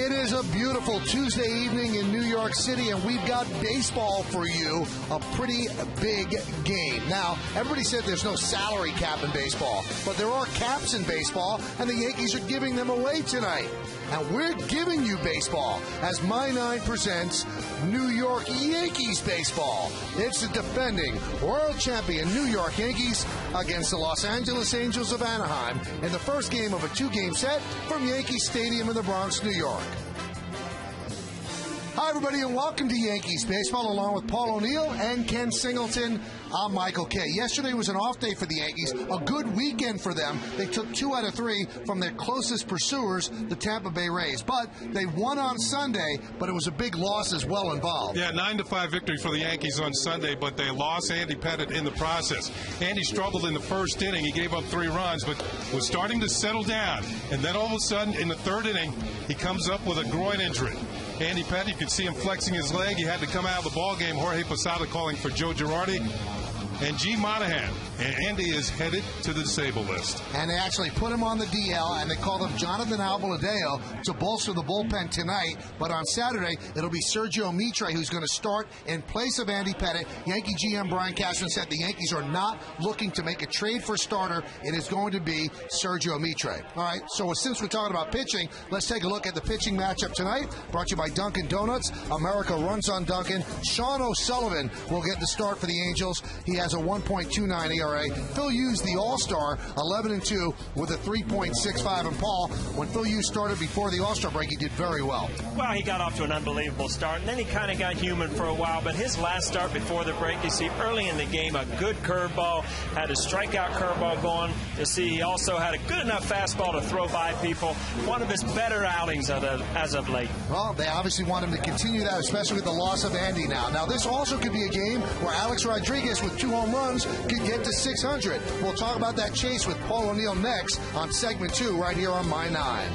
It is a beautiful Tuesday evening in New York City, and we've got baseball for you, a pretty big game. Now, everybody said there's no salary cap in baseball, but there are caps in baseball, and the Yankees are giving them away tonight. And we're giving you baseball as My Nine presents New York Yankees baseball. It's the defending world champion New York Yankees against the Los Angeles Angels of Anaheim in the first game of a two-game set from Yankee Stadium in the Bronx, New York. Hi, everybody, and welcome to Yankees Baseball, along with Paul O'Neill and Ken Singleton. I'm Michael Kay. Yesterday was an off day for the Yankees, a good weekend for them. They took 2 out of 3 from their closest pursuers, the Tampa Bay Rays. But they won on Sunday, but it was a big loss as well involved. Yeah, 9-5 victory for the Yankees on Sunday, but they lost Andy Pettitte in the process. Andy struggled in the first inning. He gave up 3 runs, but was starting to settle down. And then all of a sudden, in the third inning, he comes up with a groin injury. Andy Pettitte, you could see him flexing his leg. He had to come out of the ball game. Jorge Posada calling for Joe Girardi and G. Monahan. And Andy is headed to the disabled list. And they actually put him on the DL, and they called him Jonathan Alvaladeo to bolster the bullpen tonight. But on Saturday, it'll be Sergio Mitre who's going to start in place of Andy Pettitte. Yankee GM Brian Cashman said the Yankees are not looking to make a trade for a starter. It is going to be Sergio Mitre. All right, so since we're talking about pitching, let's take a look at the pitching matchup tonight. Brought to you by Dunkin' Donuts. America runs on Dunkin'. Sean O'Sullivan will get the start for the Angels. He has a 1.29 ERA. Phil Hughes, the All-Star, 11-2 with a 3.65. And Paul, when Phil Hughes started before the All-Star break, he did very well. Well, he got off to an unbelievable start, and then he kind of got human for a while. But his last start before the break, you see early in the game, a good curveball, had a strikeout curveball going. You see he also had a good enough fastball to throw by people. One of his better outings as of late. Well, they obviously want him to continue that, especially with the loss of Andy now. Now, this also could be a game where Alex Rodriguez, with 2 home runs, could get to 600. We'll talk about that chase with Paul O'Neill next on segment 2 right here on My Nine.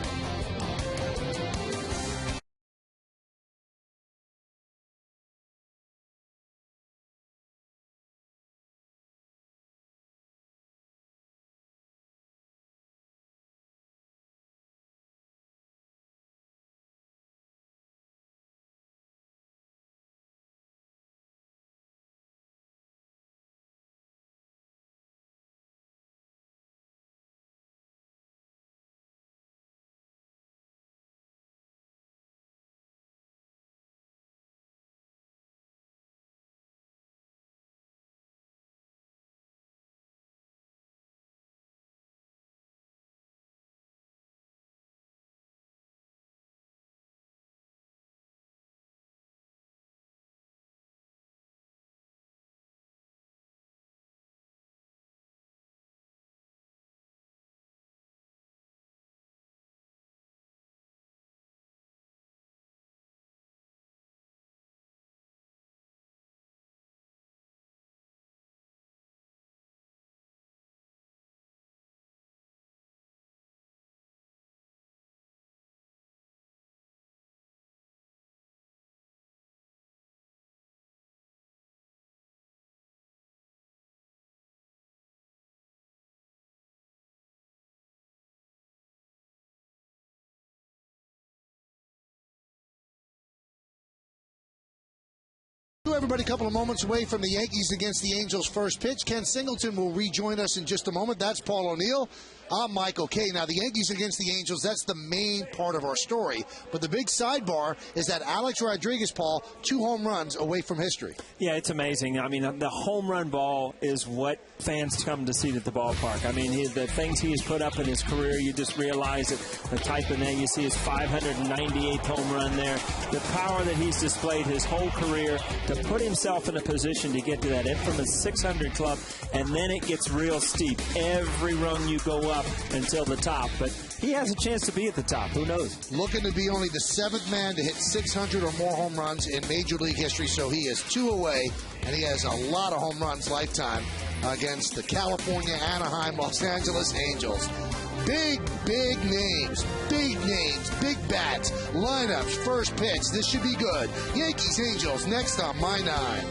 Everybody, a couple of moments away from the Yankees against the Angels' first pitch. Ken Singleton will rejoin us in just a moment. That's Paul O'Neill. I'm Michael Kay. Now, the Yankees against the Angels, that's the main part of our story. But the big sidebar is that Alex Rodriguez, Paul, 2 home runs away from history. Yeah, it's amazing. I mean, the home run ball is what fans come to see at the ballpark. I mean, the things he has put up in his career, you just realize that the type of name you see his 598th home run there. The power that he's displayed his whole career to put himself in a position to get to that infamous 600 club, and then it gets real steep. Every rung you go up until the top, but he has a chance to be at the top. Who knows? Looking to be only the 7th man to hit 600 or more home runs in Major League history, so he is 2 away, and he has a lot of home runs lifetime against the California, Anaheim, Los Angeles Angels. Big names, big bats, lineups, first pitch. This should be good. Yankees, Angels, next on My Nine.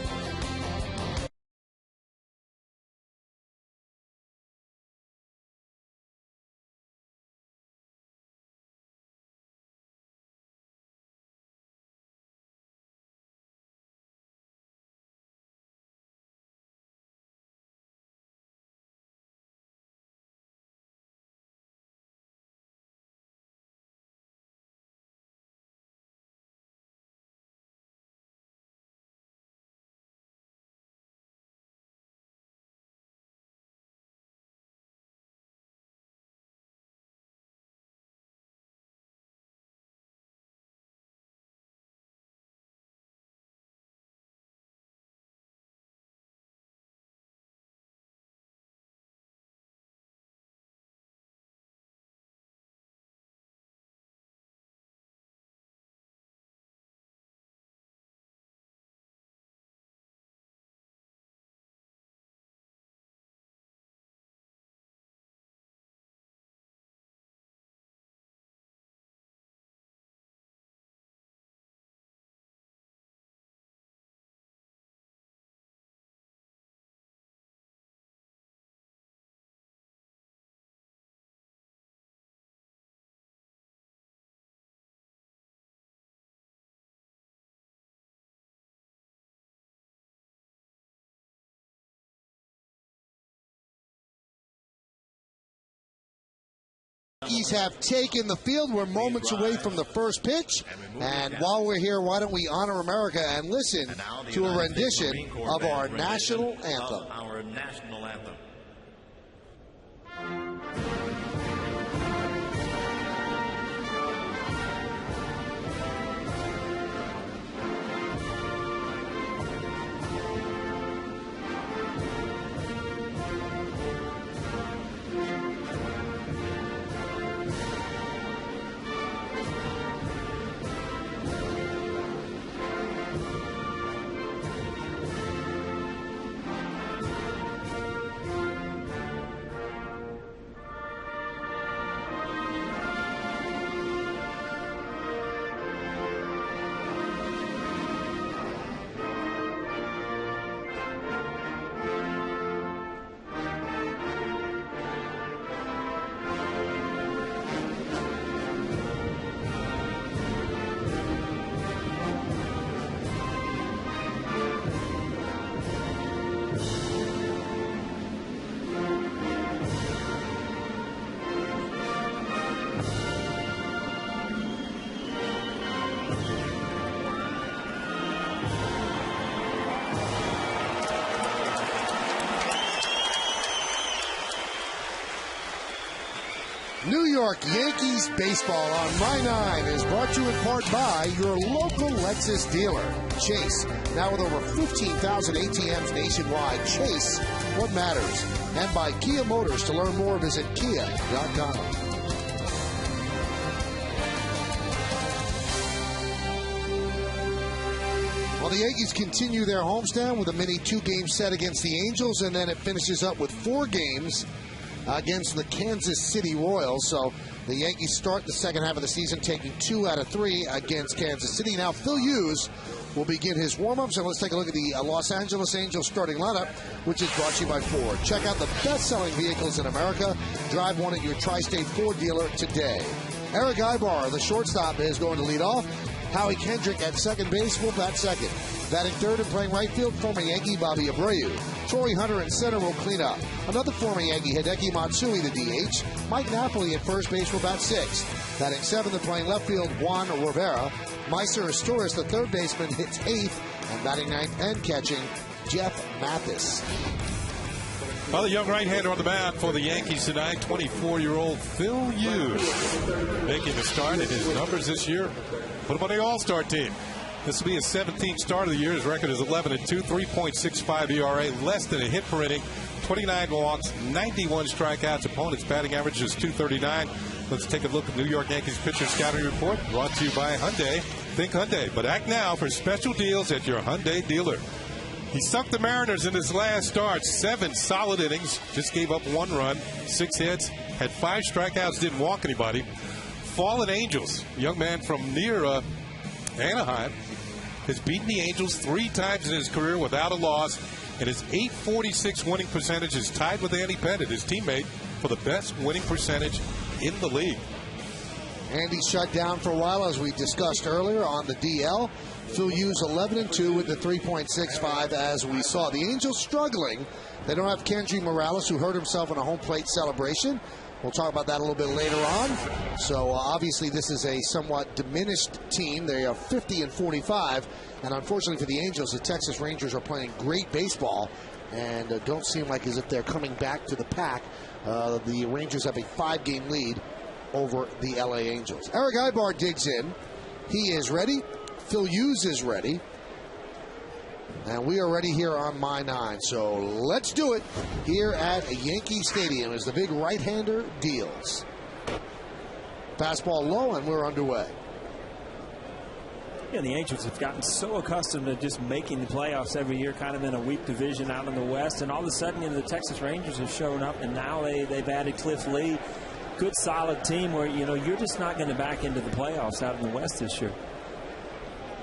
Yankees have taken the field. We're moments away from the first pitch. And while we're here, why don't we honor America and listen to a rendition of our national anthem. New York Yankees baseball on My 9 is brought to you in part by your local Lexus dealer, Chase. Now with over 15,000 ATMs nationwide, Chase, what matters? And by Kia Motors. To learn more, visit kia.com. Well, the Yankees continue their homestand with a mini 2-game set against the Angels, and then it finishes up with 4 games against the Kansas City Royals. So the Yankees start the second half of the season taking 2 out of 3 against Kansas City. Now Phil Hughes will begin his warm-ups, and let's take a look at the Los Angeles Angels starting lineup, which is brought to you by Ford. Check out the best-selling vehicles in America. Drive one at your Tri-State Ford dealer today. Eric Ibar, the shortstop, is going to lead off. Howie Kendrick at second base will bat second. Batting third and playing right field, former Yankee Bobby Abreu. Torrey Hunter in center will clean up. Another former Yankee, Hideki Matsui, the DH. Mike Napoli at first base will bat sixth. Batting seventh and playing left field, Juan Rivera. Meister Asturias, the third baseman, hits eighth. And batting ninth and catching, Jeff Mathis. Well, the young right-hander on the mound for the Yankees tonight, 24-year-old Phil Hughes, making the start in his numbers this year. Put him on the All-Star team. This will be his 17th start of the year. His record is 11-2, 3.65 ERA, less than a hit per inning, 29 walks, 91 strikeouts. Opponent's batting average is .239. Let's take a look at New York Yankees pitcher scouting report, brought to you by Hyundai. Think Hyundai, but act now for special deals at your Hyundai dealer. He sucked the Mariners in his last start. 7 solid innings, just gave up 1 run, 6 hits, had 5 strikeouts, didn't walk anybody. Fallen Angels, young man from near Anaheim, has beaten the Angels 3 times in his career without a loss, and his .846 winning percentage is tied with Andy Pettitte, his teammate, for the best winning percentage in the league. Andy shut down for a while, as we discussed earlier, on the DL. Phil Hughes 11-2 with the 3.65, as we saw. The Angels struggling. They don't have Kendry Morales, who hurt himself in a home plate celebration. We'll talk about that a little bit later on. So obviously this is a somewhat diminished team. They are 50-45, and unfortunately for the Angels, the Texas Rangers are playing great baseball and don't seem like as if they're coming back to the pack. The Rangers have a 5-game lead over the LA Angels. Eric Ibar digs in. He is ready. Phil Hughes is ready. And we are ready here on My 9. So let's do it here at Yankee Stadium as the big right-hander deals. Fastball low, and we're underway. Yeah, the Angels have gotten so accustomed to just making the playoffs every year, kind of in a weak division out in the West. And all of a sudden, the Texas Rangers have shown up, and now they've added Cliff Lee. Good, solid team where, you're just not going to back into the playoffs out in the West this year.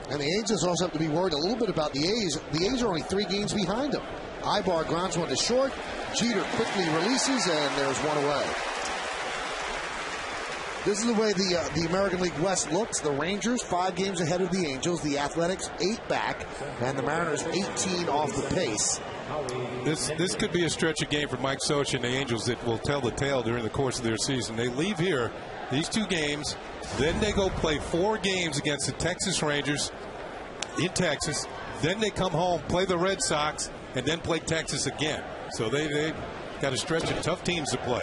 And the Angels also have to be worried a little bit about the A's. The A's are only 3 games behind them. Ibar grounds one to short. Jeter quickly releases, and there's one away. This is the way the American League West looks. The Rangers 5 games ahead of the Angels. The Athletics 8 back, and the Mariners 18 off the pace. This could be a stretch of game for Mike Socha and the Angels that will tell the tale during the course of their season. They leave here, these 2 games, then they go play 4 games against the Texas Rangers in Texas. Then they come home, play the Red Sox, and then play Texas again. So they got a stretch of tough teams to play.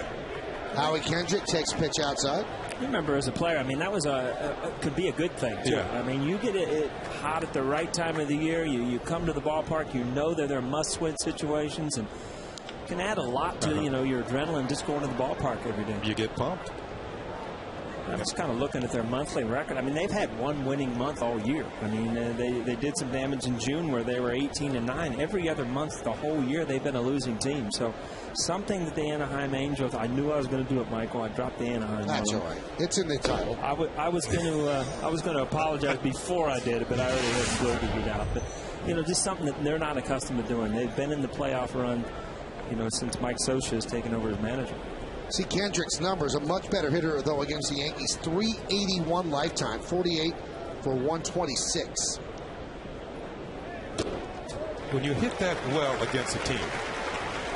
Howie Kendrick takes pitch outside. You remember as a player, I mean, that was could be a good thing, too. Yeah. I mean, you get it hot at the right time of the year. You come to the ballpark, you know that they're must-win situations, and can add a lot to, your adrenaline just going to the ballpark every day. You get pumped. I'm just kind of looking at their monthly record. I mean, they've had one winning month all year. I mean, they did some damage in June where they were 18-9. Every other month the whole year they've been a losing team. So something that the Anaheim Angels, I knew I was going to do it, Michael. I dropped the Anaheim. That's all right. It's in the title. I was going to apologize before I did it, but I already had blurted it out. But just something that they're not accustomed to doing. They've been in the playoff run, since Mike Socha has taken over as manager. See Kendrick's numbers, a much better hitter, though, against the Yankees. 381 lifetime, 48 for 126. When you hit that well against a team,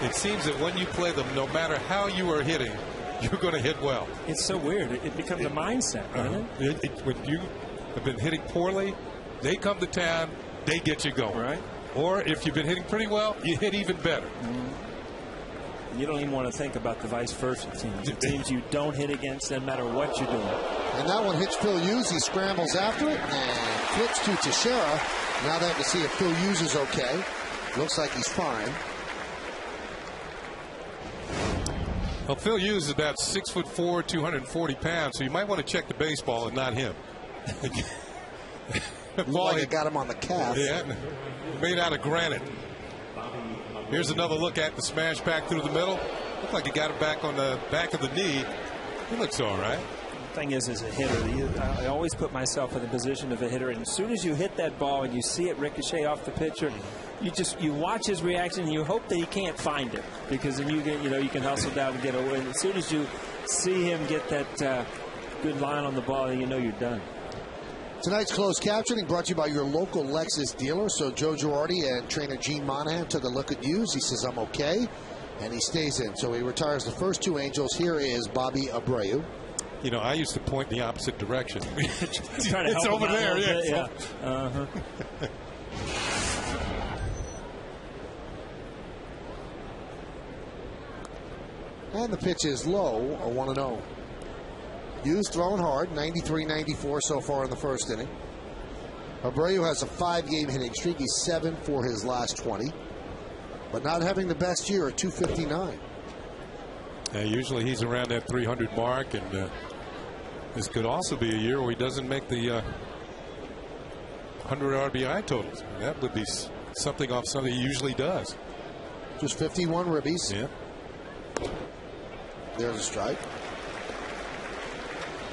it seems that when you play them, no matter how you are hitting, you're going to hit well. It's so weird. It becomes a mindset, doesn't it? When you have been hitting poorly, they come to town, they get you going. Right. Or if you've been hitting pretty well, you hit even better. You don't even want to think about the vice versa teams. The teams you don't hit against, no matter what you're doing. And that one hits Phil Hughes. He scrambles after it and flips to Teixeira. Now they have to see if Phil Hughes is okay. Looks like he's fine. Well, Phil Hughes is about 6'4", 240 pounds, so you might want to check the baseball and not him. Like it got him on the calf. Yeah, made out of granite. Here's another look at the smash back through the middle. Looked like he got it back on the back of the knee. He looks all right. The thing is, as a hitter, I always put myself in the position of a hitter. And as soon as you hit that ball and you see it ricochet off the pitcher, you watch his reaction and you hope that he can't find it, because then you can hustle down and get away. And as soon as you see him get that good line on the ball, you know you're done. Tonight's closed captioning brought to you by your local Lexus dealer. So Joe Girardi and trainer Gene Monahan took a look at Hughes. He says, I'm okay, and he stays in. So he retires the first 2 Angels. Here is Bobby Abreu. I used to point in the opposite direction. It's over there, yeah. Uh-huh. And the pitch is low, a 1-0. Hughes throwing hard, 93-94 so far in the first inning. Abreu has a 5-game hitting streak. He's 7 for his last 20. But not having the best year at 259. Usually he's around that 300 mark, and this could also be a year where he doesn't make the 100 RBI totals. That would be something off something he usually does. Just 51 ribbies. Yeah. There's a strike.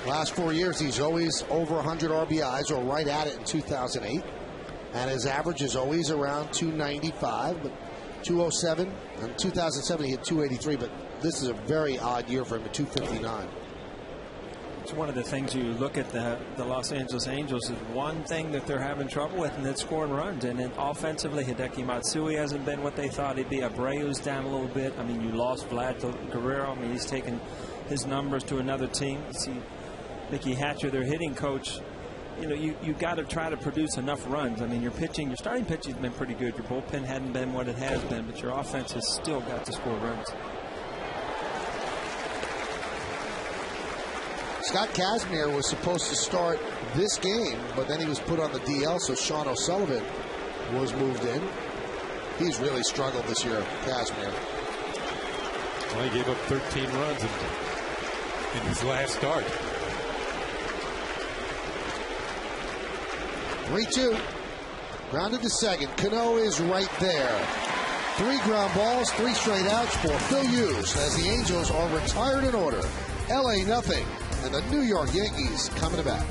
Last 4 years, he's always over 100 RBIs or right at it in 2008. And his average is always around 295, but 207. In 2007, he hit 283, but this is a very odd year for him at 259. It's one of the things you look at the Los Angeles Angels is one thing that they're having trouble with, and that's scoring runs. And then offensively, Hideki Matsui hasn't been what they thought he'd be. Abreu's down a little bit. I mean, you lost Vlad Guerrero. I mean, he's taken his numbers to another team. You see Mickey Hatcher, their hitting coach, you got to try to produce enough runs. I mean, your starting pitching has been pretty good. Your bullpen hadn't been what it has been, but your offense has still got to score runs. Scott Kazmir was supposed to start this game, but then he was put on the DL, so Sean O'Sullivan was moved in. He's really struggled this year, Kazmir. Well, he gave up 13 runs in his last start. 3-2. Grounded to second. Cano is right there. 3 ground balls, 3 straight outs for Phil Hughes as the Angels are retired in order. LA nothing, and the New York Yankees coming back.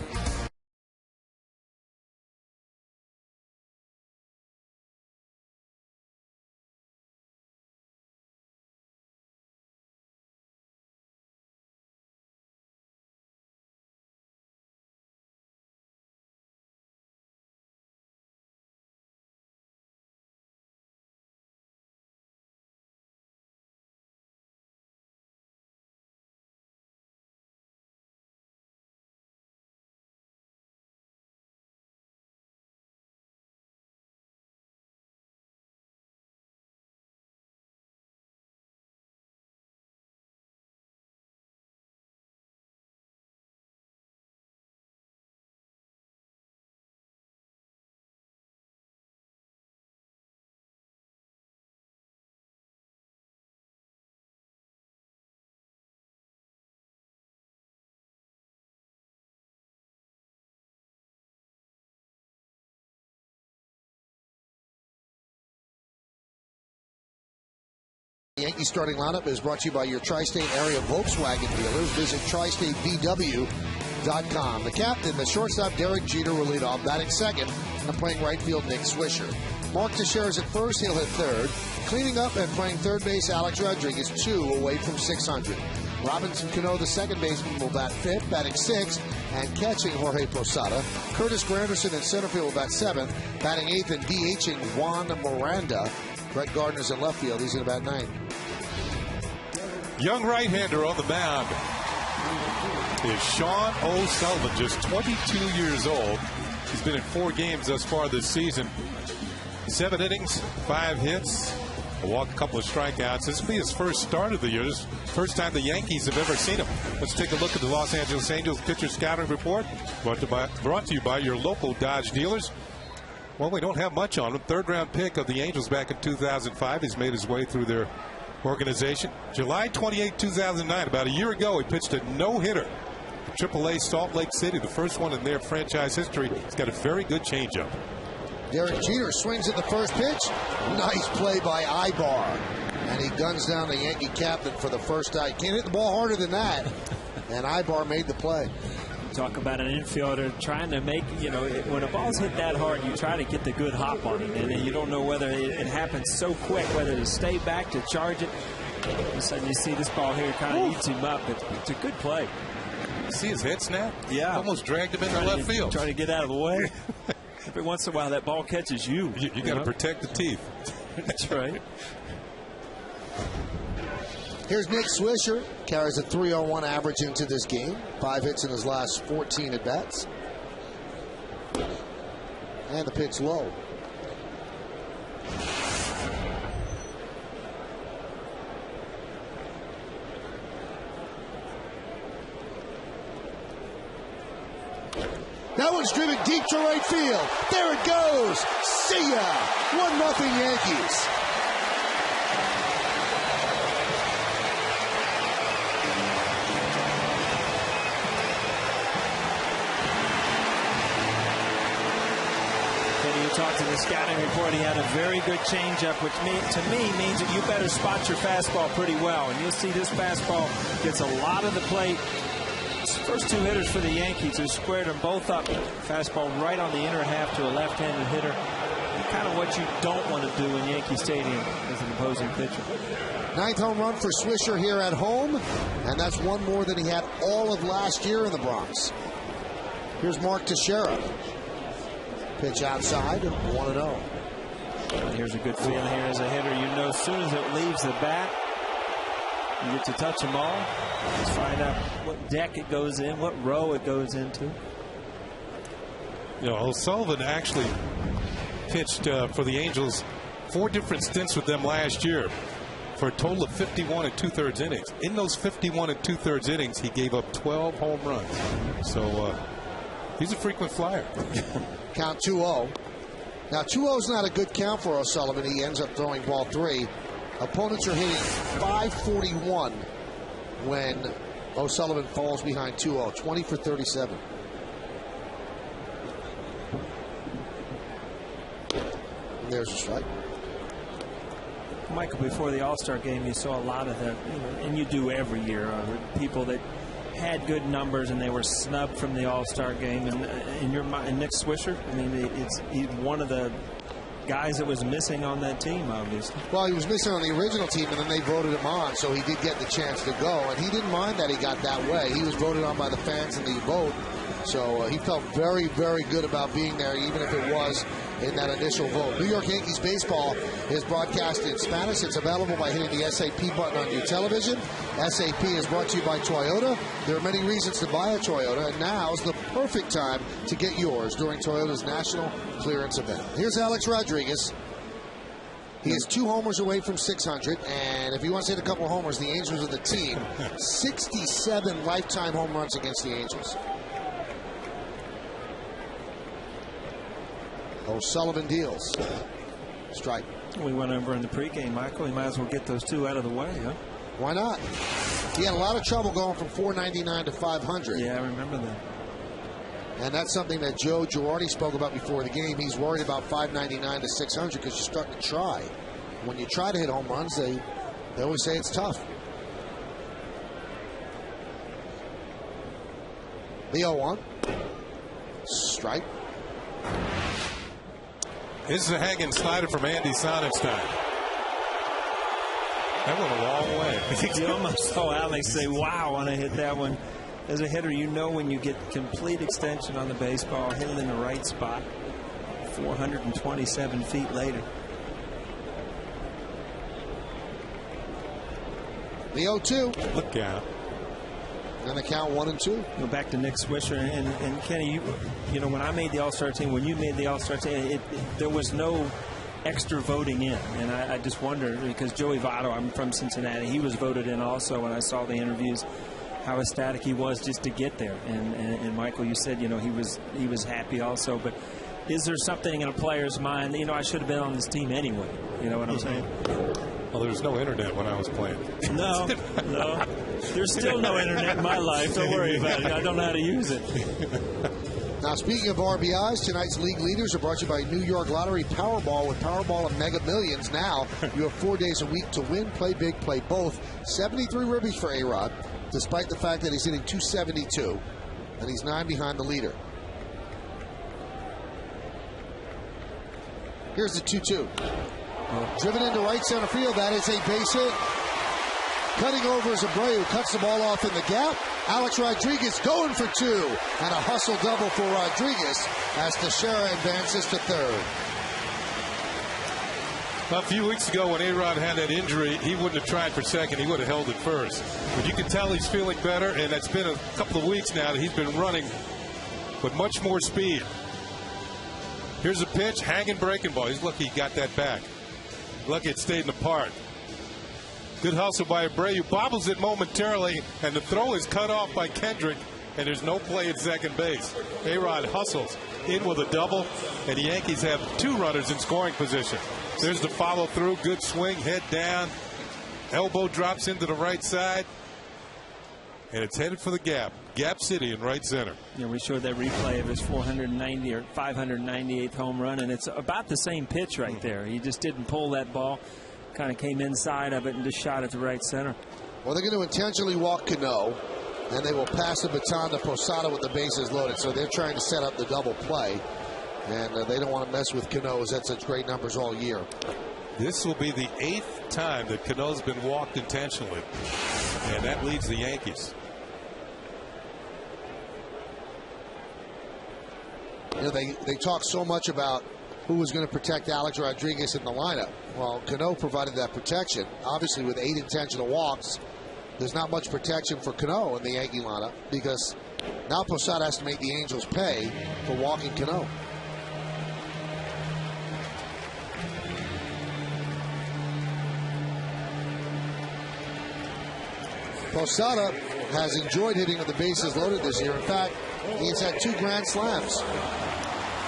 Yankee starting lineup is brought to you by your Tri-State area Volkswagen dealers. Visit tristatevw.com. The captain, the shortstop, Derek Jeter, will lead off, batting second, and playing right field, Nick Swisher. Mark Teixeira is at first, he'll hit third. Cleaning up and playing third base, Alex Rodriguez, 2 away from 600. Robinson Cano, the second baseman, will bat fifth, batting sixth, and catching Jorge Posada. Curtis Granderson in center field will bat seventh, batting eighth, and DHing Juan Miranda. Brett Gardner's in left field, he's in bat ninth. Young right-hander on the mound is Sean O'Sullivan, just 22 years old. He's been in 4 games thus far this season. 7 innings, 5 hits, a walk, a couple of strikeouts. This will be his first start of the year. This is the first time the Yankees have ever seen him. Let's take a look at the Los Angeles Angels pitcher scouting report, brought to you by your local Dodge dealers. Well, we don't have much on him. 3rd-round pick of the Angels back in 2005. He's made his way through their organization. July 28, 2009, about a year ago, he pitched a no-hitter for AAA Salt Lake City, the first one in their franchise history. He's got a very good changeup. Derek Jeter swings at the first pitch. Nice play by Ibar. And he guns down the Yankee captain for the first time. Can't hit the ball harder than that. And Ibar made the play. Talk about an infielder trying to make, when a ball's hit that hard, you try to get the good hop on it. And you don't know whether it happens so quick, whether to stay back, to charge it. All of a sudden you see this ball here kind of eats him up. It's a good play. See his head snap? Yeah. Almost dragged him into left field. Trying to get out of the way. Every once in a while that ball catches you. You got to protect the teeth. That's right. Here's Nick Swisher. Carries a 3.01 average into this game. 5 hits in his last 14 at-bats. And the pitch low. That one's driven deep to right field. There it goes. See ya. 1-0 Yankees. You talked to the scouting report. He had a very good changeup, which to me means that you better spot your fastball pretty well. And you'll see this fastball gets a lot of the plate. First 2 hitters for the Yankees who squared them both up. Fastball right on the inner half to a left-handed hitter. Kind of what you don't want to do in Yankee Stadium as an opposing pitcher. 9th home run for Swisher here at home, and that's 1 more than he had all of last year in the Bronx. Here's Mark Teixeira. Pitch outside, 1-0. Here's a good feeling here as a hitter. As soon as it leaves the bat, you get to touch them all. Let's find out what deck it goes in, what row it goes into. O'Sullivan actually pitched for the Angels 4 different stints with them last year for a total of 51 2/3 innings. In those 51 2/3 innings, he gave up 12 home runs. So he's a frequent flyer. Count 2-0. Now 2-0 is not a good count for O'Sullivan. He ends up throwing ball 3. Opponents are hitting .541 when O'Sullivan falls behind 2-0. 20 for 37. And there's a strike. Michael, before the All-Star game, you saw a lot of the, and you do every year, people that had good numbers and they were snubbed from the All-Star game. And in your mind, Nick Swisher, he's one of the guys that was missing on that team, obviously. Well, he was missing on the original team, and then they voted him on, so he did get the chance to go. And he didn't mind that he got that way. He was voted on by the fans in the vote, so he felt very, very good about being there, even if it was in that initial vote. New York Yankees baseball is broadcast in Spanish. It's available by hitting the SAP button on your television. SAP is brought to you by Toyota. There are many reasons to buy a Toyota, and now's the perfect time to get yours during Toyota's national clearance event. Here's Alex Rodriguez. He is 2 homers away from 600, and if he wants to hit a couple of homers, the Angels are the team. 67 lifetime home runs against the Angels. O'Sullivan deals. Strike. We went over in the pregame, Michael. He might as well get those 2 out of the way, huh? Why not? He had a lot of trouble going from 499 to 500. Yeah, I remember that. And that's something that Joe Girardi spoke about before the game. He's worried about 599 to 600 because you're starting to try. When you try to hit home runs, they They always say it's tough. The 0-1. Strike. This is a hanging slider from Andy Sonnenstein. That went a long way. You almost saw Alex say, wow, when I hit that one. As a hitter, you know when you get complete extension on the baseball, hit it in the right spot. 427 feet later. The 0-2. Look out. And the count 1-2. Go back to Nick Swisher and Kenny. You know, when I made the All-Star team, when you made the All-Star team, there was no extra voting in, and I just wonder, because Joey Votto, I'm from Cincinnati, he was voted in also. When I saw the interviews, how ecstatic he was just to get there. And Michael, you said, you know, he was happy also. But is there something in a player's mind that, you know, I should have been on this team anyway? You know what I'm saying? Well, there was no internet when I was playing. No. There's still no internet in my life. Don't worry about it. I don't know how to use it. Now, speaking of RBIs, tonight's league leaders are brought to you by New York Lottery Powerball. With Powerball and Mega Millions now, you have 4 days a week to win, play big, play both. 73 ribbies for A-Rod, despite the fact that he's hitting 272, and he's 9 behind the leader. Here's the 2-2. Driven into right center field. That is a base hit. Cutting over is Abreu, cuts the ball off in the gap. Alex Rodriguez going for 2. And a hustle double for Rodriguez as Teixeira advances to third. A few weeks ago when A-Rod had that injury, he wouldn't have tried for second. He would have held it first. But you can tell he's feeling better, and it's been a couple of weeks now that he's been running with much more speed. Here's a pitch, hanging breaking ball. He's lucky he got that back. Lucky it stayed in the park. Good hustle by Abreu. Bobbles it momentarily, and the throw is cut off by Kendrick, and there's no play at second base. A-Rod hustles in with a double, and the Yankees have 2 runners in scoring position. There's the follow through. Good swing, head down. Elbow drops into the right side, and it's headed for the gap. Gap City in right center. Yeah, we showed that replay of his 490 or 598th home run, and it's about the same pitch right there. He just didn't pull that ball, kind of came inside of it and just shot it to right center. Well, they're going to intentionally walk Cano, and they will pass the baton to Posada with the bases loaded. So they're trying to set up the double play, and they don't want to mess with Cano, as had such great numbers all year. This will be the 8th time that Cano's been walked intentionally, and that leads the Yankees. You know, they talk so much about who was going to protect Alex Rodriguez in the lineup. Well, Cano provided that protection. Obviously, with 8 intentional walks, there's not much protection for Cano in the Yankee lineup, because now Posada has to make the Angels pay for walking Cano. Posada has enjoyed hitting with the bases loaded this year. In fact, he's had 2 grand slams.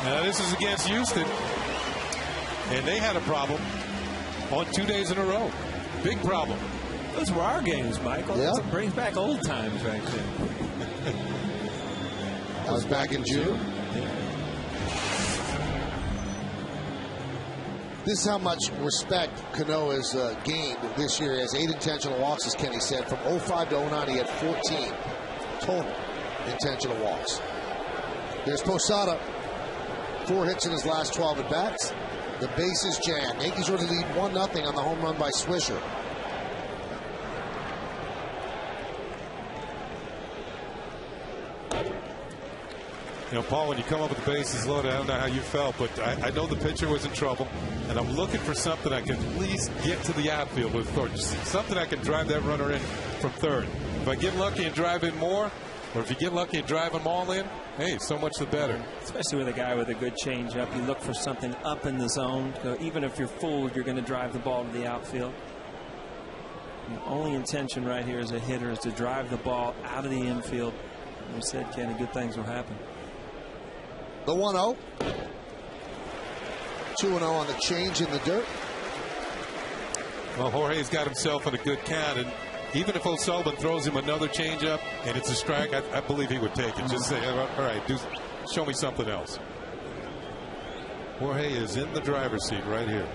Now this is against Houston, and they had a problem on 2 days in a row. Big problem. Those were our games, Michael. Yeah. It brings back old times right there. That was back in June. This is how much respect Cano has gained this year. He has 8 intentional walks, as Kenny said. From 05 to 09, he had 14 total intentional walks. There's Posada. 4 hits in his last 12 at-bats. The bases jammed. Yankees were to lead 1-0 on the home run by Swisher. You know, Paul, when you come up with the bases loaded, I don't know how you felt, but I know the pitcher was in trouble, and I'm looking for something I can at least get to the outfield with, or something I can drive that runner in from third. If I get lucky and drive in more, or if you get lucky and drive them all in, hey, so much the better. Especially with a guy with a good changeup, you look for something up in the zone. So even if you're fooled, you're going to drive the ball to the outfield. And the only intention right here as a hitter is to drive the ball out of the infield. And we said, Kenny, good things will happen. The 1-0. 2-0 on the change in the dirt. Well, Jorge's got himself in a good count, and even if O'Sullivan throws him another changeup and it's a strike, I believe he would take it. Just say, all right, show me something else. Jorge is in the driver's seat right here.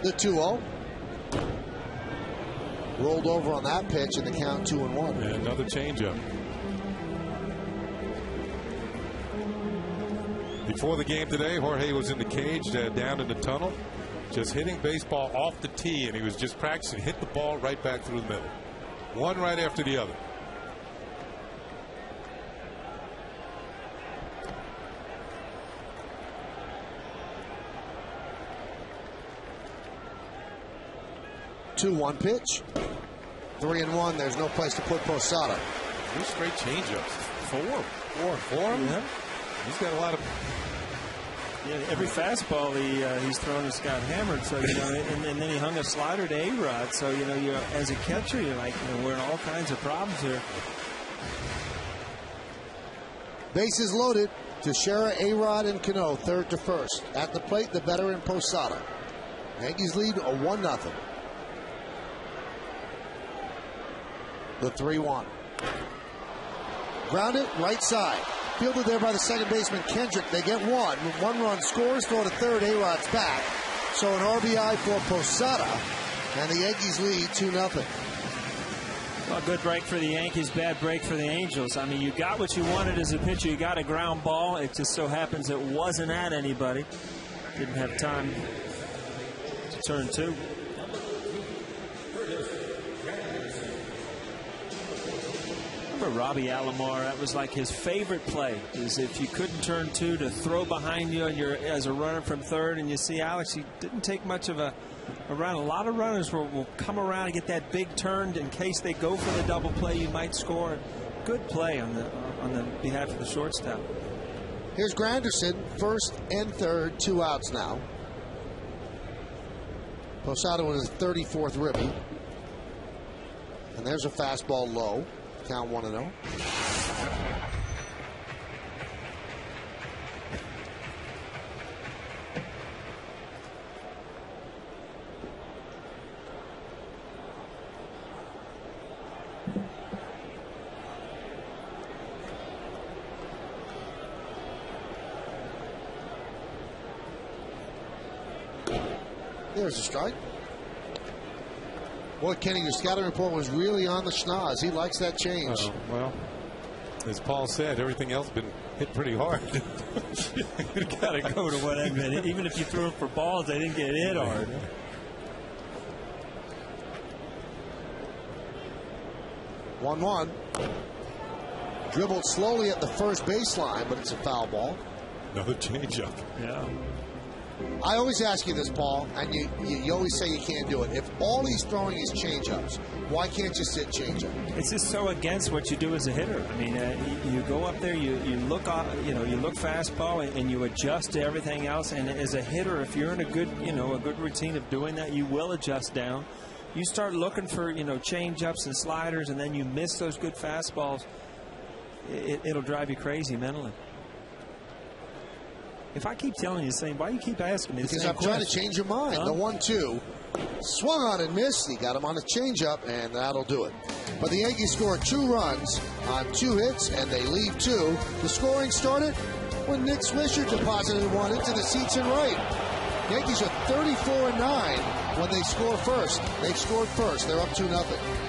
The 2-0. Rolled over on that pitch in the count 2-1. And another changeup. Before the game today, Jorge was in the cage down in the tunnel, just hitting baseball off the tee, and he was just practicing, hit the ball right back through the middle. One right after the other. Two-one pitch. 3-1. There's no place to put Posada. 2 straight changeups. Four. Yeah. He's got a lot of. Yeah, every fastball he's thrown has got hammered. So and then he hung a slider to A-Rod. So you as a catcher, you're like, we're in all kinds of problems here. Bases loaded. Teixeira, A-Rod, and Cano, third to first. At the plate, the veteran Posada. Yankees lead a 1-0. The 3-1. Grounded right side. Fielded there by the second baseman Kendrick. They get one. 1 run scores. Throw to third. A-Rod's back. So an RBI for Posada. And the Yankees lead 2-0. Well, good break for the Yankees, bad break for the Angels. I mean, you got what you wanted as a pitcher. You got a ground ball. It just so happens it wasn't at anybody. Didn't have time to turn 2. Robbie Alomar, that was like his favorite play, is if you couldn't turn 2 to throw behind you and you're as a runner from third, and you see Alex, he didn't take much of a run. A lot of runners will come around and get that big turn in case they go for the double play. You might score. Good play on the behalf of the shortstop. Here's Granderson, first and third, 2 outs now. Posada with his 34th ribby. And there's a fastball low. Count 1-0. There's a strike. Boy, Kenny, your scouting report was really on the schnoz. He likes that change. Well, as Paul said, everything else has been hit pretty hard. You got to go to what I meant. Even if you threw it for balls, they didn't get hit hard. 1-1. Dribbled slowly at the first baseline, but it's a foul ball. Another changeup. Yeah. I always ask you this, Paul, and you always say you can't do it. If all he's throwing is changeups, why can't you sit changeup? It's just so against what you do as a hitter. I mean, you go up there, you look you look fastball, and you adjust to everything else. And as a hitter, if you're in a good routine of doing that, you will adjust down. You start looking for changeups and sliders, and then you miss those good fastballs. It'll drive you crazy mentally. If I keep telling you the same, why do you keep asking me the because same I'm question? trying to change your mind. The 1-2 swung on and missed. He got him on a changeup, and that'll do it. But the Yankees scored 2 runs on 2 hits, and they leave 2. The scoring started when Nick Swisher deposited 1 into the seats in right. Yankees are 34-9 when they score first. They've scored first. They're up 2-0.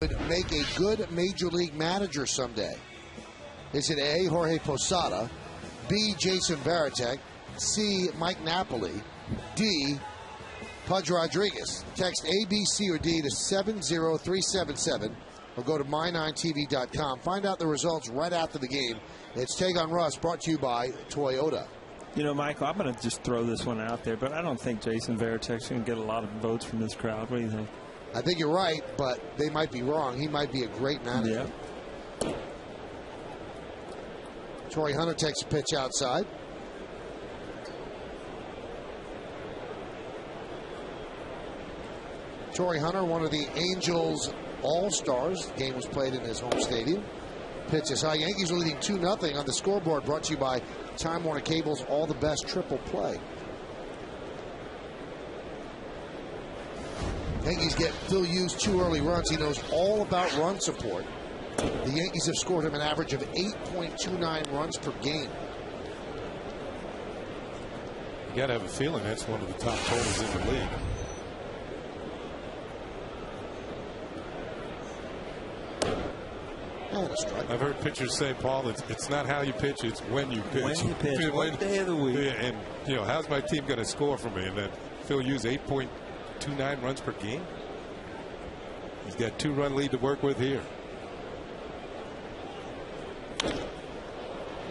Would make a good major league manager someday? Is it A, Jorge Posada, B, Jason Varitek, C, Mike Napoli, D, Pudge Rodriguez? Text A, B, C, or D to 70377 or go to my9tv.com. Find out the results right after the game. It's Take on Russ, brought to you by Toyota. You know, Michael, I'm going to just throw this one out there, but I don't think Jason Varitek's going to get a lot of votes from this crowd. What do you think? I think you're right, but they might be wrong. He might be a great manager. Yeah. Torrey Hunter takes a pitch outside. Torrey Hunter, one of the Angels All-Stars. The game was played in his home stadium. Pitch is high. Yankees are leading 2-0 on the scoreboard, brought to you by Time Warner Cable's All the Best Triple Play. Yankees get Phil Hughes 2 early runs. He knows all about run support. The Yankees have scored him an average of 8.29 runs per game. You got to have a feeling that's one of the top totals in the league. And a strike. I've heard pitchers say, Paul, it's not how you pitch, it's when you pitch. When you pitch, what day of the week. And, you know, how's my team going to score for me? And then Phil Hughes, 8.29 runs per game. He's got 2-run lead to work with here.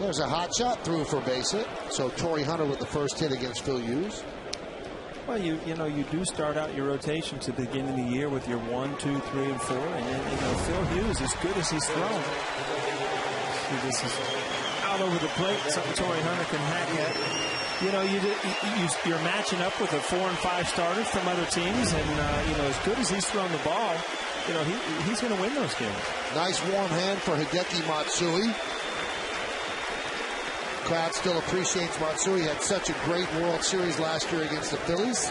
There's a hot shot through for a base hit. So Torrey Hunter with the first hit against Phil Hughes. Well, you know, you do start out your rotations at the beginning of the year with your 1, 2, 3, and 4, and then, you know, Phil Hughes, as good as he's thrown. See, this is out over the plate, something Torrey Hunter can hack at. You know, you're matching up with a 4 and 5 starters from other teams, and you know, as good as he's thrown the ball, you know, he's going to win those games. Nice warm hand for Hideki Matsui. Crowd still appreciates Matsui. He had such a great World Series last year against the Phillies.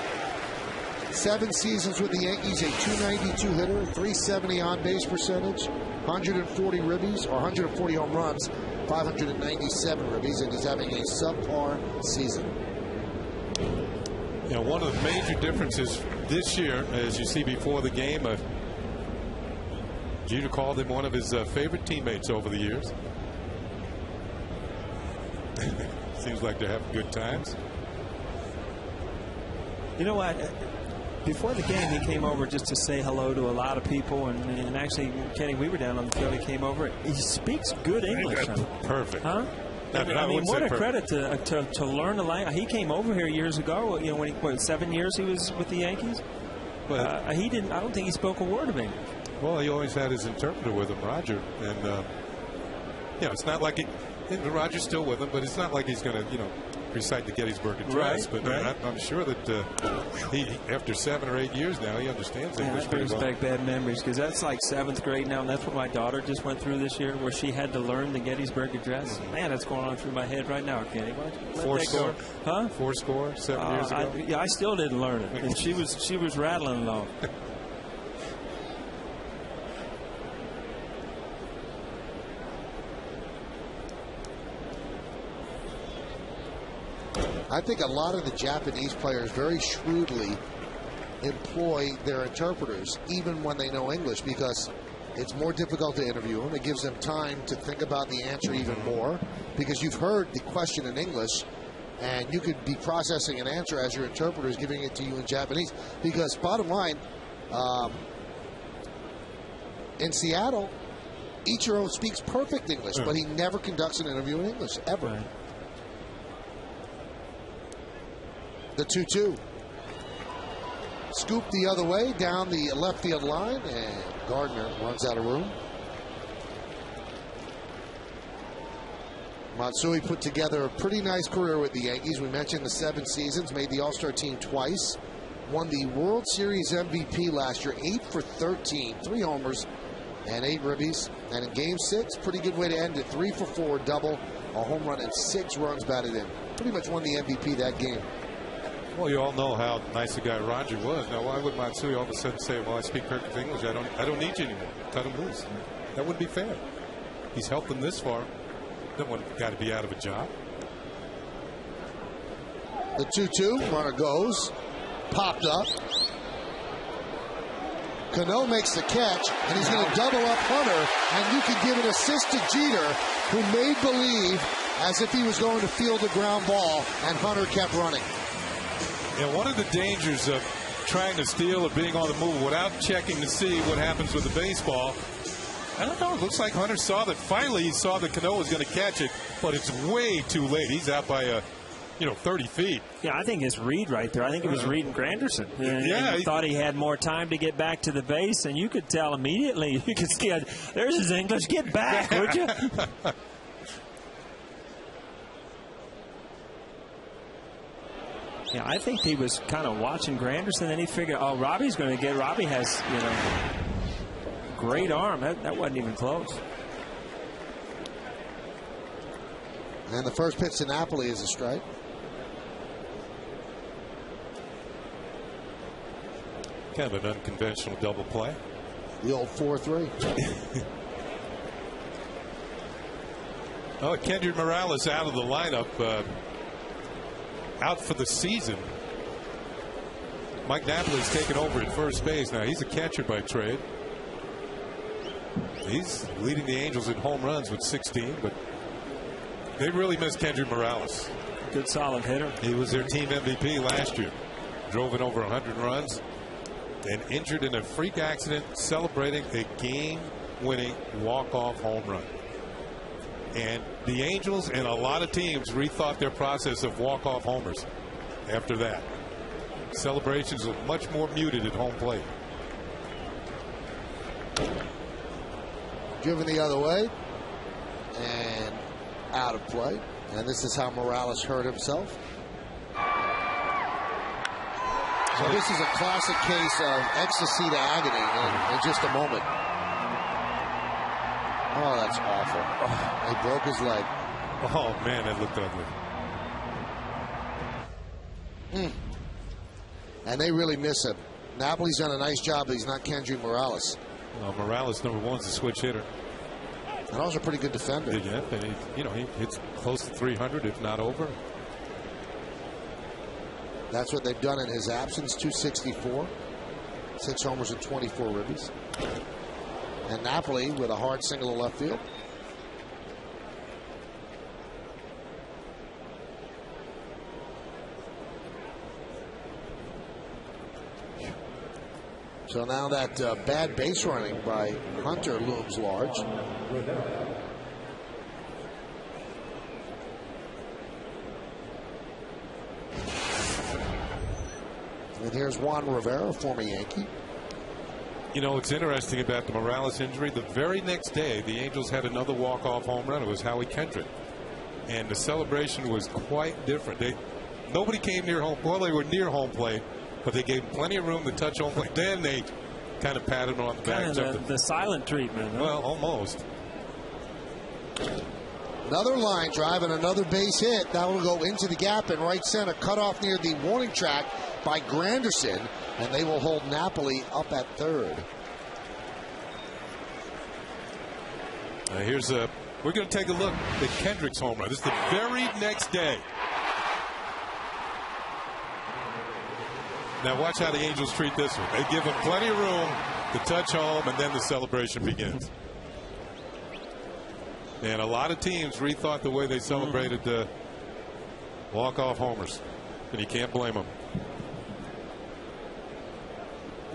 7 seasons with the Yankees, a 292 hitter, 370 on-base percentage, 140 ribbies, or 140 home runs, 597 ribbies, and he's having a subpar season. You know, one of the major differences this year, as you see before the game, Jeter called him one of his favorite teammates over the years. Seems like they're having good times. You know what? Before the game, he came over just to say hello to a lot of people, and actually, Kenny, we were down on the field. He came over. He speaks good English. Perfect. Huh? I mean, what a credit to learn the language. He came over here years ago. You know, when 7 years he was with the Yankees. But he didn't. I don't think he spoke a word of English. Well, he always had his interpreter with him, Roger, and you know, it's not like Roger's still with him, but it's not like he's going to, you know, recite the Gettysburg Address. Right, but I'm sure that he, after 7 or 8 years now, he understands English that pretty brings well. back bad memories, because that's like 7th grade now, and that's what my daughter just went through this year, where she had to learn the Gettysburg Address. Man, that's going on through my head right now, Kenny. Four score? Huh? 4 score, 7 years ago? I still didn't learn it, and she was rattling along. I think a lot of the Japanese players very shrewdly employ their interpreters, even when they know English, because it's more difficult to interview them. It gives them time to think about the answer even more, because you've heard the question in English, and you could be processing an answer as your interpreter is giving it to you in Japanese. Because bottom line, in Seattle, Ichiro speaks perfect English, but he never conducts an interview in English, ever. Right. The 2-2. Scoop the other way down the left field line, and Gardner runs out of room. Matsui put together a pretty nice career with the Yankees. We mentioned the 7 seasons, made the All-Star team twice, won the World Series MVP last year, 8 for 13, 3 homers and 8 ribbies. And in Game 6, pretty good way to end it, 3 for 4, double, a home run, and 6 runs batted in. Pretty much won the MVP that game. Well, you all know how nice a guy Roger was. Now, why would Matsui all of a sudden say, well, I speak perfect English, I don't need you anymore. Cut him loose. That wouldn't be fair. He's helped them this far. That one got to be out of a job. The 2-2, runner goes, popped up. Cano makes the catch, and he's going to double up Hunter, and you can give an assist to Jeter, who made believe as if he was going to field a ground ball, and Hunter kept running. Yeah, one of the dangers of trying to steal or being on the move without checking to see what happens with the baseball, I don't know, it looks like Hunter saw that. Finally, he saw that Cano was going to catch it, but it's way too late. He's out by 30 feet. Yeah, I think it's Reed right there. I think it was Reed and Granderson. Yeah, he thought he had more time to get back to the base, and you could tell immediately. You could see, there's his English. Get back, would you? Yeah, I think he was kind of watching Granderson, and then he figured, oh, Robbie's going to get. Robbie has, great arm. That wasn't even close. And the first pitch to Napoli is a strike. Kind of an unconventional double play. The old 4-3. Oh, Kendrick Morales out of the lineup, out for the season. Mike Napoli's taken over at first base. Now, he's a catcher by trade. He's leading the Angels in home runs with 16, but they really miss Kendrick Morales. Good solid hitter. He was their team MVP last year. Drove in over 100 runs and injured in a freak accident celebrating a game-winning walk-off home run. And the Angels and a lot of teams rethought their process of walk-off homers after that. Celebrations are much more muted at home plate. Driven the other way and out of play. And this is how Morales hurt himself. So this is a classic case of ecstasy to agony in just a moment. Oh, that's awful. Oh, he broke his leg. Oh, man, that looked ugly. And they really miss him. Napoli's done a nice job, but he's not Kendrick Morales. Well, Morales, number one's a switch hitter. And also a pretty good defender. Yeah, and he hits close to 300, if not over. That's what they've done in his absence. 264, 6 homers and 24 ribbies. And Napoli with a hard single to left field. So now that bad base running by Hunter looms large. And here's Juan Rivera, former Yankee. You know, what's interesting about the Morales injury, the very next day, the Angels had another walk-off home run. It was Howie Kendrick. And the celebration was quite different. Nobody came near home. Well, they were near home plate, but they gave plenty of room to touch home plate. Then they kind of patted him on the back. Kind of the silent treatment. Huh? Well, almost. Another line drive and another base hit. That will go into the gap in right center. Cut off near the warning track by Granderson. And they will hold Napoli up at third. We're going to take a look at Kendrick's home run. This is the very next day. Now watch how the Angels treat this one. They give him plenty of room to touch home, and then the celebration begins. And a lot of teams rethought the way they celebrated the walk-off homers, and you can't blame them.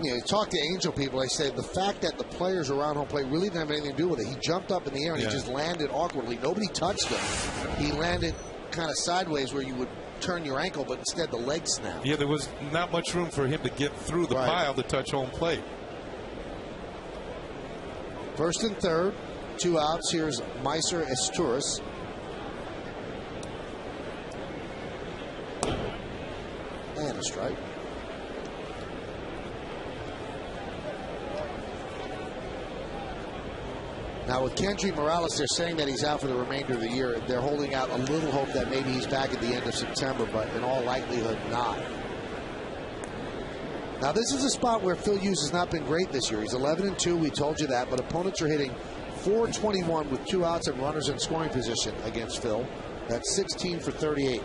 You talk to Angel people, they say the fact that the players around home plate really didn't have anything to do with it. He jumped up in the air and he just landed awkwardly. Nobody touched him. He landed kind of sideways where you would turn your ankle, but instead the leg snapped. Yeah, there was not much room for him to get through the pile to touch home plate. First and third, 2 outs. Here's Meiser Esturis. And a strike. Now with Kendrick Morales, they're saying that he's out for the remainder of the year. They're holding out a little hope that maybe he's back at the end of September, but in all likelihood not. Now this is a spot where Phil Hughes has not been great this year. He's 11-2, we told you that, but opponents are hitting .421 with 2 outs and runners in scoring position against Phil. That's 16 for 38.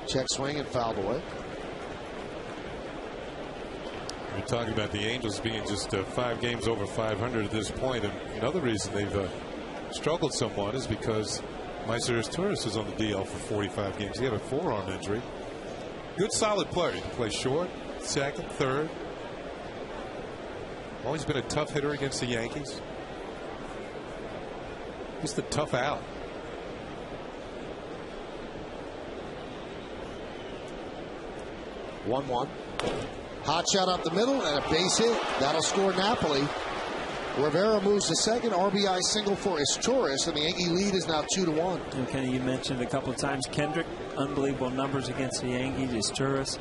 Check swing and fouled away. We're talking about the Angels being just 5 games over 500 at this point, and another reason they've struggled somewhat is because Torres is on the DL for 45 games. He had a forearm injury. Good, solid player. He can play short, second, third. Always been a tough hitter against the Yankees. Just a tough out. One. Hot shot up the middle and a base hit. That'll score Napoli. Rivera moves to second. RBI single for Torres, and the Yankee lead is now 2-1. Okay, you mentioned a couple of times Kendrick, unbelievable numbers against the Yankees. Torres.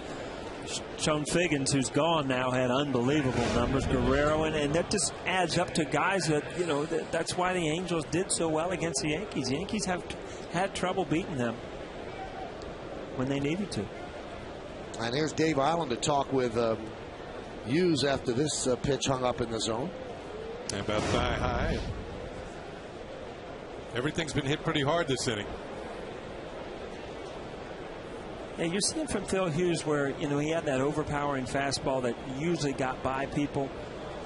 Sean Figgins, who's gone now, had unbelievable numbers. Guerrero, and that just adds up to guys that, you know, that's why the Angels did so well against the Yankees. The Yankees have had trouble beating them when they needed to. And here's Dave Island to talk with Hughes after this pitch hung up in the zone. And about thigh high. Everything's been hit pretty hard this inning. Yeah, you're seeing from Phil Hughes where, you know, he had that overpowering fastball that usually got by people.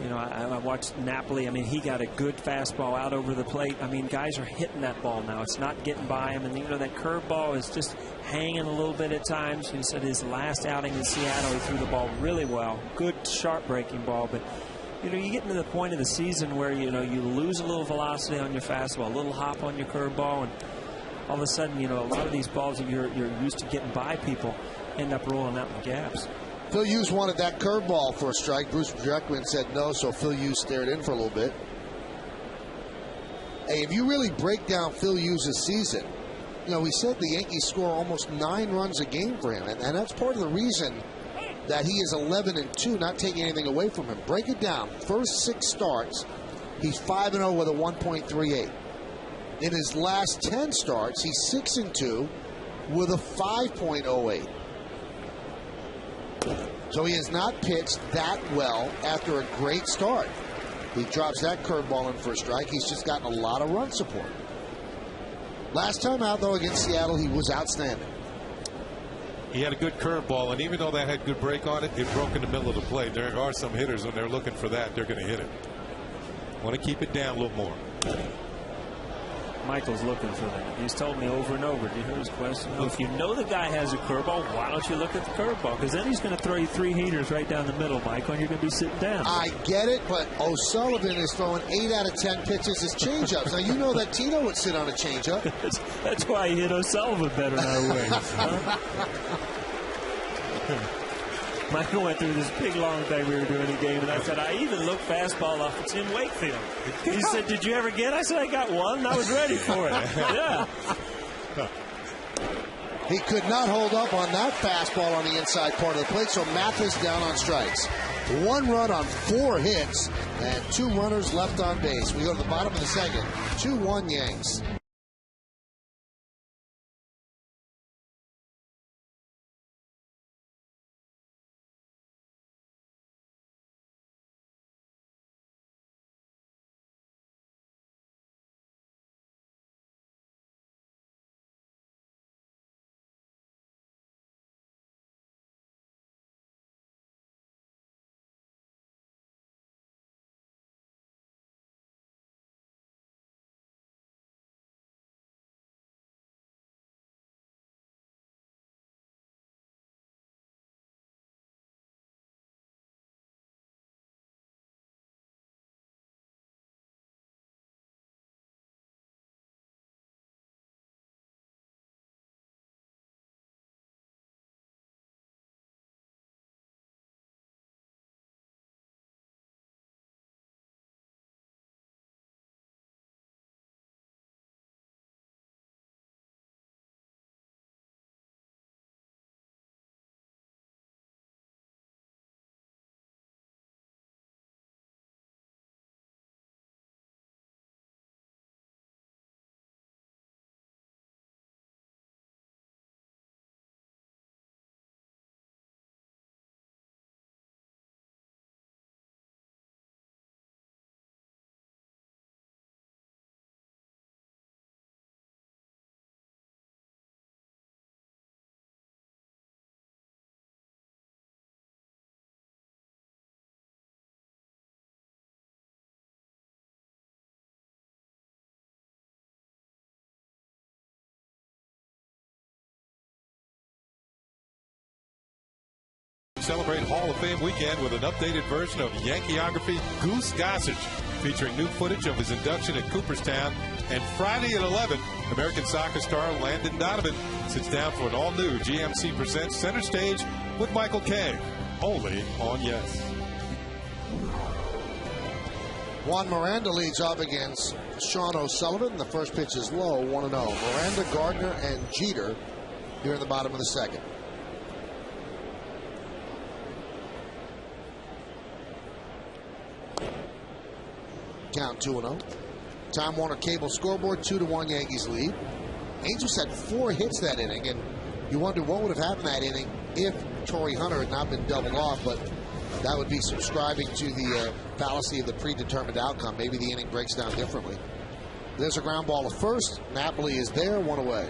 You know, I watched Napoli. I mean, he got a good fastball out over the plate. I mean, guys are hitting that ball now. It's not getting by him. And, you know, that curveball is just hanging a little bit at times. He said his last outing in Seattle, he threw the ball really well. Good, sharp breaking ball. But, you know, you get into the point of the season where, you know, you lose a little velocity on your fastball, a little hop on your curveball, and all of a sudden, you know, a lot of these balls that you're used to getting by people end up rolling out in the gaps. Phil Hughes wanted that curveball for a strike. Bruce Dreckman said no, so Phil Hughes stared in for a little bit. Hey, if you really break down Phil Hughes' season, you know, we said the Yankees score almost 9 runs a game for him, and that's part of the reason that he is 11-2, not taking anything away from him. Break it down. First 6 starts, he's 5-0 with a 1.38. In his last 10 starts, he's 6-2 with a 5.08. So he has not pitched that well after a great start. He drops that curveball in for a strike. He's just gotten a lot of run support. Last time out, though, against Seattle, he was outstanding. He had a good curveball, and even though that had good break on it, it broke in the middle of the plate. There are some hitters, when they're looking for that, they're going to hit it. Want to keep it down a little more. Michael's looking for that. He's told me over and over. Did you hear his question? Well, if you know the guy has a curveball, why don't you look at the curveball? Because then he's going to throw you 3 heaters right down the middle, Michael, and you're going to be sitting down. I get it, but O'Sullivan is throwing 8 out of 10 pitches as changeups. Now, you know that Tino would sit on a changeup. That's why he hit O'Sullivan better than I would. Michael went through this big, long thing we were doing a game, and I said, I even looked fastball off of Tim Wakefield. He said, did you ever get it? I said, I got one, and I was ready for it. Yeah. He could not hold up on that fastball on the inside part of the plate, so Mathis down on strikes. 1 run on 4 hits, and 2 runners left on base. We go to the bottom of the second. 2-1 Yanks. celebrate Hall of Fame weekend with an updated version of Yankeeography Goose Gossage, featuring new footage of his induction at Cooperstown. And Friday at 11, American soccer star Landon Donovan sits down for an all-new GMC Presents Center Stage with Michael Kay, only on Yes. Juan Miranda leads off against Sean O'Sullivan. The first pitch is low, 1-0. Miranda, Gardner, and Jeter here in the bottom of the second. Count 2-0. Time Warner Cable scoreboard, 2-1 Yankees lead. Angels had 4 hits that inning, and you wonder what would have happened that inning if Torrey Hunter had not been doubled off, but that would be subscribing to the fallacy of the predetermined outcome. Maybe the inning breaks down differently. There's a ground ball to first. Napoli is there, 1 away.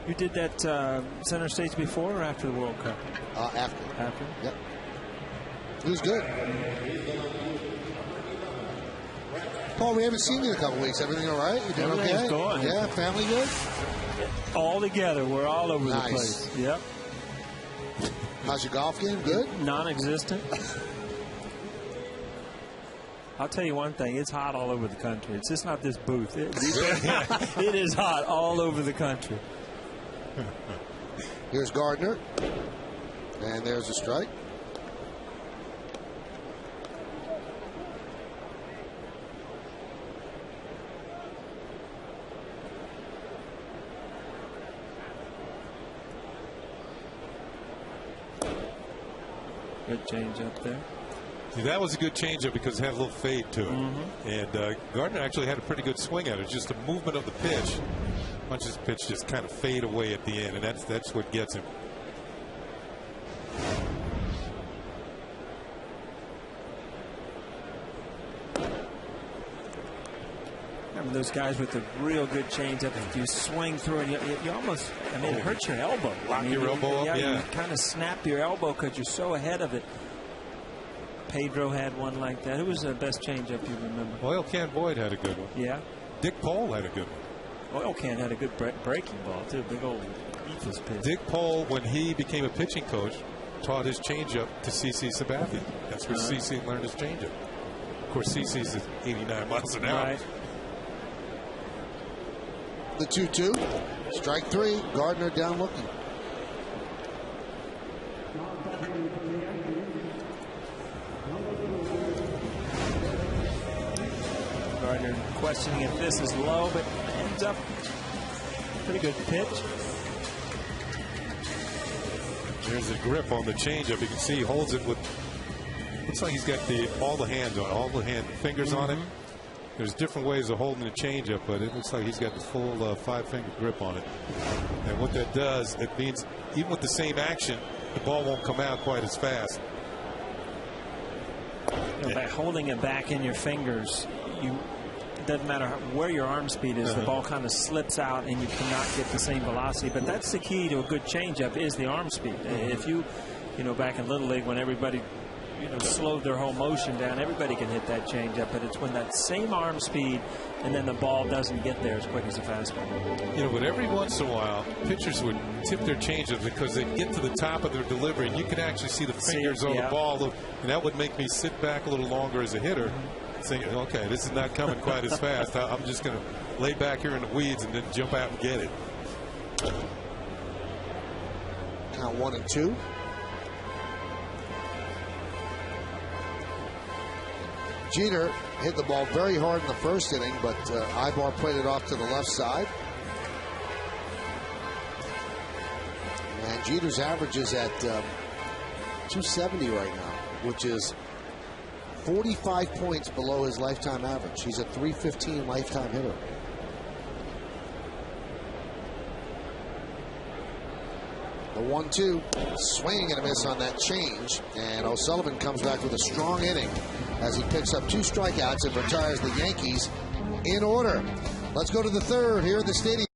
You did that center stage before or after the World Cup? After. After? Yep. It was good. Paul, we haven't seen you in a couple weeks. Everything all right? You doing okay? Going. Yeah, family good? All together. We're all over the place. Yep. How's your golf game? Good? Non-existent. I'll tell you one thing. It's hot all over the country. It's just not this booth. It is hot all over the country. Here's Gardner. And there's a strike. Good change up there. See, that was a good changeup because it had a little fade to it. And Gardner actually had a pretty good swing at it. Just the movement of the pitch. Bunch of pitch just kind of fade away at the end, and that's what gets him. Remember those guys with the real good changeup. If you swing through and you almost, I mean, it hurts your elbow. Lock your elbow up, yeah. You kind of snap your elbow because you're so ahead of it. Pedro had one like that. Who was the best changeup you remember? Oil Can Boyd had a good one. Yeah. Dick Pole had a good one. Oil Can had a good breaking ball, too. Big old Ephus pitch. Dick Pole, when he became a pitching coach, taught his changeup to CC Sabathia. That's where CC learned his changeup. Of course, CC's at 89 miles an hour. Right. The 2-2. Strike 3. Gardner down looking. Gardner questioning if this is low, but ends up pretty good pitch. There's a grip on the changeup. You can see he holds it with. Looks like he's got all the fingers on it. There's different ways of holding the changeup, but it looks like he's got the full 5-finger grip on it. And what that does, it means even with the same action, the ball won't come out quite as fast. You know, by holding it back in your fingers, it doesn't matter where your arm speed is, the ball kind of slips out and you cannot get the same velocity. But that's the key to a good changeup is the arm speed. If you know, back in Little League when everybody slowed their whole motion down, everybody can hit that changeup, but it's when that same arm speed and then the ball doesn't get there as quick as a fastball. You know, but every once in a while, pitchers would tip their changeups because they get to the top of their delivery and you can actually see the fingers on the ball, and that would make me sit back a little longer as a hitter, thinking, okay, this is not coming quite as fast. I'm just going to lay back here in the weeds and then jump out and get it. Count 1 and 2. Jeter hit the ball very hard in the first inning, but Ibar played it off to the left side. And Jeter's average is at 270 right now, which is 45 points below his lifetime average. He's a 315 lifetime hitter. The 1-2, swing and a miss on that change, and O'Sullivan comes back with a strong inning as he picks up 2 strikeouts and retires the Yankees in order. Let's go to the third here at the stadium.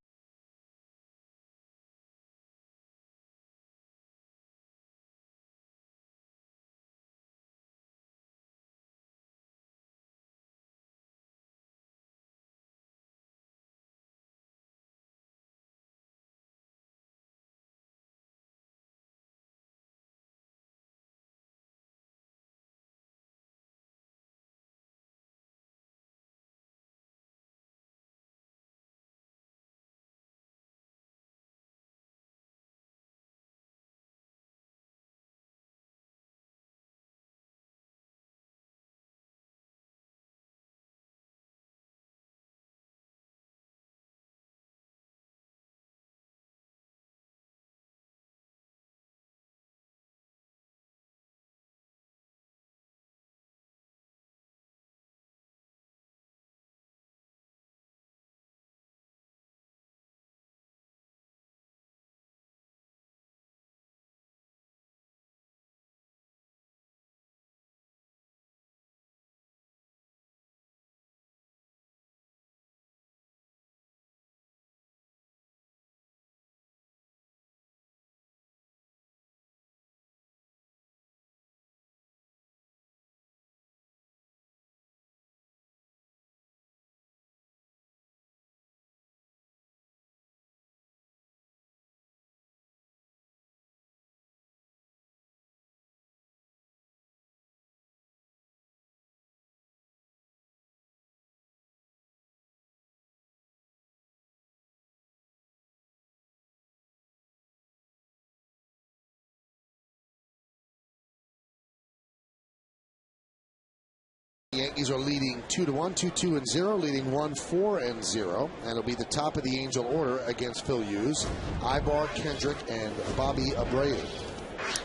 The Yankees are leading 2-1, 2-2-0, leading 1-4-0, and it'll be the top of the Angel order against Phil Hughes, Ibar, Kendrick, and Bobby Abreu.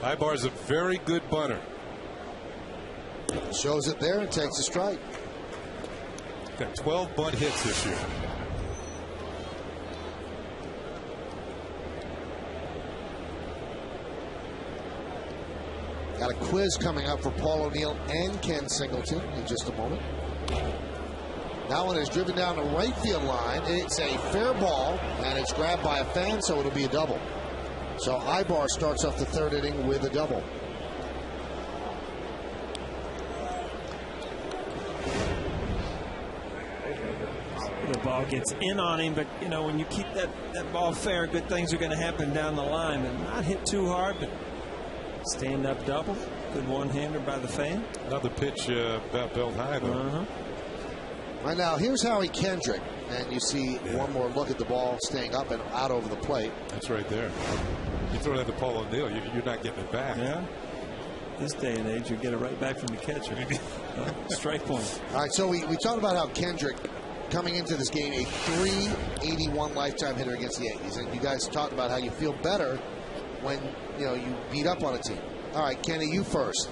Ibar's a very good bunter. Shows it there and takes a strike. Got 12 bunt hits this year. Got a quiz coming up for Paul O'Neill and Ken Singleton in just a moment. That one is driven down the right field line. It's a fair ball, and it's grabbed by a fan, so it'll be a double. So Ibar starts off the third inning with a double. The ball gets in on him, but you know, when you keep that ball fair, good things are going to happen down the line. And not hit too hard, but stand up double. Good one-hander by the fan. Another pitch about belt high though. Right now, here's Howie Kendrick, and you see one more look at the ball staying up and out over the plate. That's right there. You throw it at the Paul O'Neill, you're not getting it back. Yeah. This day and age, you get it right back from the catcher. Strike point. All right, so we talked about how Kendrick, coming into this game, a .381 lifetime hitter against the Yankees, and you guys talked about how you feel better when you beat up on a team. All right, Kenny, you first.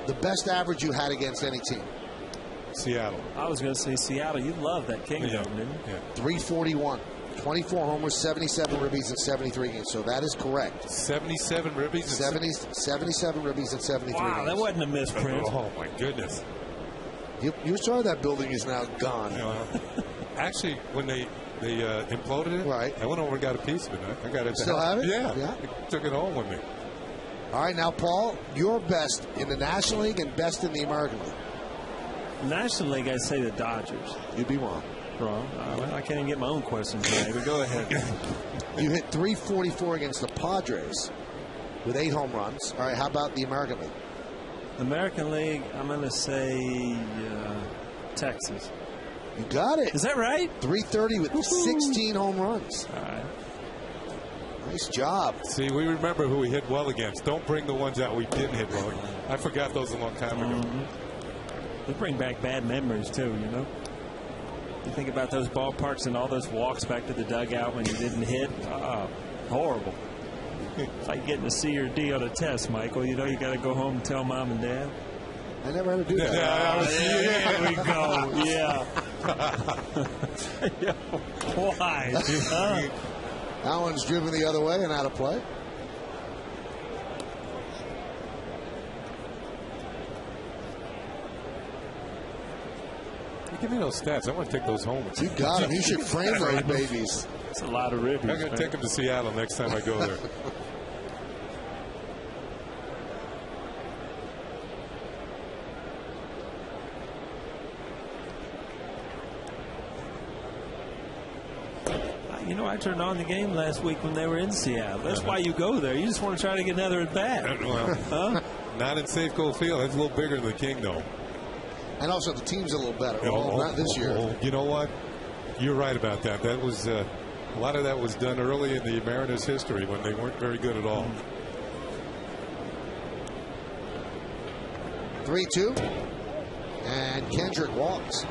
The best average you had against any team? Seattle. I was going to say Seattle. You love that Kingdom, didn't you? Yeah. 341. 24 homers, 77 ribbies in 73 games. So that is correct. 77 ribbies? 77 ribbies in 73 games. Wow, that wasn't a misprint. Oh, my goodness. You saw that building is now gone. Actually, when they imploded it, right. I went over and got a piece of it. I got it. Still have it? Yeah. Yeah. Took it home with me. All right, now, Paul, you're best in the National League and best in the American League. National League, I'd say the Dodgers. You'd be wrong. Wrong. I can't even get my own questions right, but go ahead. You hit 344 against the Padres with 8 home runs. All right, how about the American League? American League, I'm going to say Texas. You got it. Is that right? 330 with 16 home runs. All right. Nice job. See, we remember who we hit well against. Don't bring the ones out we didn't hit well against. I forgot those a long time ago. They bring back bad memories, too, you know? You think about those ballparks and all those walks back to the dugout when you didn't hit. Horrible. It's like getting a C or D on a test, Michael. You know you got to go home and tell mom and dad. I never had to do that. There we go. Yeah. Why? That one's driven the other way and out of play. Give me those stats. I want to take those home. You got them. You should frame those babies. It's a lot of ribbies. I'm going to take them to Seattle next time I go there. You know, I turned on the game last week when they were in Seattle. That's why you go there. You just want to try to get another at bat. Well, not in Safeco Field. That's a little bigger than the King, though. And also the team's a little better. Not this year. You know what? You're right about that. That was a lot of that was done early in the Mariners' history when they weren't very good at all. 3-2. And Kendrick walks.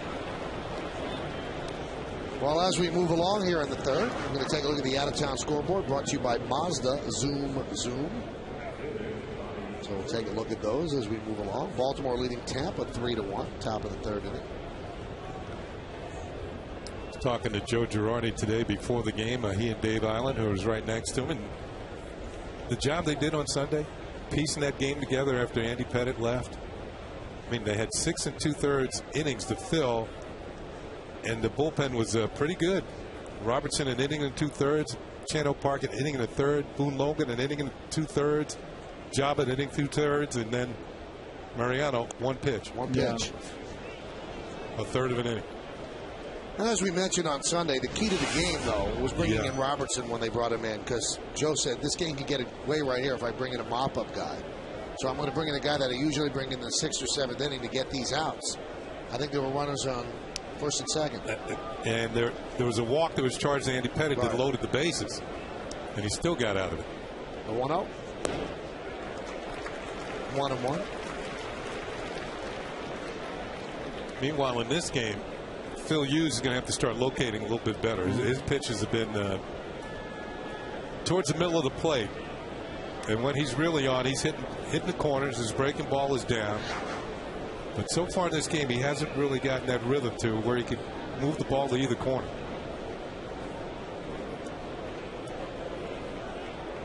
Well, as we move along here in the third, I'm going to take a look at the out-of-town scoreboard brought to you by Mazda. Zoom. So we'll take a look at those as we move along. Baltimore leading Tampa 3-1, top of the third inning. I was talking to Joe Girardi today before the game. He and Dave Island, who was right next to him. And the job they did on Sunday, piecing that game together after Andy Pettitte left. I mean, they had 6 2/3 innings to fill. And the bullpen was pretty good. Robertson an inning and 2/3. Chano Park an inning and a third. Boone Logan an inning and 2/3. Job an inning 2/3. And then Mariano one pitch. A third of an inning. And as we mentioned on Sunday, the key to the game, though, was bringing in Robertson when they brought him in. Because Joe said, this game can get away right here if I bring in a mop-up guy. So I'm going to bring in a guy that I usually bring in the 6th or 7th inning to get these outs. I think there were runners on first and second. And there was a walk that was charged to Andy Pettitte that loaded the bases. And he still got out of it. The 1-0. 1-1. Meanwhile, in this game, Phil Hughes is going to have to start locating a little bit better. His pitches have been towards the middle of the plate. And when he's really on, he's hitting the corners. His breaking ball is down. But so far in this game, he hasn't really gotten that rhythm to where he can move the ball to either corner.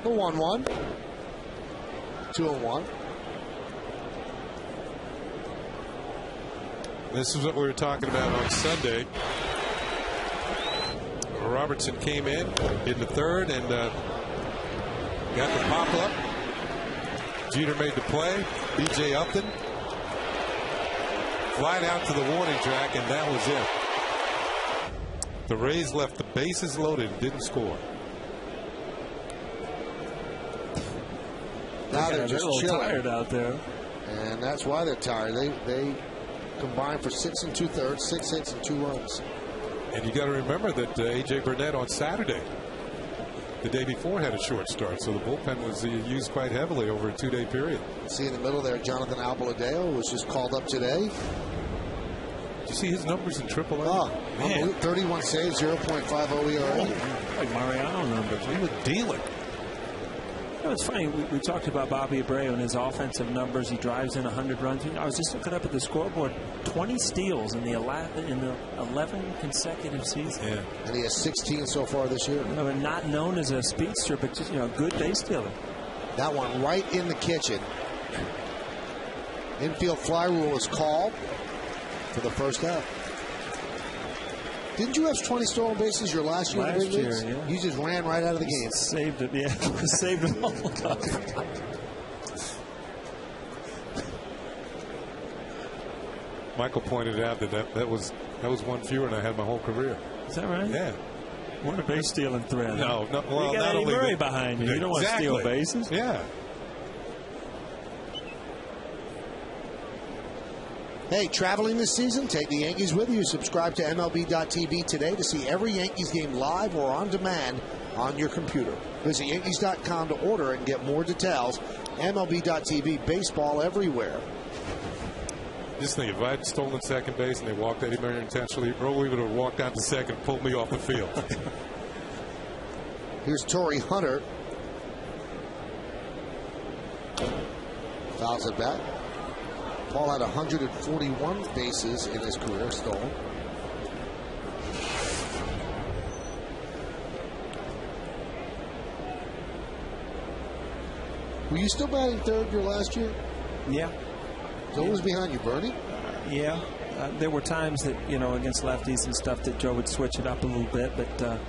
The 1-1. 2-1. This is what we were talking about on Sunday. Robertson came in the third and got the pop up. Jeter made the play. B.J. Upton flied out to the warning track, and that was it. The Rays left the bases loaded and didn't score. Now they're just chilling. Tired out there, and that's why they're tired. They combined for 6 2/3, 6 hits and 2 runs. And you got to remember that A.J. Burnett on Saturday, the day before, had a short start, so the bullpen was used quite heavily over a 2-day period. See in the middle there, Jonathan Albaladeo was just called up today. Did you see his numbers in AAA? Oh, man. 31 saves, 0.50 ERA. Like Mariano numbers. He was dealing. You know, it's funny. We talked about Bobby Abreu and his offensive numbers. He drives in 100 runs. I was just looking up at the scoreboard. 20 steals in the 11 consecutive seasons. Yeah. And he has 16 so far this year. You know, not known as a speedster, but just a good base stealer. That one right in the kitchen. Infield fly rule is called for the first half. Didn't you have 20 stolen bases your last year? Last year, yeah. You just ran right out of the game. Saved it, yeah. Saved it all. Michael pointed out that was one fewer than I had my whole career. Is that right? Yeah. What a base stealing threat. No, well, you got not Eddie only Murray behind you. You don't want to steal bases. Yeah. Hey, traveling this season? Take the Yankees with you. Subscribe to MLB.tv today to see every Yankees game live or on demand on your computer. Visit Yankees.com to order and get more details. MLB.tv, baseball everywhere. Just think, if I had stolen second base and they walked Eddie Murray intentionally, Earl would have walked out to second and pulled me off the field. Here's Torrey Hunter. Fouls it back. Paul had 141 bases in his career stolen. Were you still batting third your last year? Yeah. So who was behind you, Bernie? Yeah. There were times that, against lefties and stuff that Joe would switch it up a little bit, but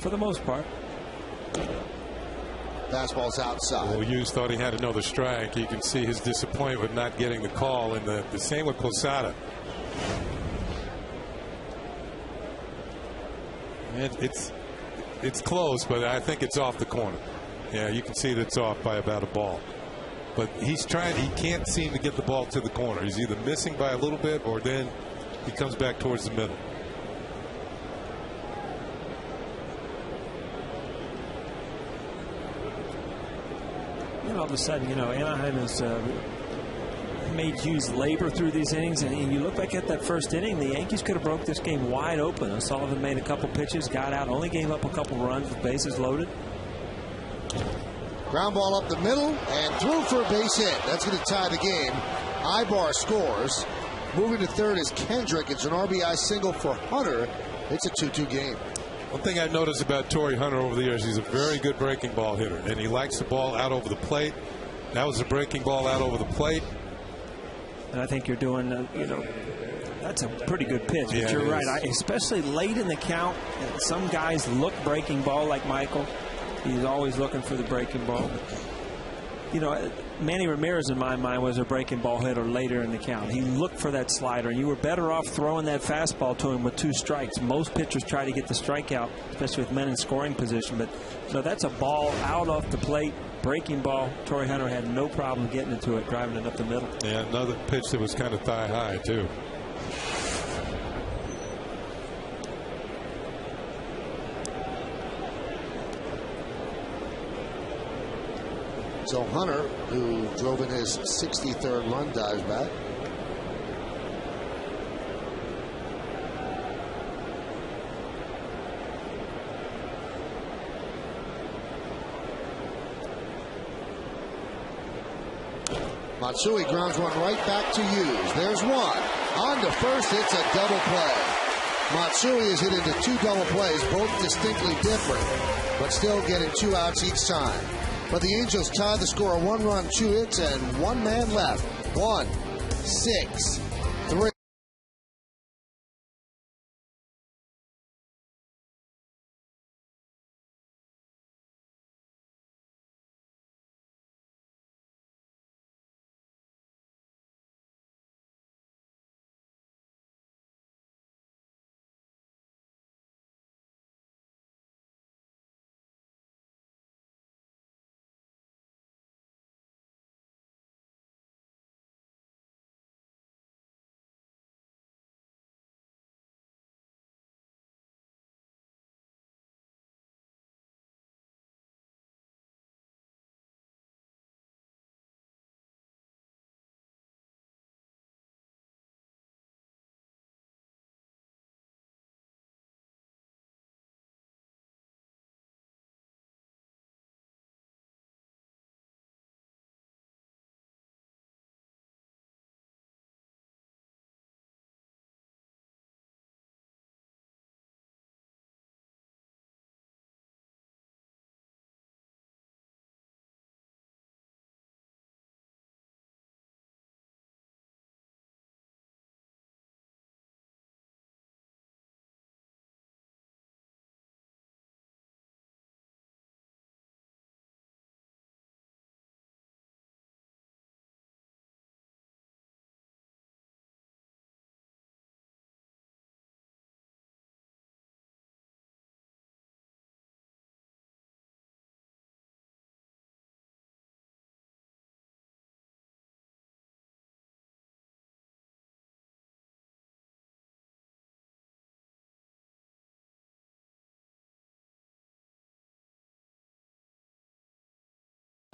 for the most part. Fastball's outside. Well, Hughes thought he had another strike. You can see his disappointment not getting the call, and the same with Posada. It's close, but I think it's off the corner. Yeah, you can see that it's off by about a ball. But he can't seem to get the ball to the corner. He's either missing by a little bit, or then he comes back towards the middle. All of a sudden, Anaheim has made Hughes labor through these innings, and you look back at that first inning, the Yankees could have broke this game wide open. O'Sullivan made a couple pitches, got out, only gave up a couple runs with bases loaded. Ground ball up the middle and through for a base hit. That's going to tie the game. Ibar scores. Moving to third is Kendrick. It's an RBI single for Hunter. It's a 2-2 game. One thing I've noticed about Torrey Hunter over the years, he's a very good breaking ball hitter, and he likes the ball out over the plate. That was a breaking ball out over the plate. And I think you're doing, that's a pretty good pitch. But you're right, especially late in the count. Some guys look breaking ball like Michael. He's always looking for the breaking ball. Manny Ramirez, in my mind, was a breaking ball hitter later in the count. He looked for that slider, and you were better off throwing that fastball to him with 2 strikes. Most pitchers try to get the strikeout, especially with men in scoring position. But that's a ball out off the plate, breaking ball. Torrey Hunter had no problem getting into it, driving it up the middle. Yeah, another pitch that was kind of thigh high, too. So Hunter, who drove in his 63rd run, dives back. Matsui grounds one right back to Hughes. There's one. On to first, it's a double play. Matsui is hit into 2 double plays, both distinctly different, but still getting 2 outs each time. But the Angels tie the score, 1 run, 2 hits, and 1 man left. 1, 6, 3.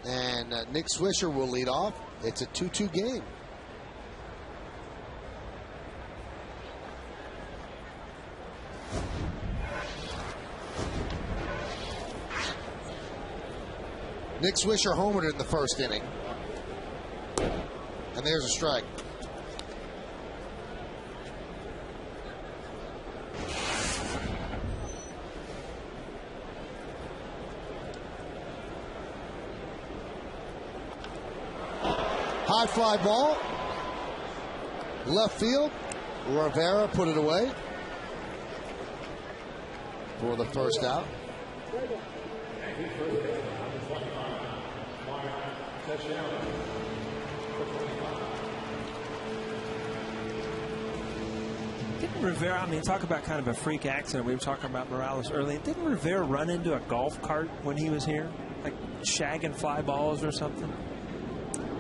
And Nick Swisher will lead off. It's a 2-2 game. Nick Swisher homered in the first inning. And there's a strike. High fly ball. Left field. Rivera put it away for the first out. Didn't Rivera, I mean, talk about kind of a freak accident. We were talking about Morales earlier. Didn't Rivera run into a golf cart when he was here? Like shagging fly balls or something?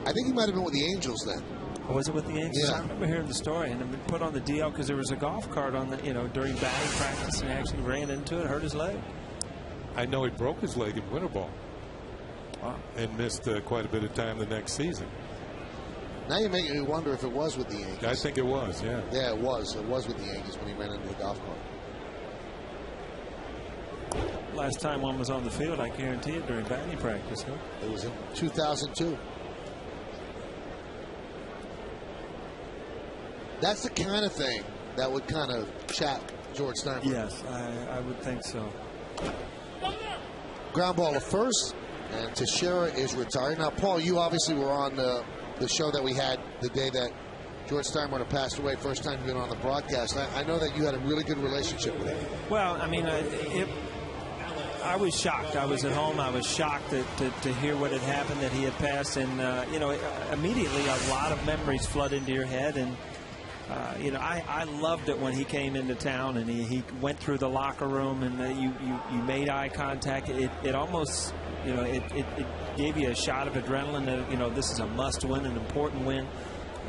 I think he might have been with the Angels then. Or was it with the Yankees? Yeah. I remember hearing the story, and it was put on the DL because there was a golf cart on the, during batting practice, and he actually ran into it, hurt his leg. I know he broke his leg in winter ball. Wow. And missed quite a bit of time the next season. Now you're making me wonder if it was with the Yankees. I think it was, yeah. Yeah, it was. It was with the Yankees when he ran into the golf cart. Last time one was on the field, I guarantee it, during batting practice. Huh? It was in 2002. That's the kind of thing that would kind of chat George Steinbrenner. Yes, I would think so. Ground ball to first, and Teixeira is retired. Now, Paul, you obviously were on the show that we had the day that George Steinbrenner passed away. First time you've been on the broadcast. I know that you had a really good relationship with him. Well, I mean, I was shocked. I was at home. I was shocked to hear what had happened, that he had passed. And, immediately a lot of memories flood into your head. And, I loved it when he came into town and he went through the locker room and you made eye contact. It almost, it gave you a shot of adrenaline that, this is a must win, an important win.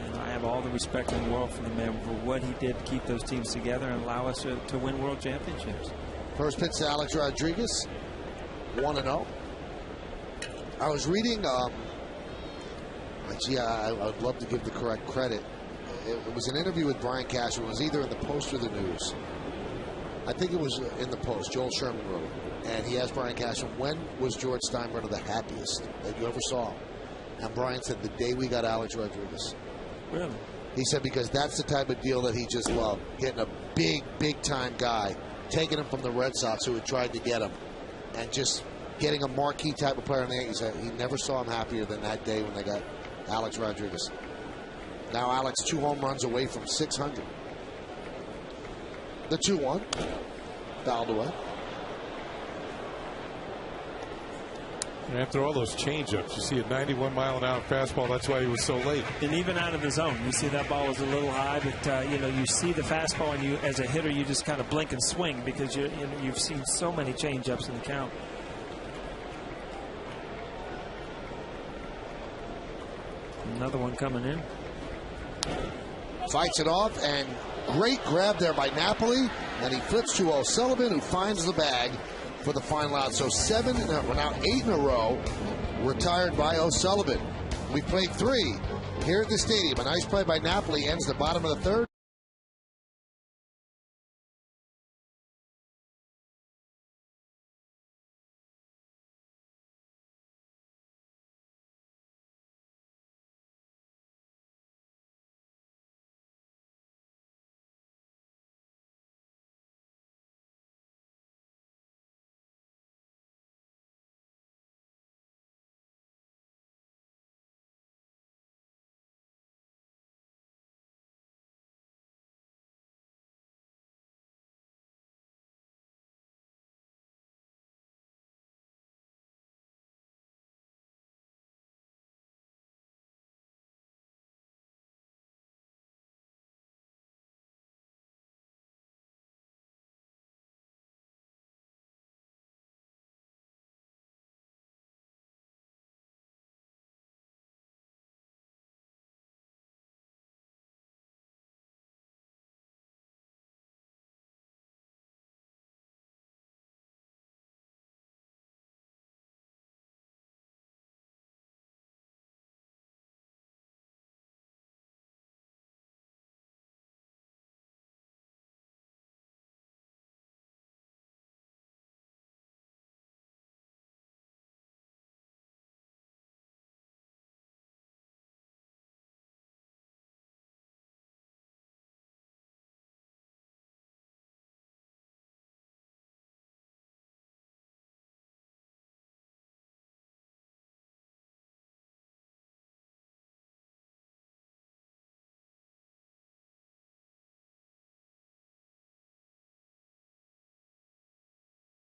And I have all the respect in the world for the man for what he did to keep those teams together and allow us to win world championships. First pitch to Alex Rodriguez, 1-0. I was reading, I'd love to give the correct credit. It was an interview with Brian Cashman. It was either in the Post or the News. I think it was in the Post. Joel Sherman wrote it. And he asked Brian Cashman, when was George Steinbrenner the happiest that you ever saw? And Brian said the day we got Alex Rodriguez. Really? He said because that's the type of deal that he just loved. Getting a big time guy, taking him from the Red Sox who had tried to get him, and just getting a marquee type of player in the Yankees. He never saw him happier than that day when they got Alex Rodriguez. Now Alex 2 home runs away from 600. The 2-1. Fouled away. And after all those changeups, you see a 91-mile-an-hour fastball. That's why he was so late. And even out of the zone, you see that ball was a little high, but you see the fastball, and you, as a hitter, you just kind of blink and swing because you've seen so many changeups in the count. Another one coming in. Fights it off, and great grab there by Napoli, and he flips to O'Sullivan, who finds the bag for the final out. So we're now 8 in a row retired by O'Sullivan. We played 3 here at the stadium. A nice play by Napoli ends the bottom of the 3rd.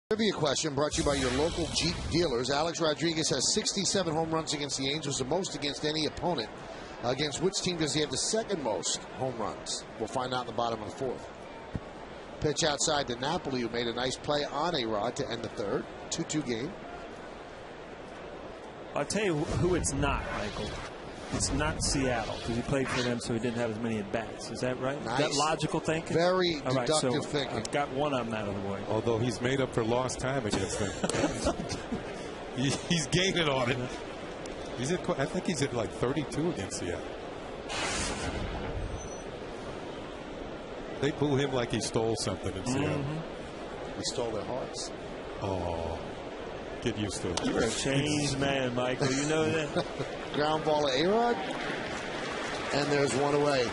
Trivia question brought to you by your local Jeep dealers. Alex Rodriguez has 67 home runs against the Angels, the most against any opponent. Against which team does he have the second most home runs? We'll find out in the bottom of the 4th. Pitch outside to Napoli, who made a nice play on A-Rod to end the 3rd. 2-2 game. I'll tell you who it's not, Michael. It's not Seattle, because he played for them, so he didn't have as many at-bats. Is that right? Nice. Is that logical thinking? Very All right, deductive so thinking. I've got one of them out of the way. Although he's made up for lost time against them. He's gaining on it. I think he's at like 32 against Seattle. They boo him like he stole something in Seattle. He stole their hearts. Oh, get used to it. You're a changed man, Michael. You know that? Ground ball to A-Rod. And there's one away.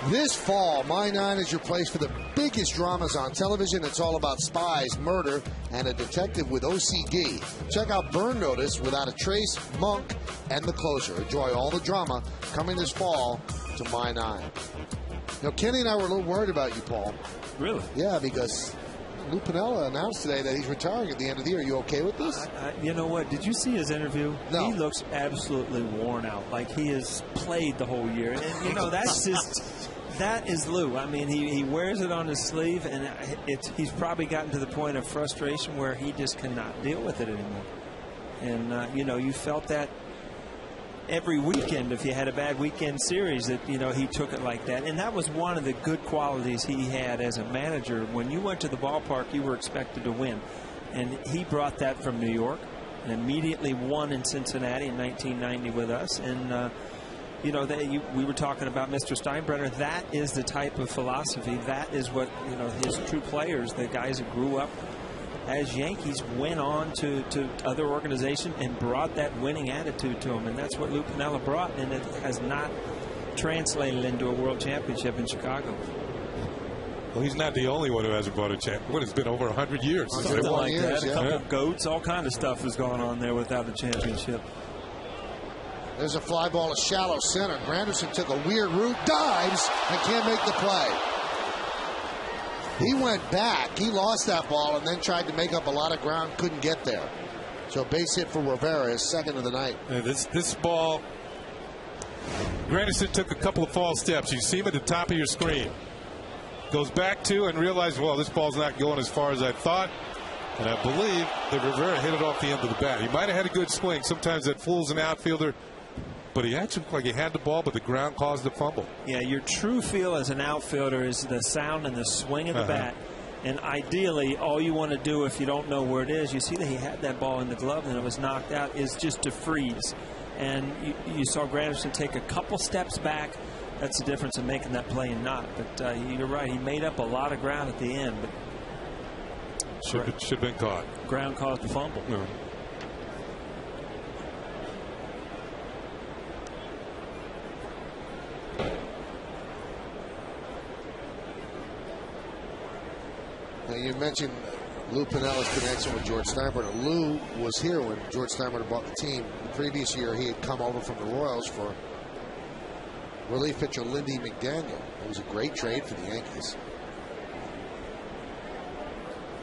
This fall, My 9 is your place for the biggest dramas on television. It's all about spies, murder, and a detective with OCD. Check out Burn Notice, Without a Trace, Monk, and The Closer. Enjoy all the drama coming this fall to My 9. Now, Kenny and I were a little worried about you, Paul. Really? Yeah, because Lou Piniella announced today that he's retiring at the end of the year. Are you okay with this? You know what? Did you see his interview? No. He looks absolutely worn out, like he has played the whole year. And, that's just... That is Lou. I mean, he wears it on his sleeve, and he's probably gotten to the point of frustration where he just cannot deal with it anymore. And, you felt that every weekend if you had a bad weekend series that, he took it like that. And that was one of the good qualities he had as a manager. When you went to the ballpark, you were expected to win. And he brought that from New York and immediately won in Cincinnati in 1990 with us. And, we were talking about Mr. Steinbrenner. That is the type of philosophy. That is what, his true players, the guys that grew up as Yankees went on to other organizations and brought that winning attitude to them. And that's what Lou Piniella brought, and it has not translated into a world championship in Chicago. Well, he's not the only one who hasn't brought a championship. What, it's been over 100 years. Something like years, that. yeah. A couple of goats, all kind of stuff has gone on there without a championship. There's a fly ball to shallow center. Granderson took a weird route, dives, and can't make the play. He went back. He lost that ball and then tried to make up a lot of ground, couldn't get there. So base hit for Rivera, his second of the night. Yeah, this ball, Granderson took a couple of false steps. You see him at the top of your screen. Goes back to and realizes, well, this ball's not going as far as I thought. And I believe that Rivera hit it off the end of the bat. He might have had a good swing. Sometimes that fools an outfielder. But he actually looked like he had the ball, but the ground caused the fumble. Yeah, your true feel as an outfielder is the sound and the swing of the bat. And ideally, all you want to do if you don't know where it is, you see that he had that ball in the glove and it was knocked out, is just to freeze. And you saw Granderson take a couple steps back. That's the difference in making that play and not. But you're right, he made up a lot of ground at the end. But should have been caught. Ground caused the fumble. No. Now you mentioned Lou Piniella's connection with George Steinbrenner. Lou was here when George Steinbrenner bought the team. The previous year, he had come over from the Royals for relief pitcher Lindy McDaniel. It was a great trade for the Yankees.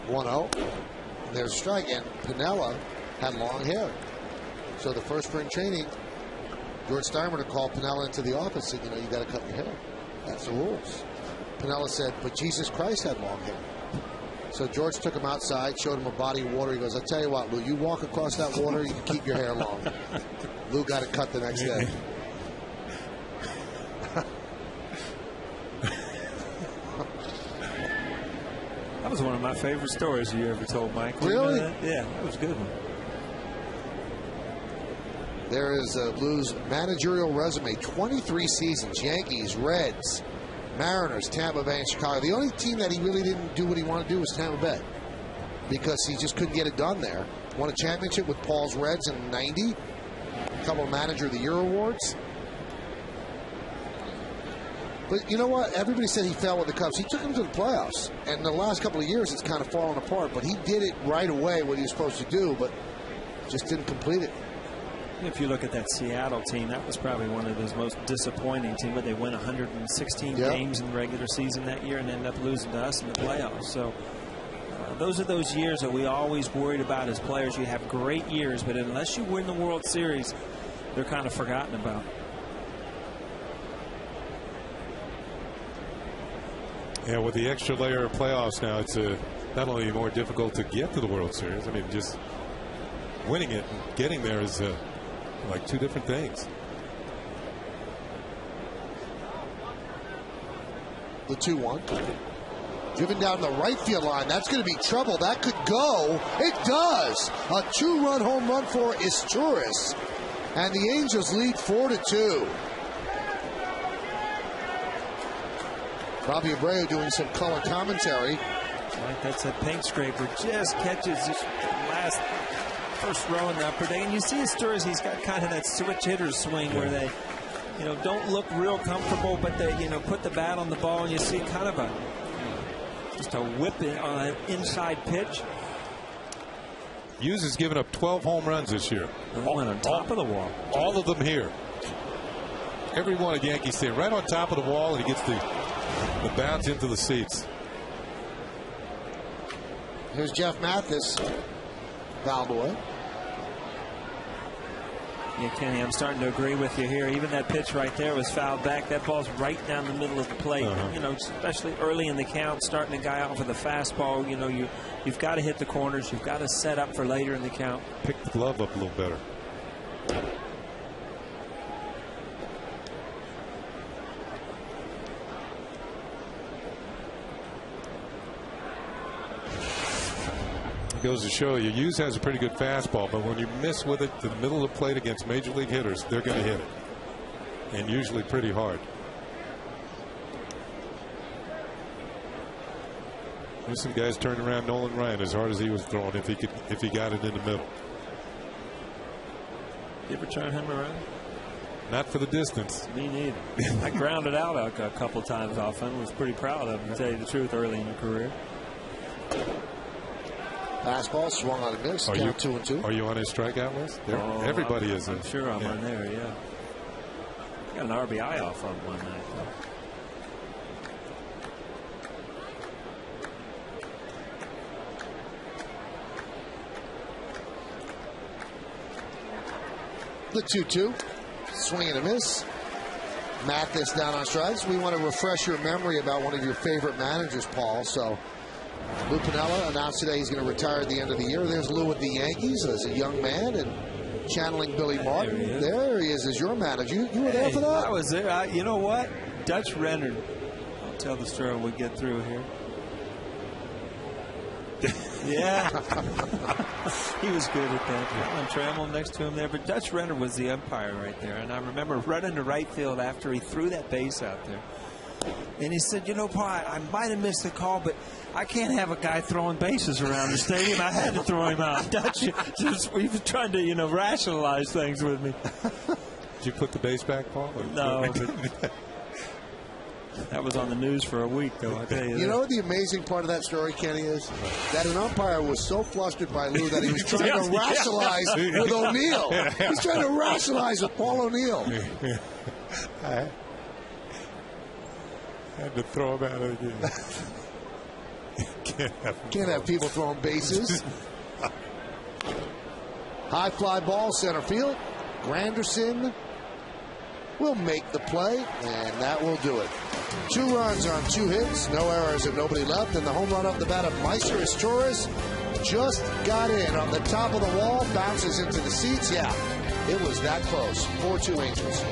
1-0. And there's a strike, and Piniella had long hair. So the first spring training, George Steinbrenner called Piniella into the office and said, you got to cut your hair. That's the rules. Piniella said, but Jesus Christ had long hair. So George took him outside, showed him a body of water. He goes, I tell you what, Lou, you walk across that water, you can keep your hair long. Lou got it cut the next day. That was one of my favorite stories you ever told, Mike. Really? Yeah, that was a good one. There is Lou's managerial resume. 23 seasons. Yankees, Reds, Mariners, Tampa Bay, and Chicago. The only team that he really didn't do what he wanted to do was Tampa Bay, because he just couldn't get it done there. Won a championship with Paul's Reds in '90. A couple of Manager of the Year awards. But you know what? Everybody said he fell with the Cubs. He took them to the playoffs. And the last couple of years, it's kind of fallen apart. But he did it right away, what he was supposed to do, but just didn't complete it. If you look at that Seattle team, that was probably one of his most disappointing teams. But they win 116 games in the regular season that year and end up losing to us in the playoffs. So those are those years that we always worried about as players. You have great years, but unless you win the World Series, they're kind of forgotten about. Yeah, with the extra layer of playoffs now, it's not only more difficult to get to the World Series. I mean, just winning it and getting there is like two different things. The 2-1. Driven down the right field line. That's going to be trouble. That could go. It does. A 2-run home run for Isturiz. And the Angels lead 4-2. Robbie Abreu doing some color commentary. Right, that's a paint scraper. Just catches this first row in the upper deck. And you see Isturiz, he's got kind of that switch hitter swing where they, don't look real comfortable, but they, put the bat on the ball, and you see kind of just a whip on an inside pitch. Hughes has given up 12 home runs this year. Went on top of the wall. All of them here. Every one at Yankee Stadium, right on top of the wall, and he gets the bounce into the seats. Here's Jeff Mathis. Fouled away. Yeah, Kenny, I'm starting to agree with you here. Even that pitch right there was fouled back. That ball's right down the middle of the plate. Especially early in the count, starting a guy out with a fastball. You've got to hit the corners. You've got to set up for later in the count. Pick the glove up a little better. Goes to show you, Hughes has a pretty good fastball, but when you miss with it to the middle of the plate against major league hitters, they're going to hit it, and usually pretty hard. There's some guys turning around Nolan Ryan as hard as he was throwing if he got it in the middle. You ever turn him around? Not for the distance. Me neither. I grounded out a couple times off him. Was pretty proud of him, to tell you the truth, early in your career. Fastball swung on a miss. Count 2-2. Are you on his strikeout list? Everybody is. I'm sure I'm on there. Yeah. Got an RBI off of him one night. The 2-2. Swing and a miss. Mathis down on strikes. We want to refresh your memory about one of your favorite managers, Paul. So Lou Piniella announced today he's going to retire at the end of the year. There's Lou with the Yankees as a young man and channeling Billy Martin. There he is as your manager. You were there for that? I was there. You know what? Dutch Renner. I'll tell the story when we get through here. Yeah. He was good at that. Alan Trammell next to him there. But Dutch Renner was the umpire right there. And I remember running to right field after he threw that base out there. And he said, you know, Paul, I might have missed the call, but I can't have a guy throwing bases around the stadium. I had to throw him out. Dutch he was trying to, rationalize things with me. Did you put the base back, Paul? No. But that was on the news for a week, though, I tell you. You know what the amazing part of that story, Kenny, is? That an umpire was so flustered by Lou that he was trying to rationalize with O'Neill. He's trying to rationalize with Paul O'Neill. I had to throw him out of the game. Can't have people throwing bases. High fly ball, center field. Granderson will make the play, and that will do it. 2 runs on 2 hits, no errors and nobody left, and the home run off the bat of Meister Torres just got in on the top of the wall, bounces into the seats. Yeah, it was that close. 4-2 Angels.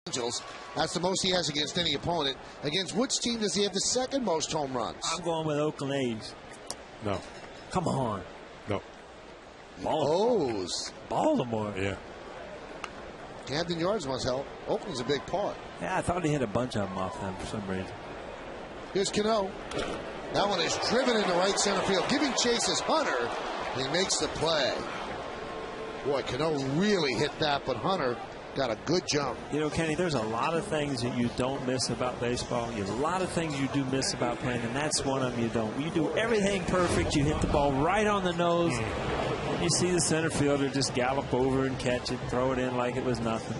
Angels. That's the most he has against any opponent. Against which team does he have the second most home runs? I'm going with Oakland A's. No. Come on. No. Baltimore. Baltimore. Yeah. Camden Yards must help. Oakland's a big part. Yeah, I thought he hit a bunch of them off them for some reason. Here's Cano. That one is driven into right center field. Giving chase is Hunter. He makes the play. Boy, Cano really hit that, but Hunter got a good jump. You know, Kenny, there's a lot of things that you don't miss about baseball. There's a lot of things you do miss about playing, and that's one of them you don't. You do everything perfect. You hit the ball right on the nose. And you see the center fielder just gallop over and catch it, throw it in like it was nothing.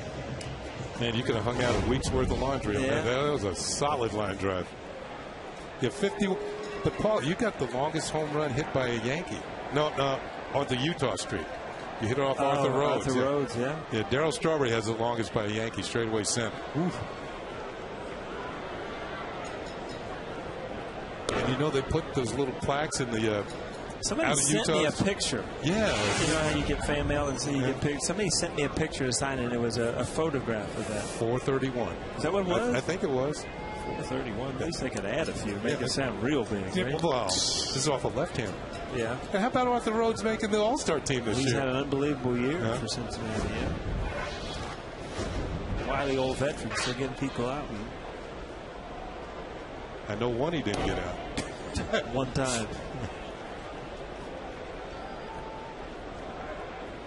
Man, you could have hung out a week's worth of laundry. Yeah. That was a solid line drive. Yeah, 50. But, Paul, you got the longest home run hit by a Yankee. No, on the Utah streak. You hit it off Arthur Rhodes. Arthur Rhodes, yeah. Yeah, Darryl Strawberry has the longest by a Yankee straightaway center. Oof. And you know they put those little plaques in the Somebody sent me a picture. Yeah. You know how you get fan mail and see you get pictures? Somebody sent me a picture to sign, and it was a photograph of that. 431. Is that what it was? I think it was. 431. At least they could add a few. Make it sound real big. Yeah, right? well, this is off a left-hander. Yeah. And how about Arthur Rhodes making the All-Star team this He's year? had an unbelievable year for Cincinnati. Yeah. Wily old veteran still getting people out. I know one he didn't get out. One time.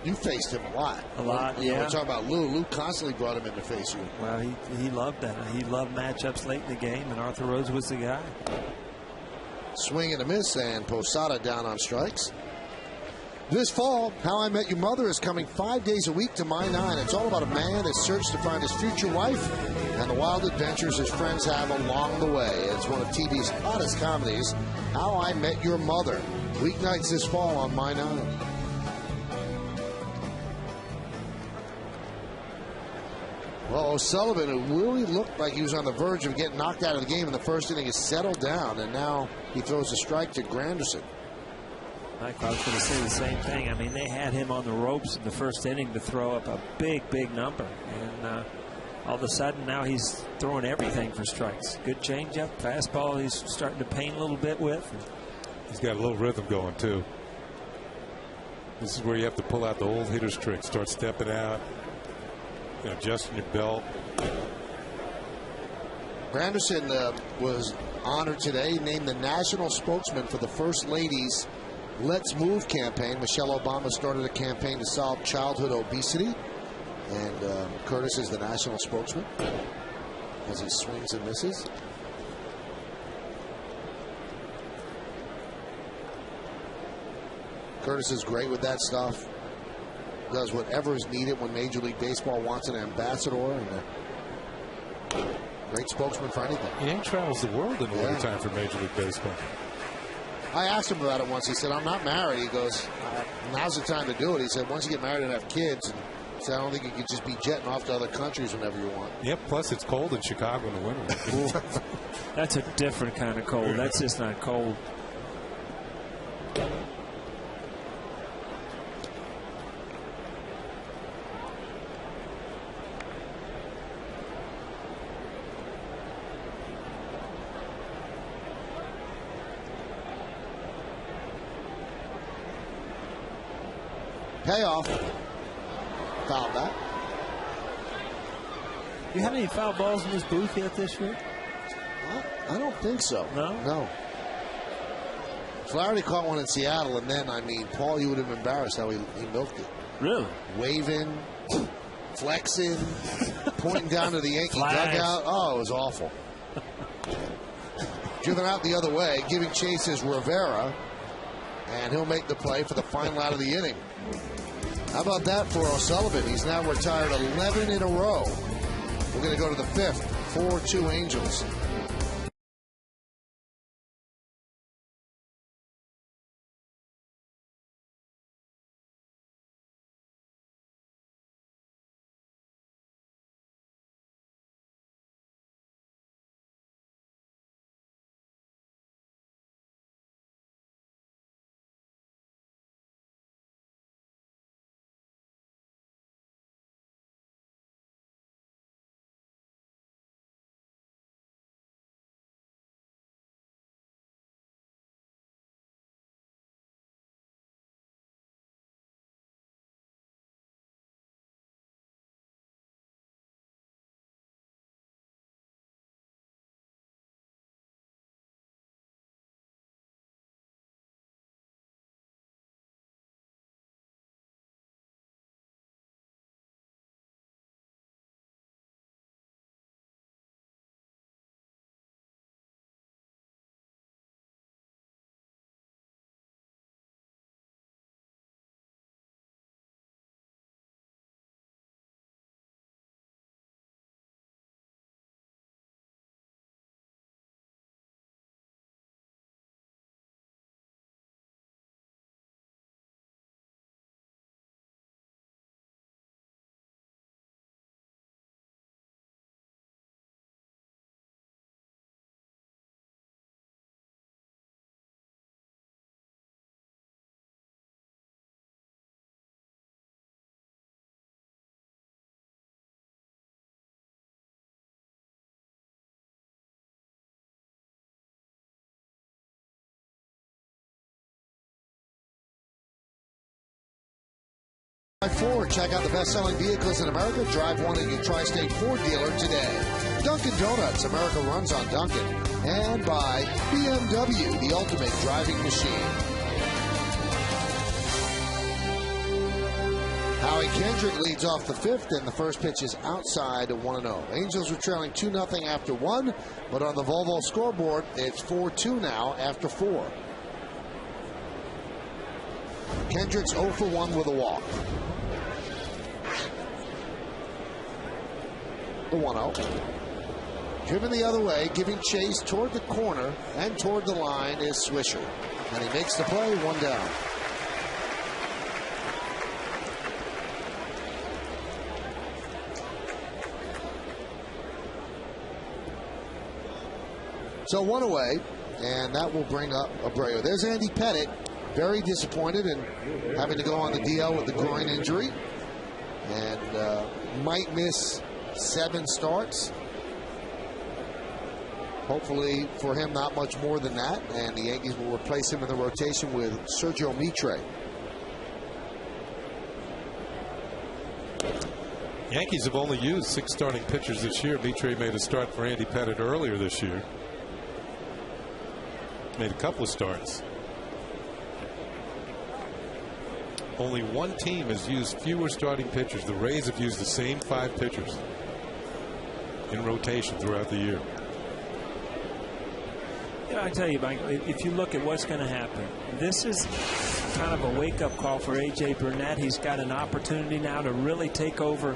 You faced him a lot. A lot, You know, yeah. we're talking about Lou. Lou constantly brought him in to face you. Well, he loved that. He loved matchups late in the game, and Arthur Rhodes was the guy. Swing and a miss, and Posada down on strikes. This fall, How I Met Your Mother is coming 5 days a week to My 9. It's all about a man that searches to find his future wife and the wild adventures his friends have along the way. It's one of TV's hottest comedies, How I Met Your Mother. Weeknights this fall on My 9. Well, O'Sullivan, who really looked like he was on the verge of getting knocked out of the game in the first inning, has settled down, and now he throws a strike to Granderson. Mike, I was going to say the same thing. I mean, they had him on the ropes in the first inning to throw up a big number, and all of a sudden now he's throwing everything for strikes. Good changeup, fastball. He's starting to paint a little bit with. He's got a little rhythm going too. This is where you have to pull out the old hitter's trick. Start stepping out. Adjusting your belt. Granderson was honored today, named the national spokesman for the First Lady's Let's Move campaign. Michelle Obama started a campaign to solve childhood obesity, and Curtis is the national spokesman as he swings and misses. Curtis is great with that stuff. Does whatever is needed when Major League Baseball wants an ambassador, and a great spokesman for anything. He travels the world in the wintertime for Major League Baseball. I asked him about it once. He said, I'm not married. He goes, now's the time to do it. He said, once you get married and have kids, and he said, I don't think you could just be jetting off to other countries whenever you want. Yep, plus it's cold in Chicago in the winter. That's a different kind of cold. That's just not cold. Payoff. Foul back. Do you have any foul balls in this booth yet this year? I don't think so. No? No. Flaherty caught one in Seattle, and then, I mean, Paul, you would have been embarrassed how he milked it. Really? Waving, flexing, pointing down to the Yankee dugout. Oh, it was awful. Driven out the other way, giving chase is Rivera, and he'll make the play for the final out of the inning. How about that for O'Sullivan? He's now retired 11 in a row. We're going to go to the fifth. 4-2 Angels. Ford. Check out the best-selling vehicles in America. Drive one at your Tri-State Ford dealer today. Dunkin' Donuts. America runs on Dunkin'. And by BMW, the ultimate driving machine. Howie Kendrick leads off the fifth, and the first pitch is outside 1-0. Angels were trailing 2-0 after 1, but on the Volvo scoreboard, it's 4-2 now after 4. Kendrick's 0 for 1 with a walk. The 1-0. Driven the other way, giving chase toward the corner and toward the line is Swisher. And he makes the play, 1 down. So 1 away, and that will bring up Abreu. There's Andy Pettitte, very disappointed in having to go on the DL with the groin injury, and might miss 7 starts. Hopefully for him, not much more than that, and the Yankees will replace him in the rotation with Sergio Mitre. Yankees have only used 6 starting pitchers this year. Mitre made a start for Andy Pettitte earlier this year. Made a couple of starts. Only one team has used fewer starting pitchers. The Rays have used the same 5 pitchers in rotation throughout the year. You know, I tell you, Mike, if you look at what's going to happen, this is kind of a wake-up call for A.J. Burnett. He's got an opportunity now to really take over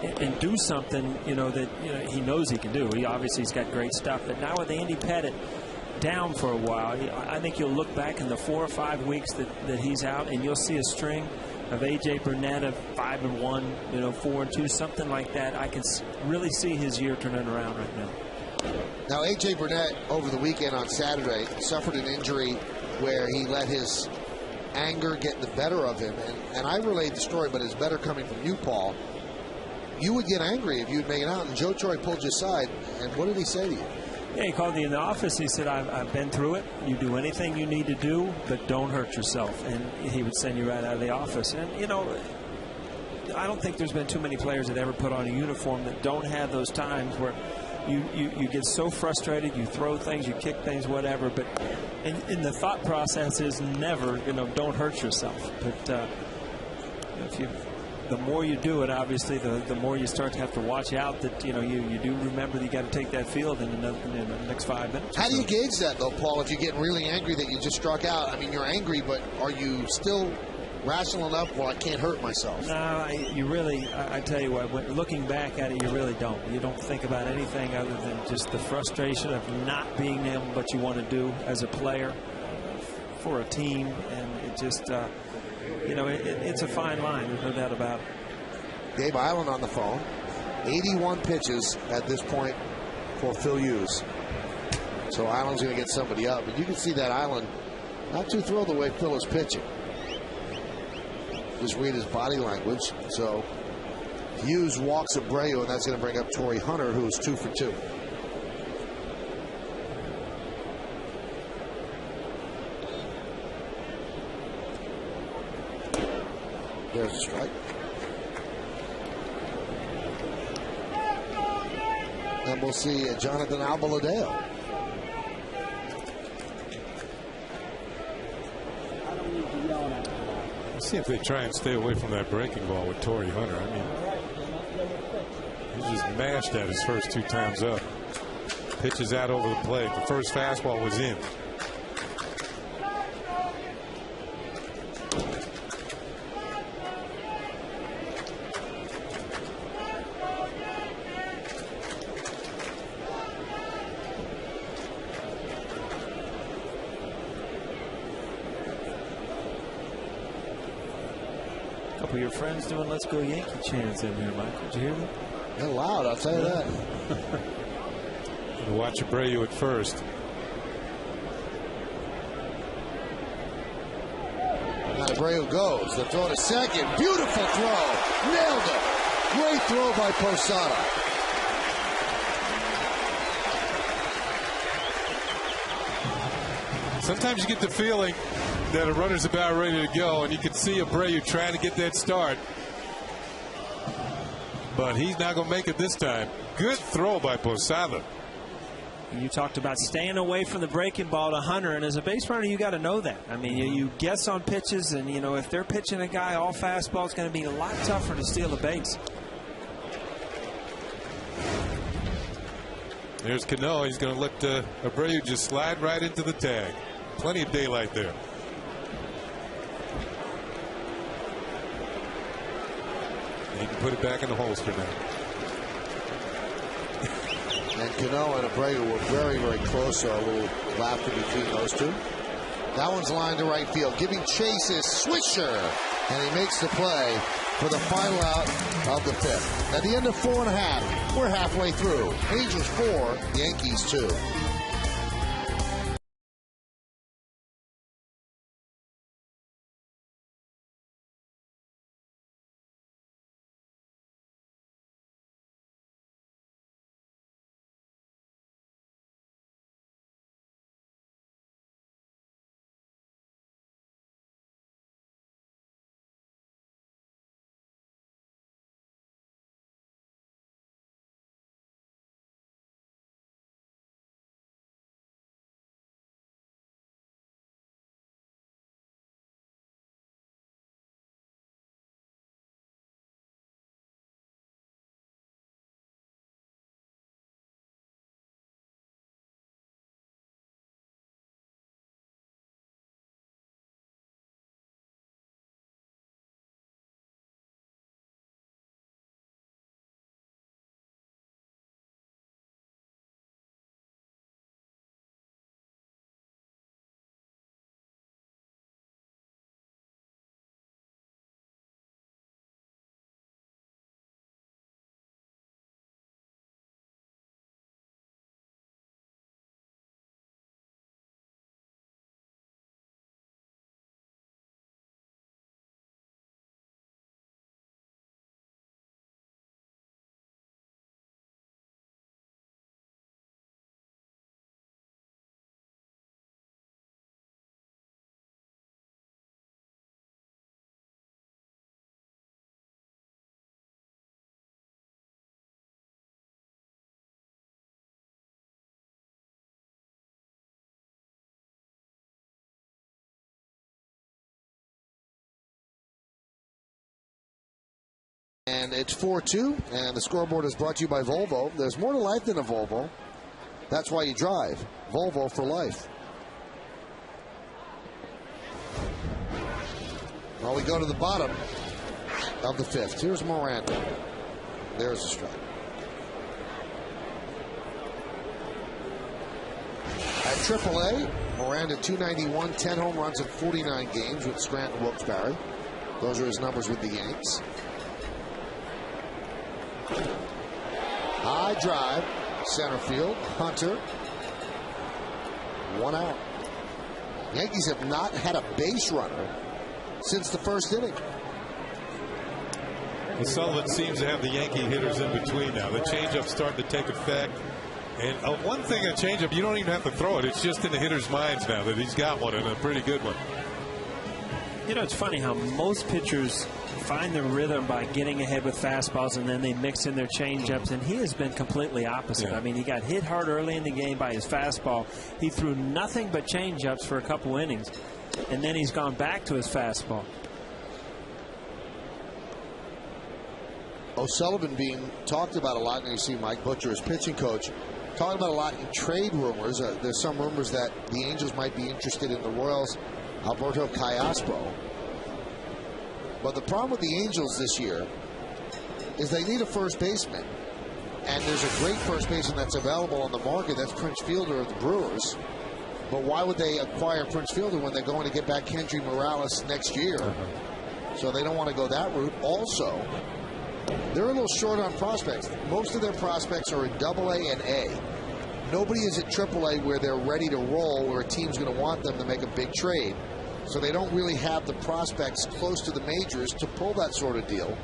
and do something, you know, that he knows he can do. He's got great stuff. But now with Andy Pettitte down for a while, I think you'll look back in the 4 or 5 weeks that he's out, and you'll see a string of A.J. Burnett of 5-1, 4-2, something like that. I can really see his year turning around right now. Now, A.J. Burnett over the weekend on Saturday suffered an injury where he let his anger get the better of him, and I relayed the story, but it's better coming from you, Paul. You would get angry if you'd make it out, and Joe Troy pulled you aside, and what did he say to you? Yeah, he called me in the office. He said, I've been through it. You do anything you need to do, but don't hurt yourself. And he would send you right out of the office. And, I don't think there's been too many players that ever put on a uniform that don't have those times where you get so frustrated, you throw things, you kick things, whatever. But in the thought process is never, don't hurt yourself. But the more you do it, obviously, the more you start to have to watch out that, you do remember that you got to take that field in the next 5 minutes. How do you gauge that, though, Paul, if you're getting really angry that you just struck out? I mean, you're angry, but are you still rational enough? Well, I can't hurt myself. No, you really, I tell you what, looking back at it, you really don't. You don't think about anything other than just the frustration of not being able what you want to do as a player for a team, and it just... it's a fine line. There's no doubt about it. Gabe Island on the phone. 81 pitches at this point for Phil Hughes. So Island's going to get somebody up. But you can see that Island not too thrilled the way Phil is pitching. Just read his body language. So Hughes walks Abreu, and that's going to bring up Torrey Hunter, who is 2 for 2. There's a strike. And we'll see Jonathan Albaladeo. Let's see if they try and stay away from that breaking ball with Torrey Hunter. I mean, he just mashed at his first 2 times up. Pitches out over the plate. The first fastball was in. Couple of your friends doing "Let's Go Yankee" chants in here, Michael. Did you hear them? They're loud, I'll tell you that. Watch Abreu at first. Now Abreu goes. The throw to second. Beautiful throw. Nailed it. Great throw by Posada. Sometimes you get the feeling that a runner's about ready to go, and you can see Abreu trying to get that start. But he's not going to make it this time. Good throw by Posada. You talked about staying away from the breaking ball to Hunter, and as a base runner, you got to know that. I mean, you guess on pitches, and you know if they're pitching a guy all fastball, it's going to be a lot tougher to steal a base. There's Cano. He's going to let Abreu just slide right into the tag. Plenty of daylight there. He can put it back in the holster now. And Cano and Abreu were very, very close, so a little laughter between those two. That one's lined to right field, giving chase is Swisher, and he makes the play for the final out of the fifth. At the end of 4.5, we're halfway through. Angels 4, Yankees 2. And it's 4-2, and the scoreboard is brought to you by Volvo. There's more to life than a Volvo. That's why you drive. Volvo for life. Well, we go to the bottom of the fifth. Here's Miranda. There's a strike. At AAA, Miranda 291, 10 home runs in 49 games with Scranton Wilkes-Barre. Those are his numbers with the Yanks. High drive, center field, Hunter. 1 out. Yankees have not had a base runner since the first inning. Well, Sullivan seems to have the Yankee hitters in between now. The changeup's starting to take effect. And one thing, a changeup, you don't even have to throw it. It's just in the hitter's minds now that he's got one, and a pretty good one. You know, it's funny how most pitchers find their rhythm by getting ahead with fastballs, and then they mix in their changeups, and he has been completely opposite. Yeah. I mean, he got hit hard early in the game by his fastball. He threw nothing but changeups for a couple innings, and then he's gone back to his fastball. O'Sullivan being talked about a lot, and you see Mike Butcher, his pitching coach, talking about a lot in trade rumors. There's some rumors that the Angels might be interested in the Royals' Alberto Callaspo. But the problem with the Angels this year is they need a first baseman. And there's a great first baseman that's available on the market. That's Prince Fielder of the Brewers. But why would they acquire Prince Fielder when they're going to get back Kendry Morales next year? So they don't want to go that route. Also, they're a little short on prospects. Most of their prospects are in AA and A. Nobody is at AAA where they're ready to roll, where a team's going to want them to make a big trade. So they don't really have the prospects close to the majors to pull that sort of deal.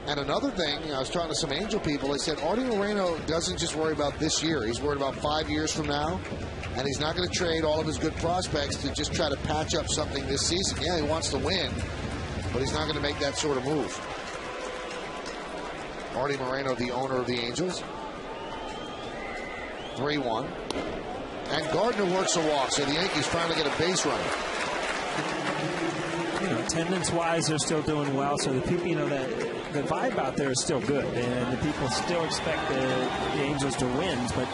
And another thing, I was talking to some Angel people, they said Artie Moreno doesn't just worry about this year. He's worried about 5 years from now, and he's not going to trade all of his good prospects to just try to patch up something this season. Yeah, he wants to win, but he's not going to make that sort of move. Artie Moreno, the owner of the Angels. 3-1. And Gardner works a walk, so the Yankees finally get a base runner. You know, attendance-wise, they're still doing well. So the people, you know, the vibe out there is still good, and the people still expect the Angels to win. But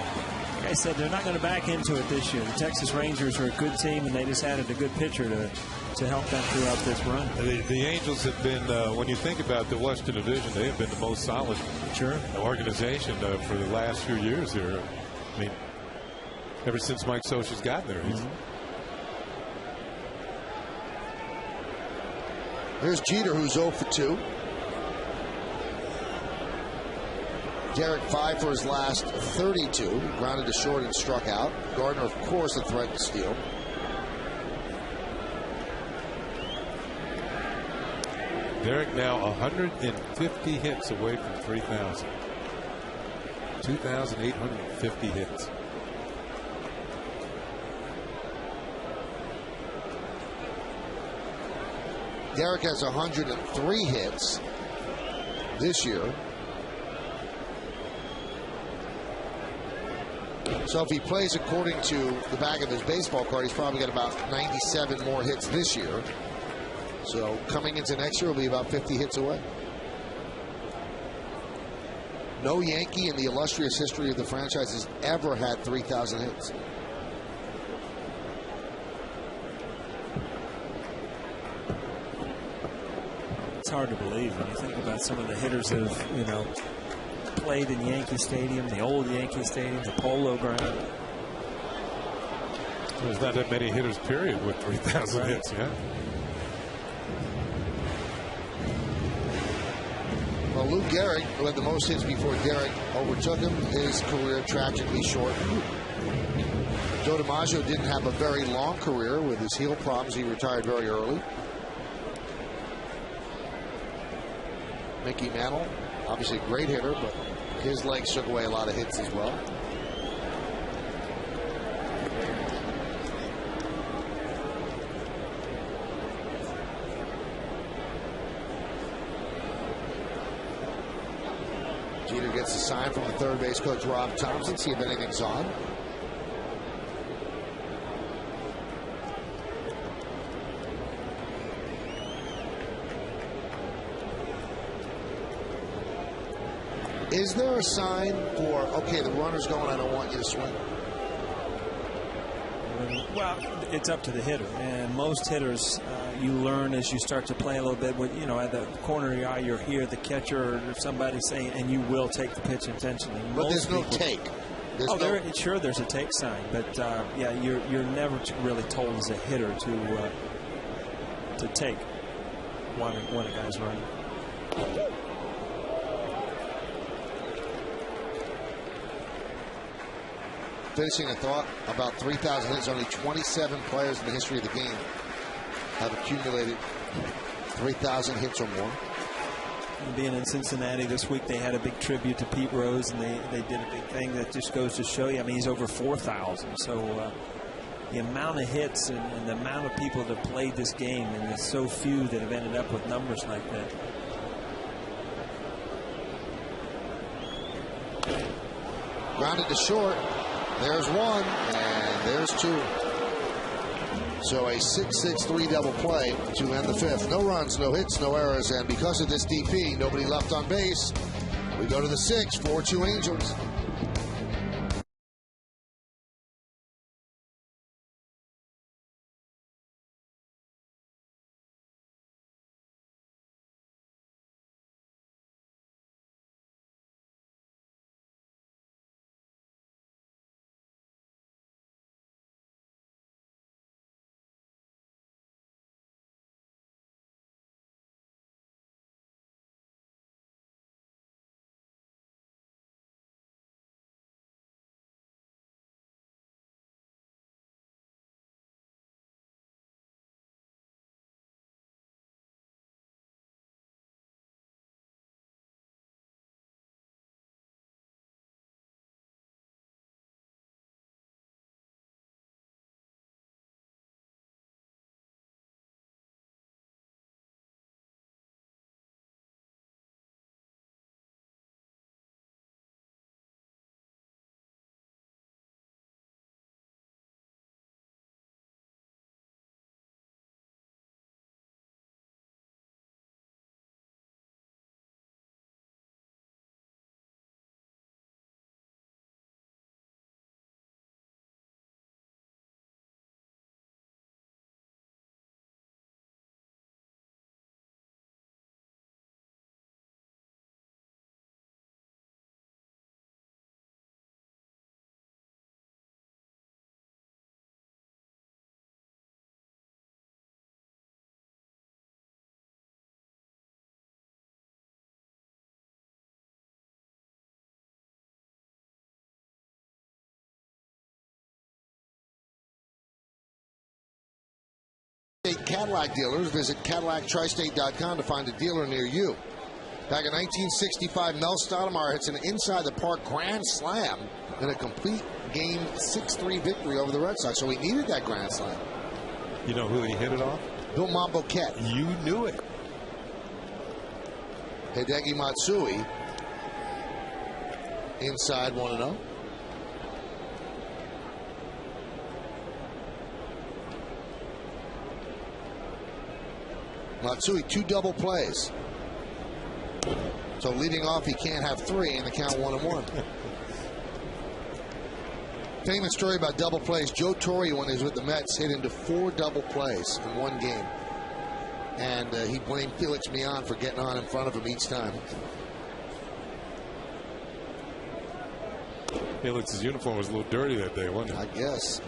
like I said, they're not going to back into it this year. The Texas Rangers are a good team, and they just added a good pitcher to help them throughout this run. The Angels have been, when you think about the Western Division, they have been the most solid organization for the last few years here. I mean, ever since Mike Scioscia's gotten there. Here's Jeter, who's 0 for 2. Derek 5 for his last 32. Grounded to short and struck out. Gardner, of course, a threat to steal. Derek now 150 hits away from 3,000. 2,850 hits. Derek has 103 hits this year. So if he plays according to the back of his baseball card, he's probably got about 97 more hits this year. So coming into next year, will be about 50 hits away. No Yankee in the illustrious history of the franchise has ever had 3,000 hits. It's hard to believe when you think about some of the hitters that have, you know, played in Yankee Stadium, the old Yankee Stadium, the Polo Ground. There's not that many hitters, period, with 3,000 hits, yeah. Well, Lou Gehrig, who had the most hits before Derek overtook him, his career tragically shortened. Joe DiMaggio didn't have a very long career with his heel problems. He retired very early. Mickey Mantle, obviously a great hitter, but his legs took away a lot of hits as well. Jeter gets a sign from the third base coach, Rob Thompson, see if anything's on. Is there a sign for, okay, the runner's going, I don't want you to swing? Well, it's up to the hitter. And most hitters, you learn as you start to play a little bit. With, you know, at the corner of your eye, you'll hear the catcher or somebody saying, and you will take the pitch intentionally. But there's no take. Sure, there's a take sign. But, yeah, you're never really told as a hitter to take when a guy's running. Finishing a thought about 3,000 hits. Only 27 players in the history of the game have accumulated 3,000 hits or more. Being in Cincinnati this week, they had a big tribute to Pete Rose, and they did a big thing that just goes to show you. I mean, he's over 4,000. So the amount of hits and the amount of people that have played this game, and there's so few that have ended up with numbers like that. Grounded to short. There's one, and there's two. So a 6-6-3 double play to end the fifth. No runs, no hits, no errors, and because of this DP, nobody left on base. We go to the sixth, 4-2 Angels. Cadillac dealers. Visit CadillacTristate.com to find a dealer near you. Back in 1965, Mel Stoudemire hits an inside-the-park grand slam in a complete game 6-3 victory over the Red Sox. So he needed that grand slam. You know who he hit it off? Bill Monboquette. You knew it. Hideki Matsui inside 1-0. Matsui, 2 double plays. So leading off, he can't have 3 and the count 1-1. Famous story about double plays. Joe Torre, when he was with the Mets, hit into 4 double plays in one game. And he blamed Felix Millan for getting on in front of him each time. Felix's uniform was a little dirty that day, wasn't it? I guess.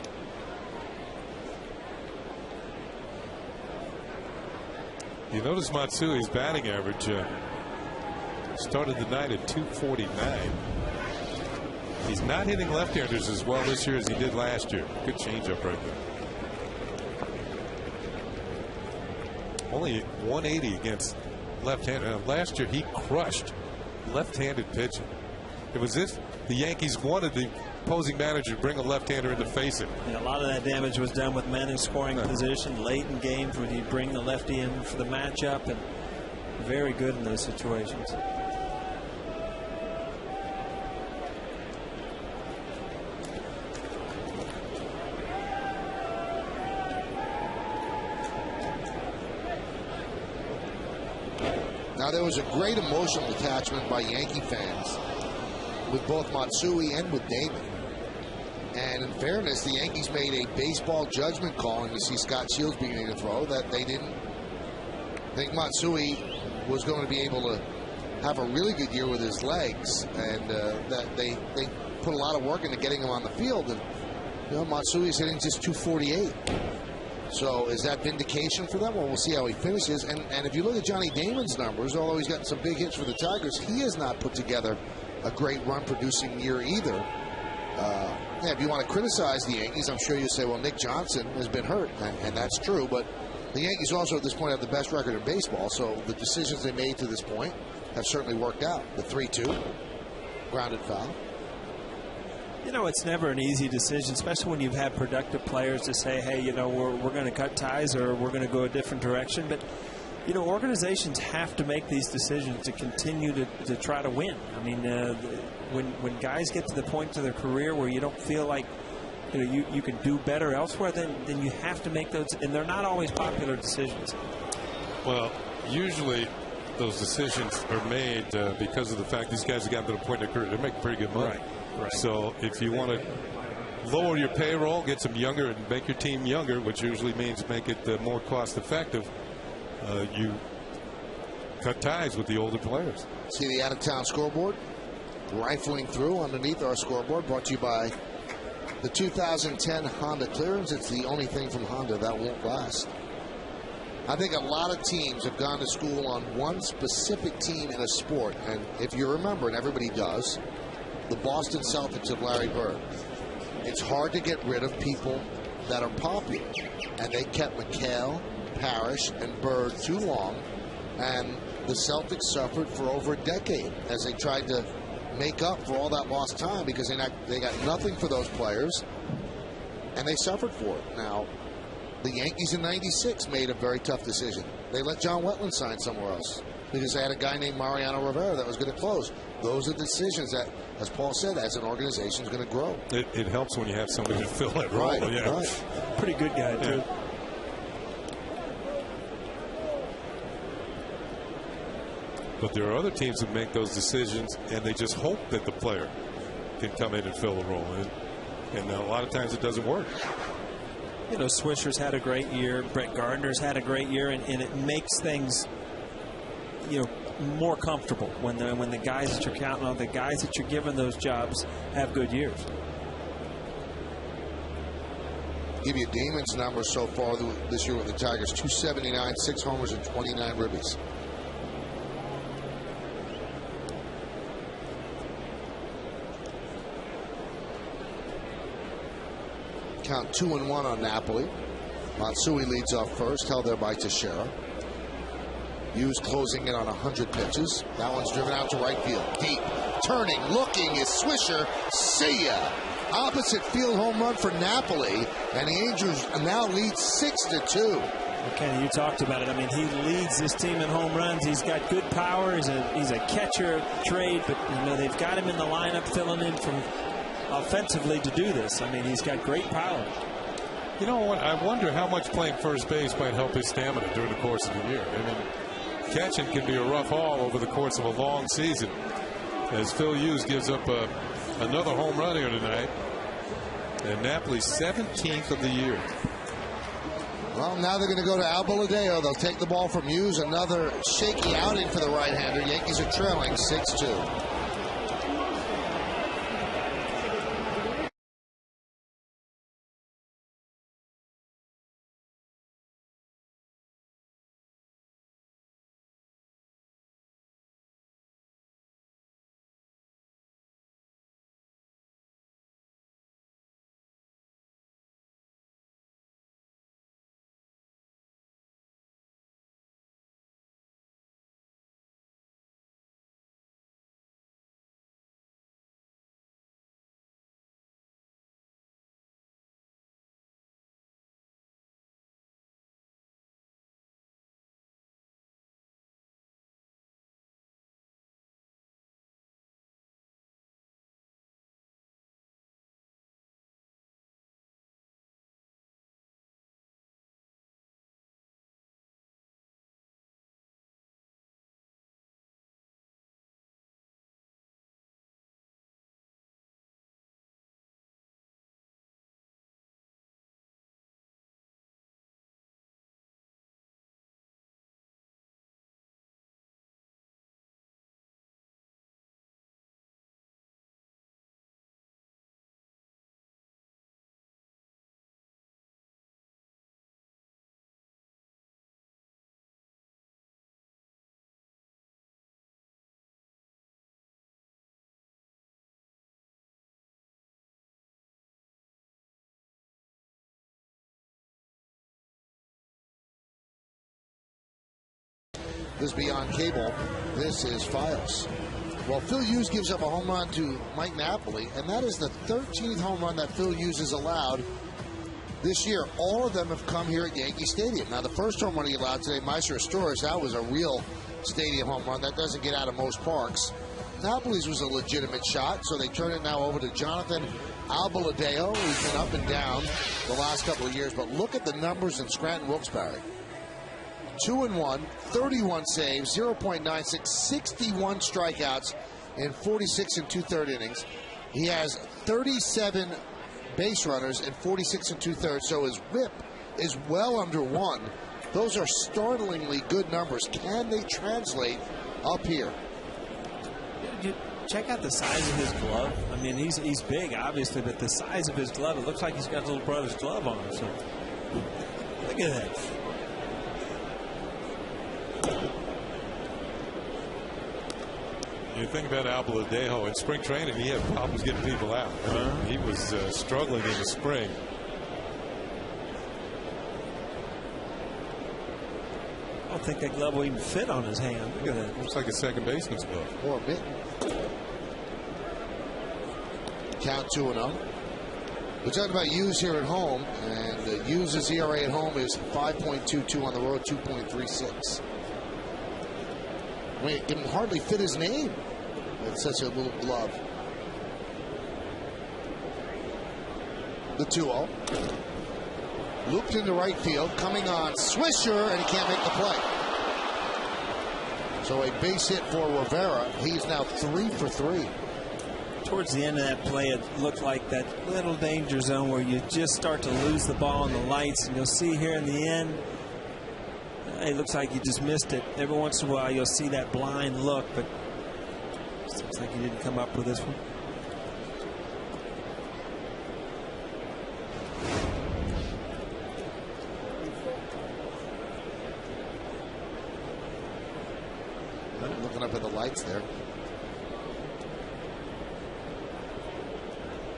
You notice Matsui's batting average started the night at 249. He's not hitting left-handers as well this year as he did last year. Good changeup right there. Only 180 against left-handed. Last year he crushed left-handed pitching. It was if the Yankees wanted the opposing manager to bring a left-hander in to face him. And a lot of that damage was done with men in scoring position late in games when you bring the lefty in for the matchup, and very good in those situations. Now, there was a great emotional attachment by Yankee fans with both Matsui and with Damon. And in fairness, the Yankees made a baseball judgment call, and you see Scott Shields beginning to throw, that they didn't think Matsui was going to be able to have a really good year with his legs, and that they put a lot of work into getting him on the field. And you know, Matsui's hitting just 248. So is that vindication for them? Well, we'll see how he finishes. And if you look at Johnny Damon's numbers, although he's gotten some big hits for the Tigers, he has not put together a great run-producing year either. If you want to criticize the Yankees, I'm sure you say, well, Nick Johnson has been hurt, and that's true. But the Yankees also at this point have the best record in baseball, so the decisions they made to this point have certainly worked out. The 3-2, grounded foul. You know, it's never an easy decision, especially when you've had productive players to say, hey, you know, we're going to cut ties or we're going to go a different direction. But, you know, organizations have to make these decisions to continue to try to win. I mean, when guys get to the point of their career where you don't feel like, you know, you can do better elsewhere, then you have to make those, and they're not always popular decisions. Well, usually those decisions are made because of the fact these guys have gotten to the point in their career. They're making pretty good money. Right. So if you want to lower your payroll, get some younger, and make your team younger, which usually means make it more cost effective, you cut ties with the older players. See the out-of-town scoreboard rifling through underneath our scoreboard, brought to you by the 2010 Honda Clearance. It's the only thing from Honda that won't last. I think a lot of teams have gone to school on one specific team in a sport, and if you remember, and everybody does, the Boston Celtics of Larry Bird. It's hard to get rid of people that are popular, and they kept McHale, Parrish, and Bird too long, and the Celtics suffered for over a decade as they tried to make up for all that lost time, because they got nothing for those players, and they suffered for it. Now, the Yankees in '96 made a very tough decision. They let John Wetland sign somewhere else because they had a guy named Mariano Rivera that was going to close. Those are decisions that, as Paul said, as an organization is going to grow. It helps when you have somebody to fill that role. Right, yeah. right. Pretty good guy, too. Yeah. But there are other teams that make those decisions, and they just hope that the player can come in and fill the role. And a lot of times it doesn't work. You know, Swisher's had a great year. Brett Gardner's had a great year, and it makes things, you know, more comfortable when the guys that you're counting on, the guys that you're giving those jobs, have good years. Give you Damon's numbers so far this year with the Tigers: 279, 6 homers, and 29 ribbies. Count 2-1 on Napoli. Matsui leads off first, held there by Teixeira. Hughes closing in on 100 pitches. That one's driven out to right field. Deep. Turning, looking is Swisher. See ya. Opposite field home run for Napoli. And the Angels now lead 6-2. Okay, you talked about it. I mean, he leads this team in home runs. He's got good power. He's a catcher trade, but you know they've got him in the lineup filling in from offensively to do this. I mean, he's got great power. You know what? I wonder how much playing first base might help his stamina during the course of the year. I mean, catching can be a rough haul over the course of a long season. As Phil Hughes gives up another home run here tonight, and Napoli's 17th of the year. Well, now they're going to go to Alboladeo. They'll take the ball from Hughes. Another shaky outing for the right-hander. Yankees are trailing 6-2. This is Beyond Cable. This is Files. Well, Phil Hughes gives up a home run to Mike Napoli, and that is the 13th home run that Phil Hughes has allowed this year. All of them have come here at Yankee Stadium. Now, the first home run he allowed today, Meister Astores, that was a real stadium home run. That doesn't get out of most parks. Napoli's was a legitimate shot, so they turn it now over to Jonathan Alboladeo, who's been up and down the last couple of years. But look at the numbers in Scranton Wilkes-Barre. 2-1, 31 saves, 0.96, 61 strikeouts in 46 and 2/3 innings. He has 37 base runners in 46 and 2/3, so his whip is well under 1. Those are startlingly good numbers. Can they translate up here? Check out the size of his glove. I mean, he's big, obviously, but the size of his glove, it looks like he's got his little brother's glove on. So look at that. You think about Alboladeo in spring training, he had problems getting people out. He was struggling in the spring. I don't think that glove will even fit on his hand. Look at that. Looks like a second baseman's glove. Or a mitt. Count 2-0. We're talking about Hughes here at home, and Hughes' ERA at home is 5.22, on the road 2.36. I mean, it can hardly fit his name. It's such a little glove. The 2-0. Looped into right field, coming on Swisher, and he can't make the play. So a base hit for Rivera. He's now 3 for 3. Towards the end of that play, it looked like that little danger zone where you just start to lose the ball in the lights, and you'll see here in the end, it looks like you just missed it. Every once in a while, you'll see that blind look, but it seems like he didn't come up with this one. Looking up at the lights there.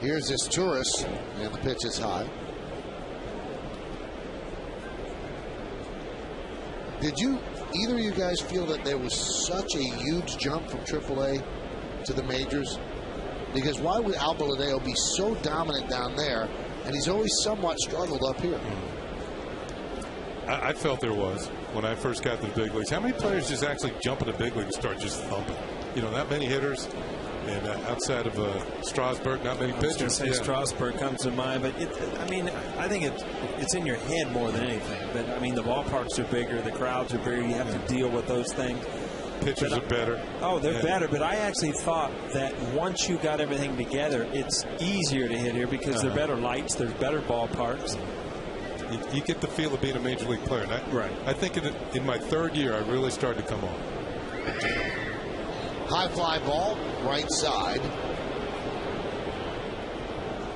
Here's this Tourist, and the pitch is high. Did either of you guys feel that there was such a huge jump from AAA to the majors? Because why would Albaladeo be so dominant down there, and he's always somewhat struggled up here? I felt there was when I first got to the big leagues. How many players just actually jump in the big league and start just thumping? You know, not many hitters. And outside of Strasburg, not many pitchers. I was going to say Strasburg comes to mind, but I mean, I think it's in your head more than anything. But I mean, the ballparks are bigger, the crowds are bigger. You have to deal with those things. Pitchers are better. Oh, they're better. But I actually thought that once you got everything together, it's easier to hit here because there are better lights, there's better ballparks. You get the feel of being a major league player. Right. I think in my third year, I really started to come on. High fly ball, right side.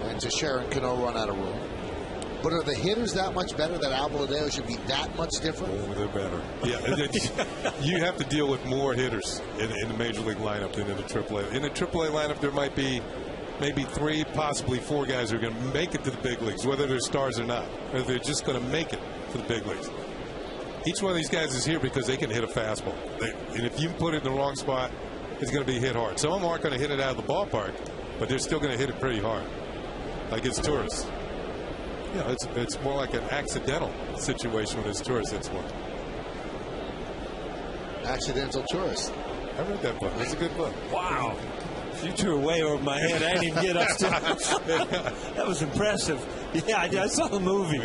And to Sharon Cano run out of room. But are the hitters that much better that Albaladeo should be that much different? Oh, they're better. Yeah, you have to deal with more hitters in the major league lineup than in the AAA. In the AAA lineup, there might be maybe 3, possibly 4 guys who are going to make it to the big leagues, whether they're stars or not. Or they're just going to make it to the big leagues. Each one of these guys is here because they can hit a fastball. And if you put it in the wrong spot, it's going to be hit hard. Some of them aren't going to hit it out of the ballpark, but they're still going to hit it pretty hard. Like it's tourists. You know, it's more like an accidental situation when it's tourists. That's one. Accidental tourist. I read that book. It's a good book. Wow. You threw way over my head. I didn't even get up to that was impressive. Yeah, I saw the movie.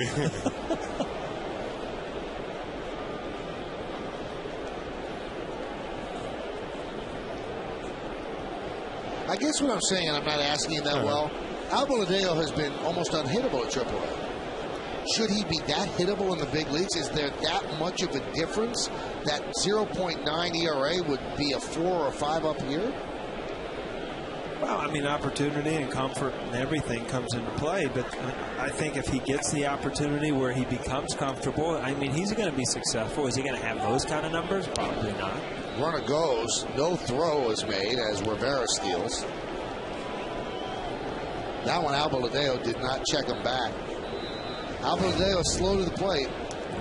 I guess what I'm saying, and I'm not asking that well, Albaladeo has been almost unhittable at AAA. Should he be that hittable in the big leagues? Is there that much of a difference that 0.9 ERA would be a 4 or 5 up here? Well, I mean, opportunity and comfort and everything comes into play. But I think if he gets the opportunity where he becomes comfortable, I mean, he's going to be successful. Is he going to have those kind of numbers? Probably not. Runner goes. No throw is made as Rivera steals. That one, Albaladeo did not check him back. Albaladeo slow to the plate.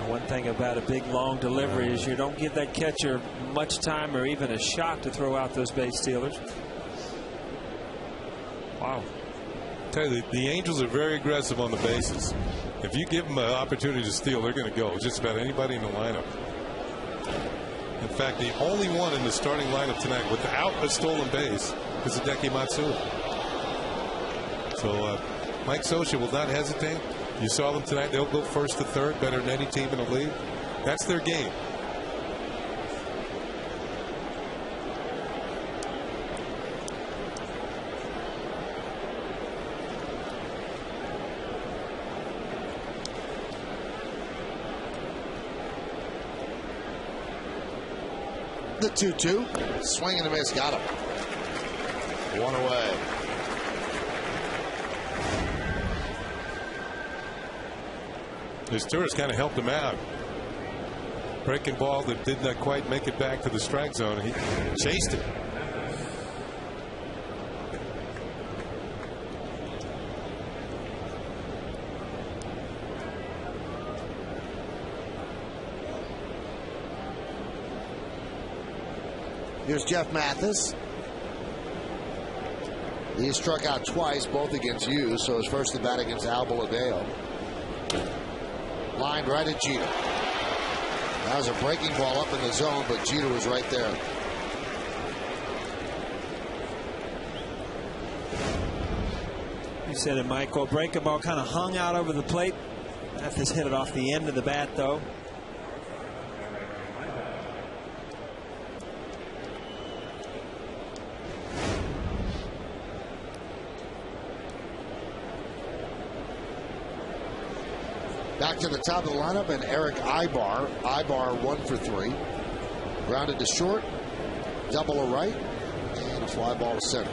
One thing about a big, long delivery is you don't give that catcher much time or even a shot to throw out those base stealers. Wow. Tell you, the Angels are very aggressive on the bases. If you give them an opportunity to steal, they're going to go. Just about anybody in the lineup. In fact, the only one in the starting lineup tonight without a stolen base is Hideki Matsui. So Mike Scioscia will not hesitate. You saw them tonight. They'll go first to third, better than any team in the league. That's their game. The 2-2. Swing and a miss. Got him. One away. His tourist kind of helped him out. Breaking ball that did not quite make it back to the strike zone. He chased it. Here's Jeff Mathis. He struck out twice, both against you, so his first at bat against Albaladeo. Lined right at Jeter. That was a breaking ball up in the zone, but Jeter was right there. You said it, Michael. Breaking ball kind of hung out over the plate. Mathis hit it off the end of the bat, though. Back to the top of the lineup, and Eric Ibar. Ibar 1 for 3. Grounded to short, double to right, and a fly ball to center.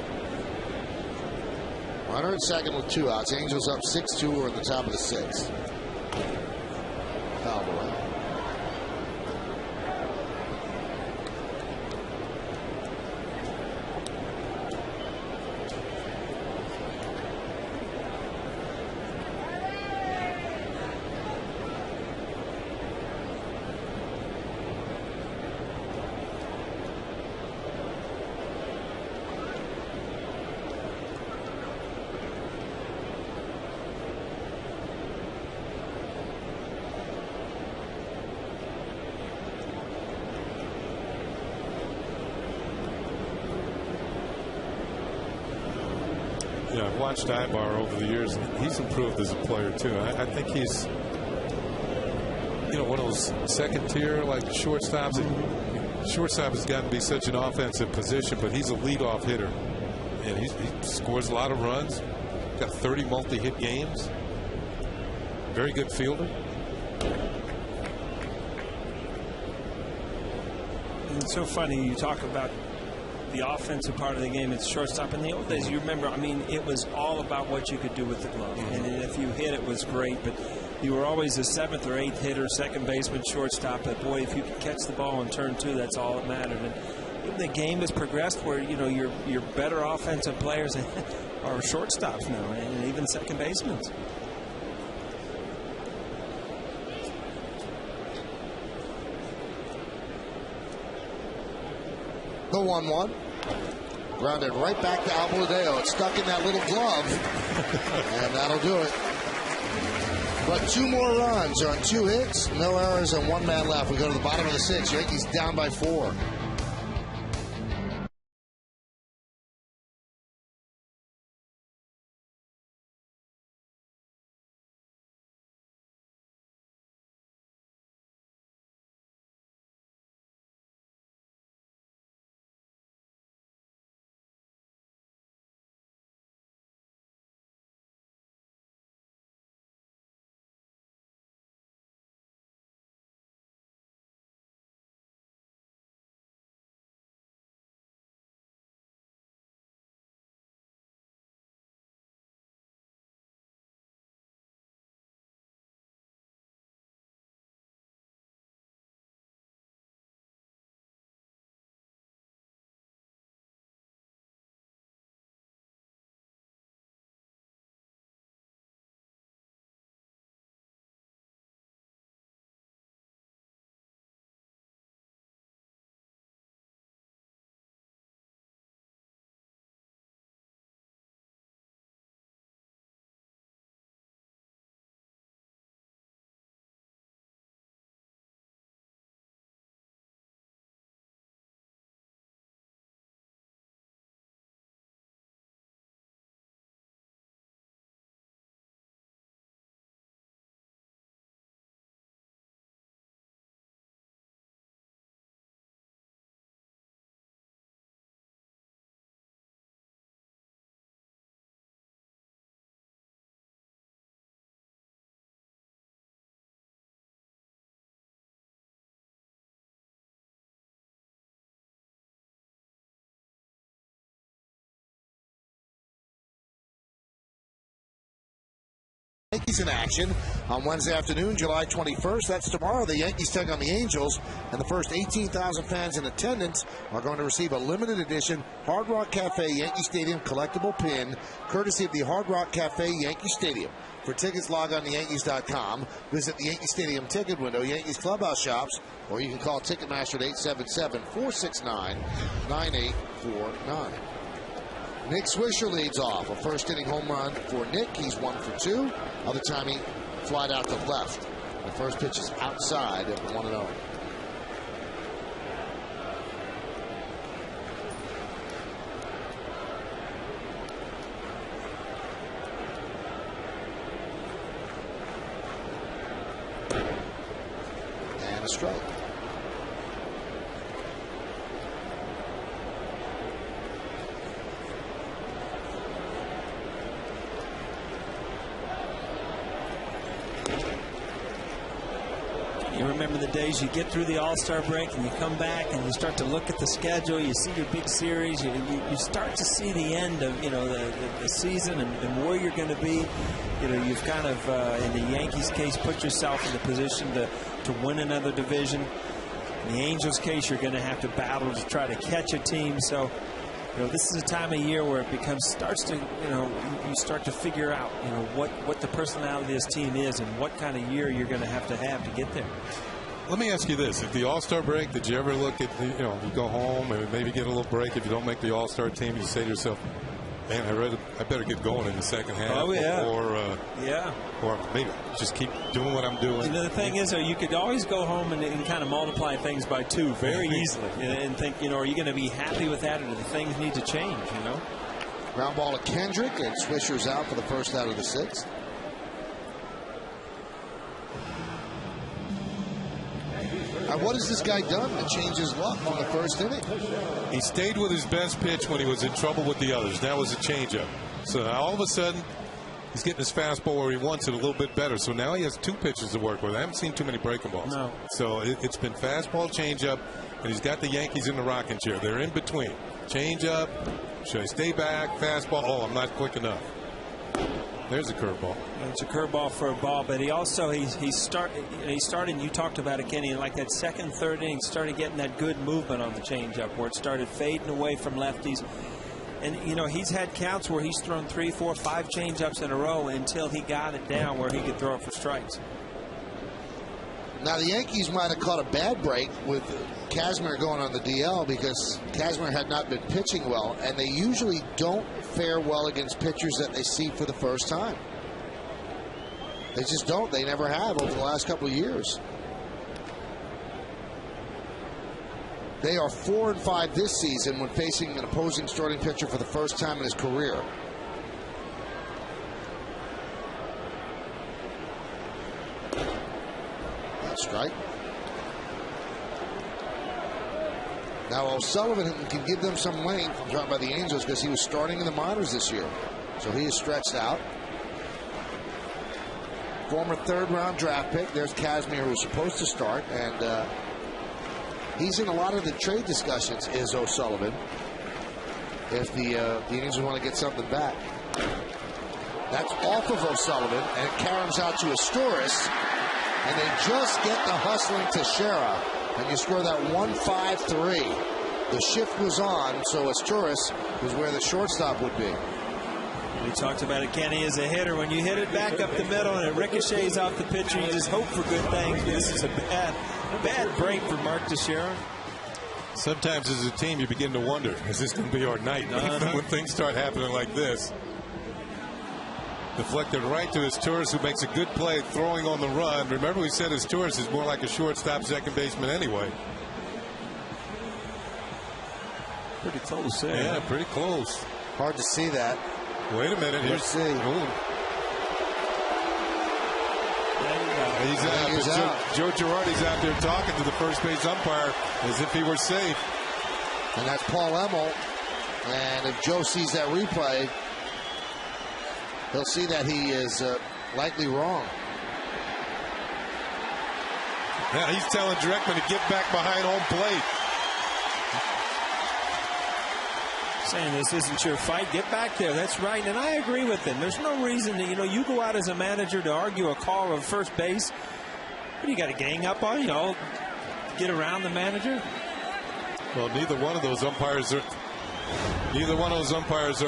Runner at second with 2 outs. Angels up 6-2. We're in the top of the 6th. Foul away. know, I've watched Ibar over the years, and he's improved as a player too. I think he's, you know, one of those second tier like shortstops. Shortstop has gotten to be such an offensive position, but he's a leadoff hitter, and he scores a lot of runs. Got 30 multi-hit games. Very good fielder. It's so funny you talk about the offensive part of the game. It's shortstop. In the old days, you remember, I mean, it was all about what you could do with the glove. And if you hit, it was great. But you were always a 7th or 8th hitter, second baseman, shortstop. But boy, if you could catch the ball and turn 2, that's all that mattered. And the game has progressed where, you know, your better offensive players are shortstops now, and even second basemen. The 1-1. Grounded right back to Alvaladeo. It's stuck in that little glove. And that'll do it. But 2 more runs on 2 hits, no errors, and 1 man left. We go to the bottom of the 6th. Yankees down by 4. Yankees in action on Wednesday afternoon, July 21st. That's tomorrow. The Yankees take on the Angels, and the first 18,000 fans in attendance are going to receive a limited edition Hard Rock Cafe Yankee Stadium collectible pin, courtesy of the Hard Rock Cafe Yankee Stadium. For tickets, log on to Yankees.com, visit the Yankee Stadium ticket window, Yankees clubhouse shops, or you can call Ticketmaster at 877-469-9849. Nick Swisher leads off. A first inning home run for Nick. He's 1 for 2. Other time he flied out to left. The first pitch is outside at 1-0. And a strike. You remember the days you get through the All-Star break and you come back and you start to look at the schedule, you see your big series, you start to see the end of, you know, the season and where you're going to be. You know, you've kind of, in the Yankees case, put yourself in the position to win another division. In the Angels case, you're going to have to battle to try to catch a team. So, you know, this is a time of year where it starts to, you know, you start to figure out, you know, what the personality of this team is and what kind of year you're going to have to get there. Let me ask you this. At the All-Star break, did you ever look at, you know, you go home and maybe get a little break if you don't make the All-Star team, you say to yourself, man, I better get going in the second half. Oh, yeah. Or maybe just keep doing what I'm doing. You know, the thing is, though, you could always go home and kind of multiply things by 2 very easily and think, you know, are you going to be happy with that or do the things need to change, you know? Ground ball to Kendrick, and Swisher's out for the first out of the 6th. And what has this guy done to change his luck from the first inning? He stayed with his best pitch when he was in trouble with the others. That was a changeup. So now all of a sudden, he's getting his fastball where he wants it a little bit better. So now he has 2 pitches to work with. I haven't seen too many breaking balls. No. So it's been fastball, changeup, and he's got the Yankees in the rocking chair. They're in between. Changeup. Should I stay back? Fastball. Oh, I'm not quick enough. There's a curveball. It's a curveball for a ball, but he also he started. And you talked about it, Kenny. Like that second, third inning, started getting that good movement on the changeup, where it started fading away from lefties. And you know, he's had counts where he's thrown 3, 4, 5 changeups in a row until he got it down where he could throw it for strikes. Now the Yankees might have caught a bad break with Casimir going on the DL because Casimir had not been pitching well, and they usually don't fare well against pitchers that they see for the first time. They just don't. They never have over the last couple of years. They are 4-5 this season when facing an opposing starting pitcher for the first time in his career. Strike. Now O'Sullivan can give them some length. I'm talking about the Angels because he was starting in the minors this year, so he is stretched out. Former 3rd-round draft pick. There's Casimir, who was supposed to start, and he's in a lot of the trade discussions. Is O'Sullivan, if the Angels want to get something back? That's off of O'Sullivan, and it caroms out to Asturias. And they just get the hustling Teixeira, and you score that 1-5-3. The shift was on, so Asturias was where the shortstop would be. We talked about it, Kenny, as a hitter. When you hit it back up the middle and it ricochets off the pitcher, you just hope for good things. This is a bad break for Mark Teixeira. Sometimes as a team, you begin to wonder, is this going to be our night? When things start happening like this. Deflected right to Asturias, who makes a good play throwing on the run. Remember, we said Asturias is more like a shortstop, second baseman anyway. Pretty close there. Yeah, pretty close. Hard to see that. Wait a minute. Let's see. He's out. Joe Girardi's out there talking to the first base umpire as if he were safe. And that's Paul Emmel. And if Joe sees that replay, he'll see that he is likely wrong. Yeah, he's telling Dreckman to get back behind home plate. Saying this isn't your fight, get back there. That's right, and I agree with him. There's no reason that, you go out as a manager to argue a call of first base. What do you got, a gang up on? Get around the manager? Well, neither one of those umpires are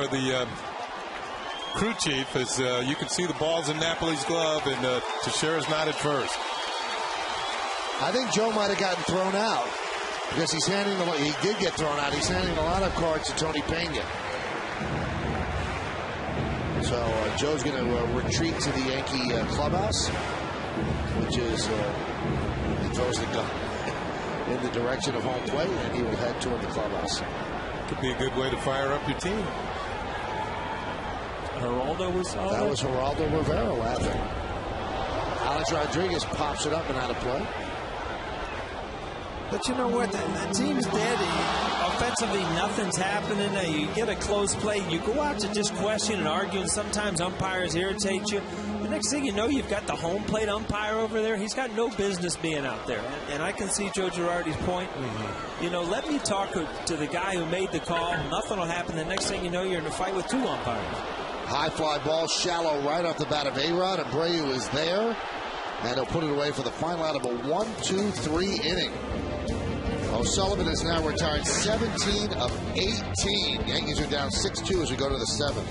the crew chief, as you can see the balls in Napoli's glove, and Teixeira's not at first. I think Joe might have gotten thrown out because he did get thrown out. He's handing a lot of cards to Tony Pena. So Joe's going to retreat to the Yankee clubhouse, which is he throws the gun in the direction of home plate, and he will head toward the clubhouse. Could be a good way to fire up your team. Geraldo was out. That was Geraldo Rivera laughing. Alex Rodriguez pops it up and out of play. But you know what? The team's dead. Offensively, nothing's happening. You get a close play. You go out to just question and argue, and sometimes umpires irritate you. The next thing you know, you've got the home plate umpire over there. He's got no business being out there. And I can see Joe Girardi's point. Mm-hmm. Let me talk to the guy who made the call. Nothing will happen. The next thing you know, you're in a fight with 2 umpires. High fly ball, shallow right off the bat of A-Rod. Abreu is there. And he'll put it away for the final out of a 1-2-3 inning. O'Sullivan is now retired 17 of 18. Yankees are down 6-2 as we go to the 7th.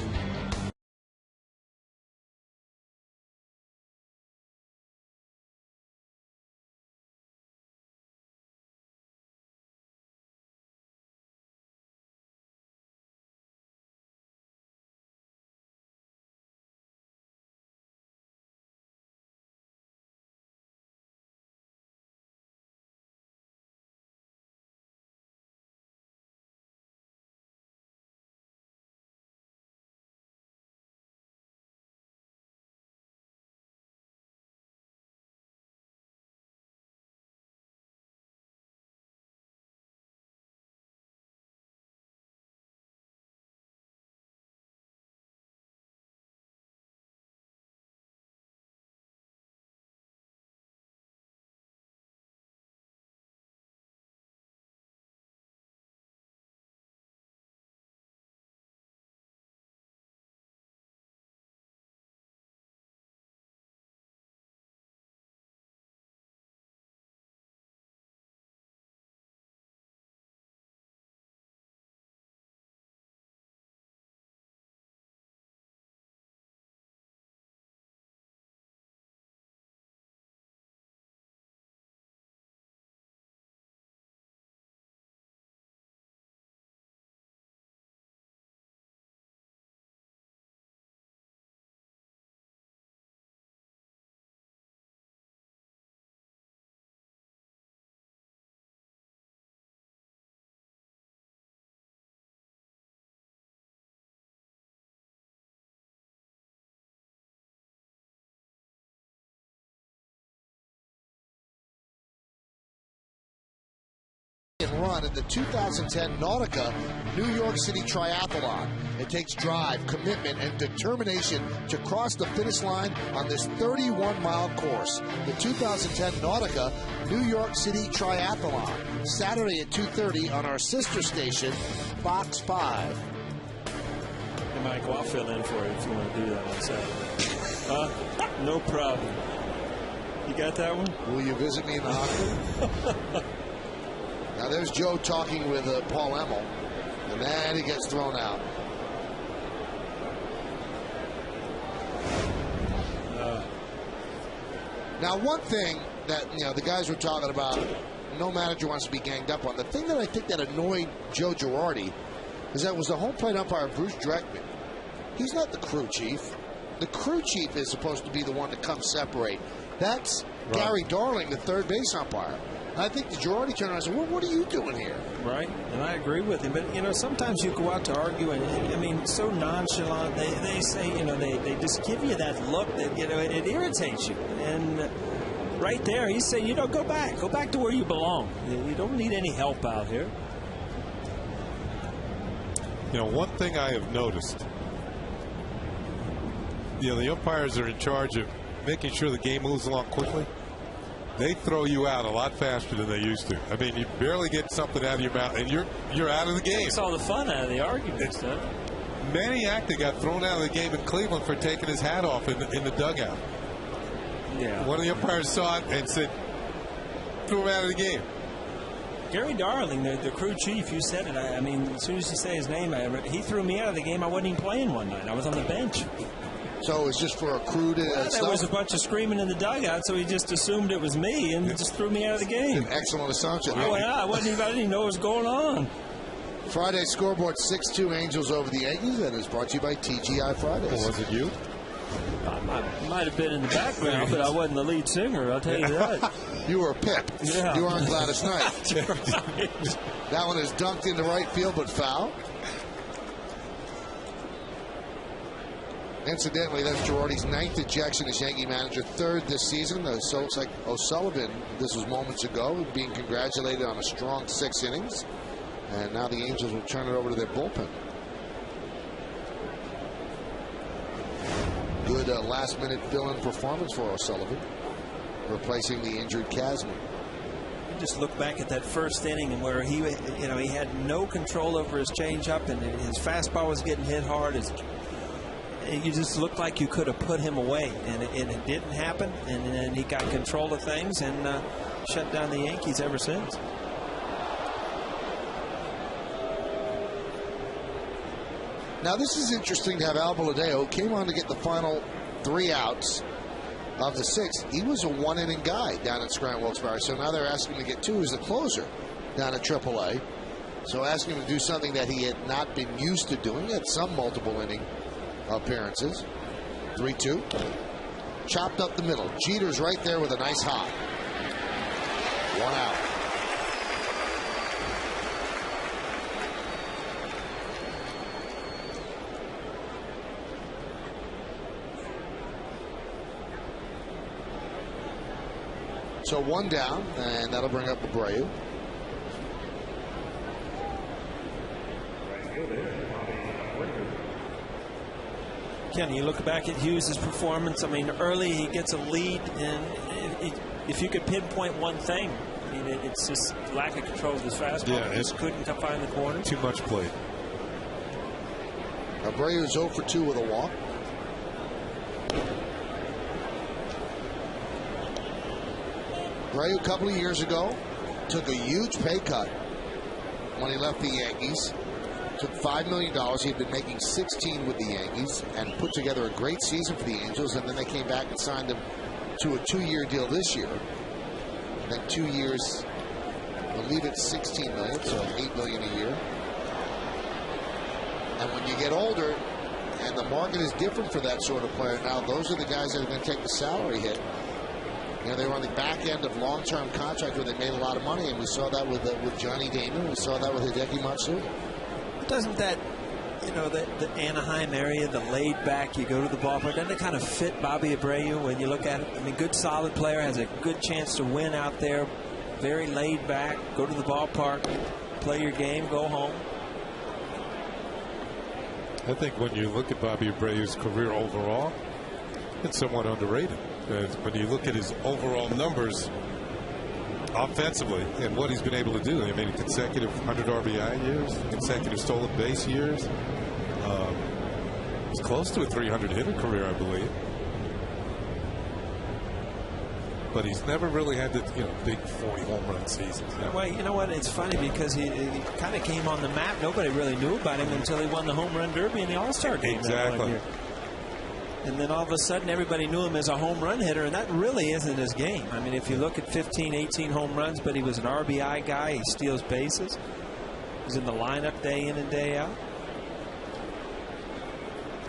run in the 2010 Nautica New York City Triathlon. It takes drive, commitment, and determination to cross the finish line on this 31-mile course. The 2010 Nautica New York City Triathlon, Saturday at 2:30 on our sister station, Fox 5. Hey, Michael, I'll fill in for you if you want to do that on Saturday. No problem. You got that one? Will you visit me in the hospital? Now there's Joe talking with Paul Emmel, and then he gets thrown out. Now one thing that the guys were talking about, no manager wants to be ganged up on. The thing that I think that annoyed Joe Girardi is that was the home plate umpire Bruce Dreckman. He's not the crew chief. The crew chief is supposed to be the one to come separate. That's right. Gary Darling, the third base umpire. I think the Girardi turned around and said, well, what are you doing here? Right, and I agree with him. But, sometimes you go out to argue, and, so nonchalant. They say, they just give you that look that, it irritates you. And right there, he's saying, go back. Go back to where you belong. You don't need any help out here. One thing I have noticed, the umpires are in charge of making sure the game moves along quickly. They throw you out a lot faster than they used to. I mean, you barely get something out of your mouth, and you're out of the game. It's all the fun out of the arguments, huh? Manny Acta got thrown out of the game in Cleveland for taking his hat off in the dugout. Yeah. One of the umpires saw it and said, threw him out of the game. Gary Darling, the crew chief, you said it. I mean, as soon as you say his name, he threw me out of the game. I wasn't even playing one night. I was on the bench. So it was just for a crew to there was a bunch of screaming in the dugout, so he just assumed it was me and just threw me out of the game. An excellent assumption. Oh, yeah, I didn't even know what was going on. Friday scoreboard 6-2 Angels over the Yankees, and is brought to you by TGI Fridays. Well, was it you? I might have been in the background, but I wasn't the lead singer, I'll tell you that. You were Pip. Yeah. You weren't Gladys Knight. Right. That one is dunked into right field, but foul. Incidentally, that's Girardi's 9th ejection as Yankee manager, 3rd this season. So it's like O'Sullivan, this was moments ago, being congratulated on a strong 6 innings. And now the Angels will turn it over to their bullpen. Good last-minute fill-in performance for O'Sullivan, replacing the injured Kazman. Just look back at that first inning and where he had no control over his changeup, and his fastball was getting hit hard. You just looked like you could have put him away, and it didn't happen. And then he got control of things and shut down the Yankees ever since. Now this is interesting to have Al Valadeo, came on to get the final 3 outs of the 6th. He was a 1-inning guy down at Scranton Wilkes-Barre, so now they're asking him to get 2 as the closer down at AAA. So asking him to do something that he had not been used to doing. He had some multiple inning appearances. 3-2. Chopped up the middle. Jeter's right there with a nice hop. 1 out. So 1 down, and that'll bring up Abreu. Ken, you look back at Hughes' performance. I mean, early he gets a lead, and if you could pinpoint one thing, I mean, it's just lack of control of his fastball. Yeah, just couldn't find the corner. Too much play. Abreu is 0 for 2 with a walk. Abreu, a couple of years ago, took a huge pay cut when he left the Yankees. Took $5 million. He had been making 16 with the Yankees and put together a great season for the Angels. And then they came back and signed him to a 2-year deal this year. And then 2 years, I believe it's $16 million, so $8 million a year. And when you get older, and the market is different for that sort of player now, those are the guys that are going to take the salary hit. They were on the back end of long-term contract where they made a lot of money, and we saw that with Johnny Damon. We saw that with Hideki Matsui. Doesn't that, the Anaheim area, the laid back, you go to the ballpark, doesn't it kind of fit Bobby Abreu when you look at it? I mean, good solid player, has a good chance to win out there, very laid back. Go to the ballpark, play your game, go home. I think when you look at Bobby Abreu's career overall, it's somewhat underrated. When you look at his overall numbers offensively and what he's been able to do, I mean, consecutive 100 RBI years, consecutive stolen base years. He's close to a 300 hitter career, I believe. But he's never really had the big 40 home run seasons. Well, you know what? It's funny because he kind of came on the map. Nobody really knew about him until he won the home run derby in the All-Star game. Exactly. And then all of a sudden, everybody knew him as a home run hitter, and that really isn't his game. I mean, if you look at 15, 18 home runs, but he was an RBI guy. He steals bases. He's in the lineup day in and day out.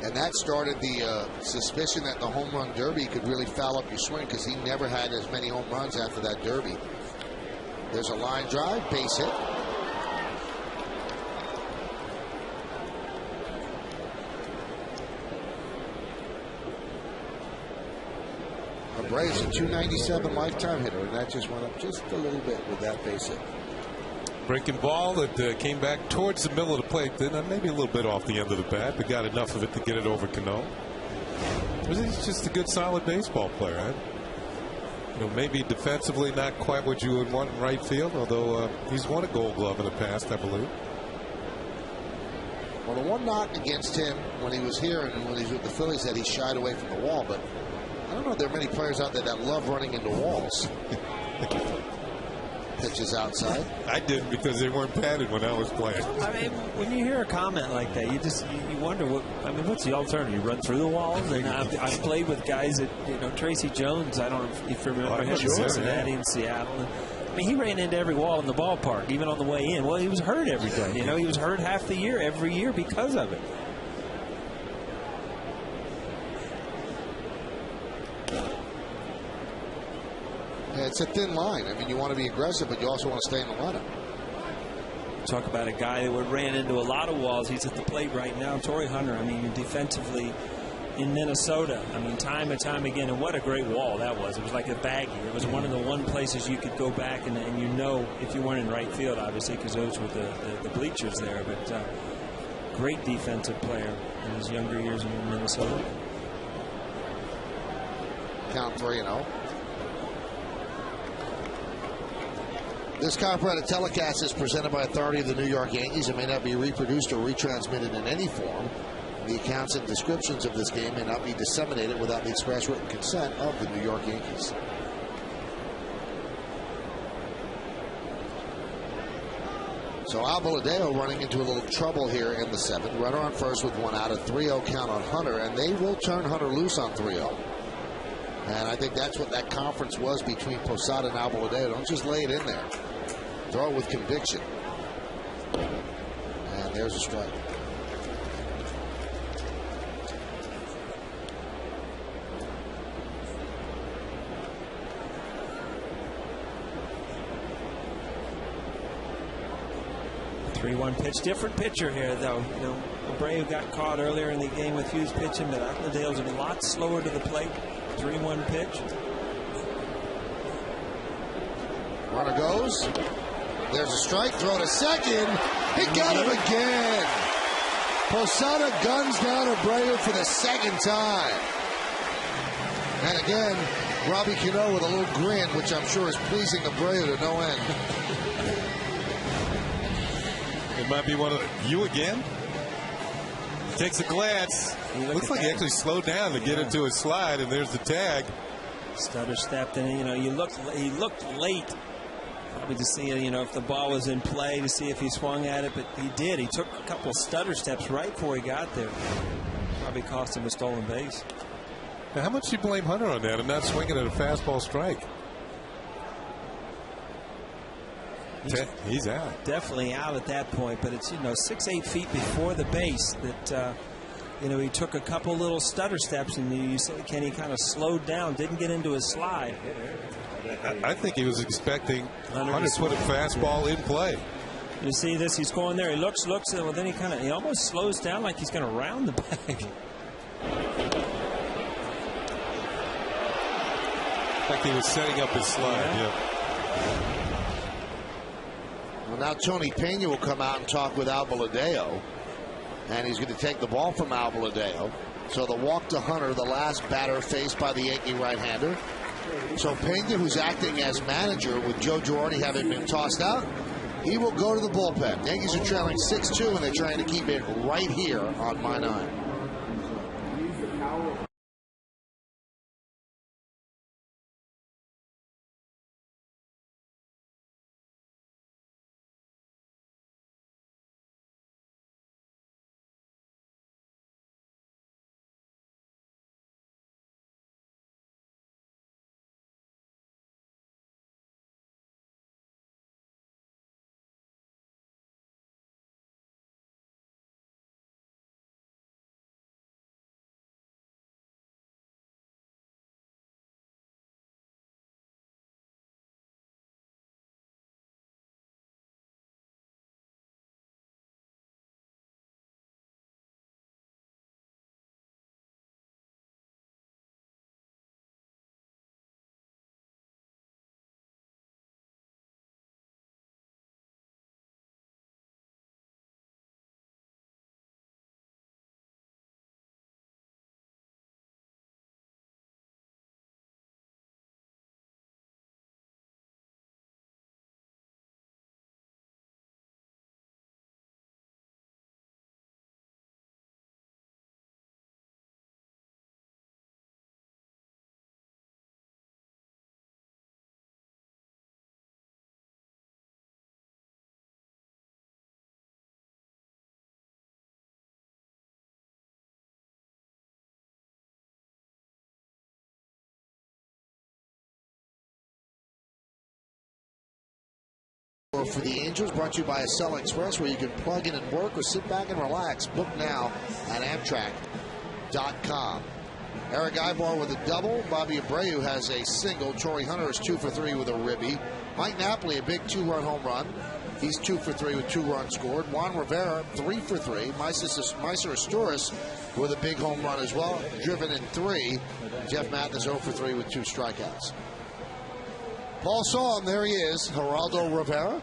And that started the suspicion that the home run derby could really foul up your swing, because he never had as many home runs after that derby. There's a line drive, base hit. Abreu's a 297 lifetime hitter, and that just went up just a little bit with that base hit. Breaking ball that came back towards the middle of the plate, then maybe a little bit off the end of the bat, but got enough of it to get it over Cano. He's just a good, solid baseball player. Right? Maybe defensively not quite what you would want in right field, although he's won a Gold Glove in the past, I believe. Well, the one knock against him when he was here and when he was with the Phillies, that he shied away from the wall, but I don't know if there are many players out there that love running into walls. Pitches outside. I didn't, because they weren't padded when I was playing. I mean, when you hear a comment like that, you wonder what's the alternative? You run through the walls? And I've played with guys that Tracy Jones. I don't know if you remember him in Cincinnati and Seattle. I mean, he ran into every wall in the ballpark, even on the way in. Well, he was hurt every day. He was hurt half the year, every year, because of it. Yeah, it's a thin line. I mean, you want to be aggressive, but you also want to stay in the lineup. Talk about a guy that ran into a lot of walls. He's at the plate right now. Torrey Hunter, I mean, defensively in Minnesota, I mean, time and time again, and what a great wall that was. It was like a baggie. It was one of the one places you could go back and if you weren't in right field, obviously, because those were the bleachers there, but great defensive player in his younger years in Minnesota. Count 3-0. This copyrighted telecast is presented by authority of the New York Yankees. It may not be reproduced or retransmitted in any form. The accounts and descriptions of this game may not be disseminated without the express written consent of the New York Yankees. So Alvaladeo running into a little trouble here in the 7th. Runner on first with one out, a 3-0 count on Hunter, and they will turn Hunter loose on 3-0. And I think that's what that conference was between Posada and Alvaladeo. Don't just lay it in there. Throw it with conviction. And there's a strike. Three-one pitch, different pitcher here, though. Abreu got caught earlier in the game with Hughes pitching, but Alvaladeo's a lot slower to the plate. 3-1 pitch. Runner goes. There's a strike. Throw to second. He got him again. Posada guns down Abreu for the second time. And again, Robbie Cano with a little grin, which I'm sure is pleasing Abreu to no end. It might be one of you again. Takes a glance. Looks like he actually slowed down to get into his slide, and there's the tag. Stutter stepped, and he looked late, probably to see if the ball was in play, to see if he swung at it, but he did. He took a couple stutter steps right before he got there. Probably cost him a stolen base. Now, how much do you blame Hunter on that and not swinging at a fastball strike? He's out. Definitely out at that point, but it's 6-8 feet before the base that he took a couple little stutter steps, and you said Kenny kind of slowed down, didn't get into his slide. I think he was expecting Hunter to put a fastball in play. You see this? He's going there. He looks, and well, then he almost slows down like he's going to round the bag. Like he was setting up his slide. Yeah. Well, now Tony Pena will come out and talk with Alvaladeo, and he's going to take the ball from Alvaladeo. So the walk to Hunter, the last batter faced by the Yankee right-hander. So Pena, who's acting as manager with Joe Girardi having been tossed out, he will go to the bullpen. Yankees are trailing 6-2, and they're trying to keep it right here on my 9. For the Angels, brought to you by Acela Express, where you can plug in and work or sit back and relax. Book now at Amtrak.com. Eric Ibar with a double. Bobby Abreu has a single. Torrey Hunter is 2 for 3 with a ribby. Mike Napoli, a big 2-run home run. He's 2 for 3 with 2 runs scored. Juan Rivera, 3 for 3. Meiser Asturias with a big home run as well, driven in 3. Jeff Mathis 0 for 3 with 2 strikeouts. Paul saw him. There he is, Geraldo Rivera.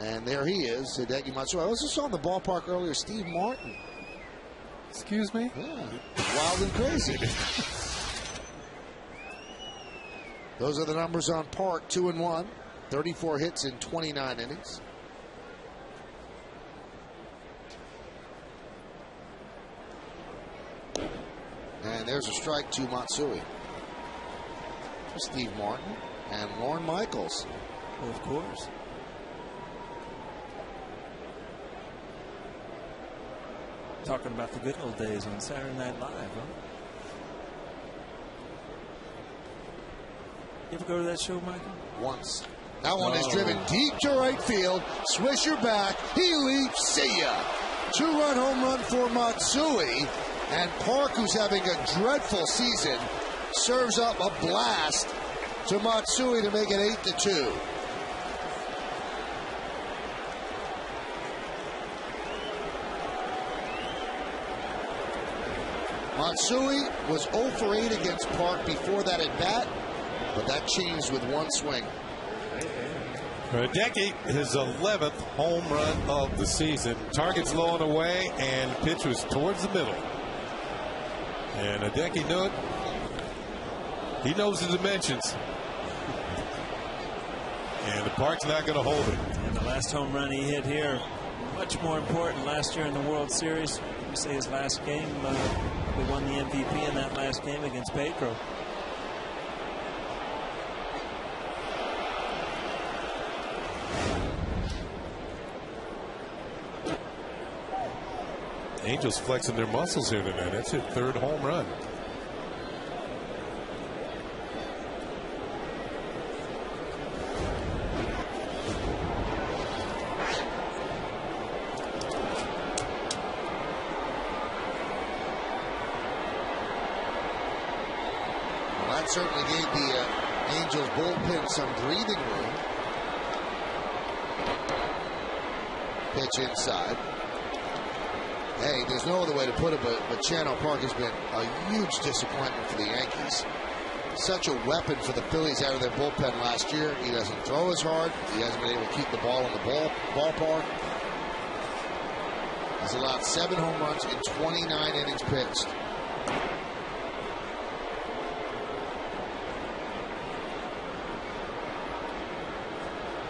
And there he is, Hideki Matsui. I also saw in the ballpark earlier Steve Martin. Excuse me? Yeah, wild and crazy. Those are the numbers on Park, 2-1, 34 hits in 29 innings. And there's a strike to Matsui. Steve Martin and Lorne Michaels. Well, of course. Talking about the good old days on Saturday Night Live, huh? You ever go to that show, Michael? Once. That one is driven deep to right field. Swisher back. He leaps. See ya. 2-run home run for Matsui. And Park, who's having a dreadful season, serves up a blast to Matsui to make it 8-2. Matsui was 0 for 8 against Park before that at bat, but that changed with one swing. Hideki, his 11th home run of the season. Targets low and away, and pitch was towards the middle. And Hideki knew it. He knows the dimensions. And the Park's not going to hold it. And the last home run he hit here, much more important last year in the World Series. You say his last game, we won the MVP in that last game against Pedro. Angels flexing their muscles here tonight. That's his 3rd home run. Well, that certainly gave the Angels bullpen some breathing room. Pitch inside. Hey, there's no other way to put it, but Channel Park has been a huge disappointment for the Yankees. such a weapon for the Phillies out of their bullpen last year. He doesn't throw as hard. He hasn't been able to keep the ball in the ballpark. He's allowed 7 home runs in 29 innings pitched.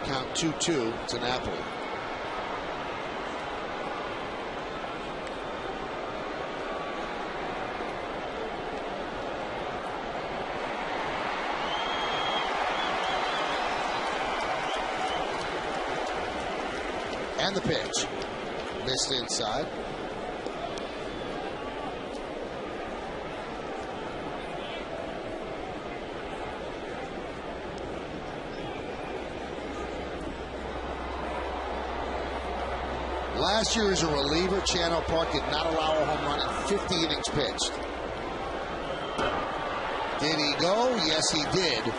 Count 2-2 to Napoli. And the pitch. Missed inside. Last year as a reliever, Channel Park did not allow a home run in 50 innings pitched. Did he go? Yes, he did.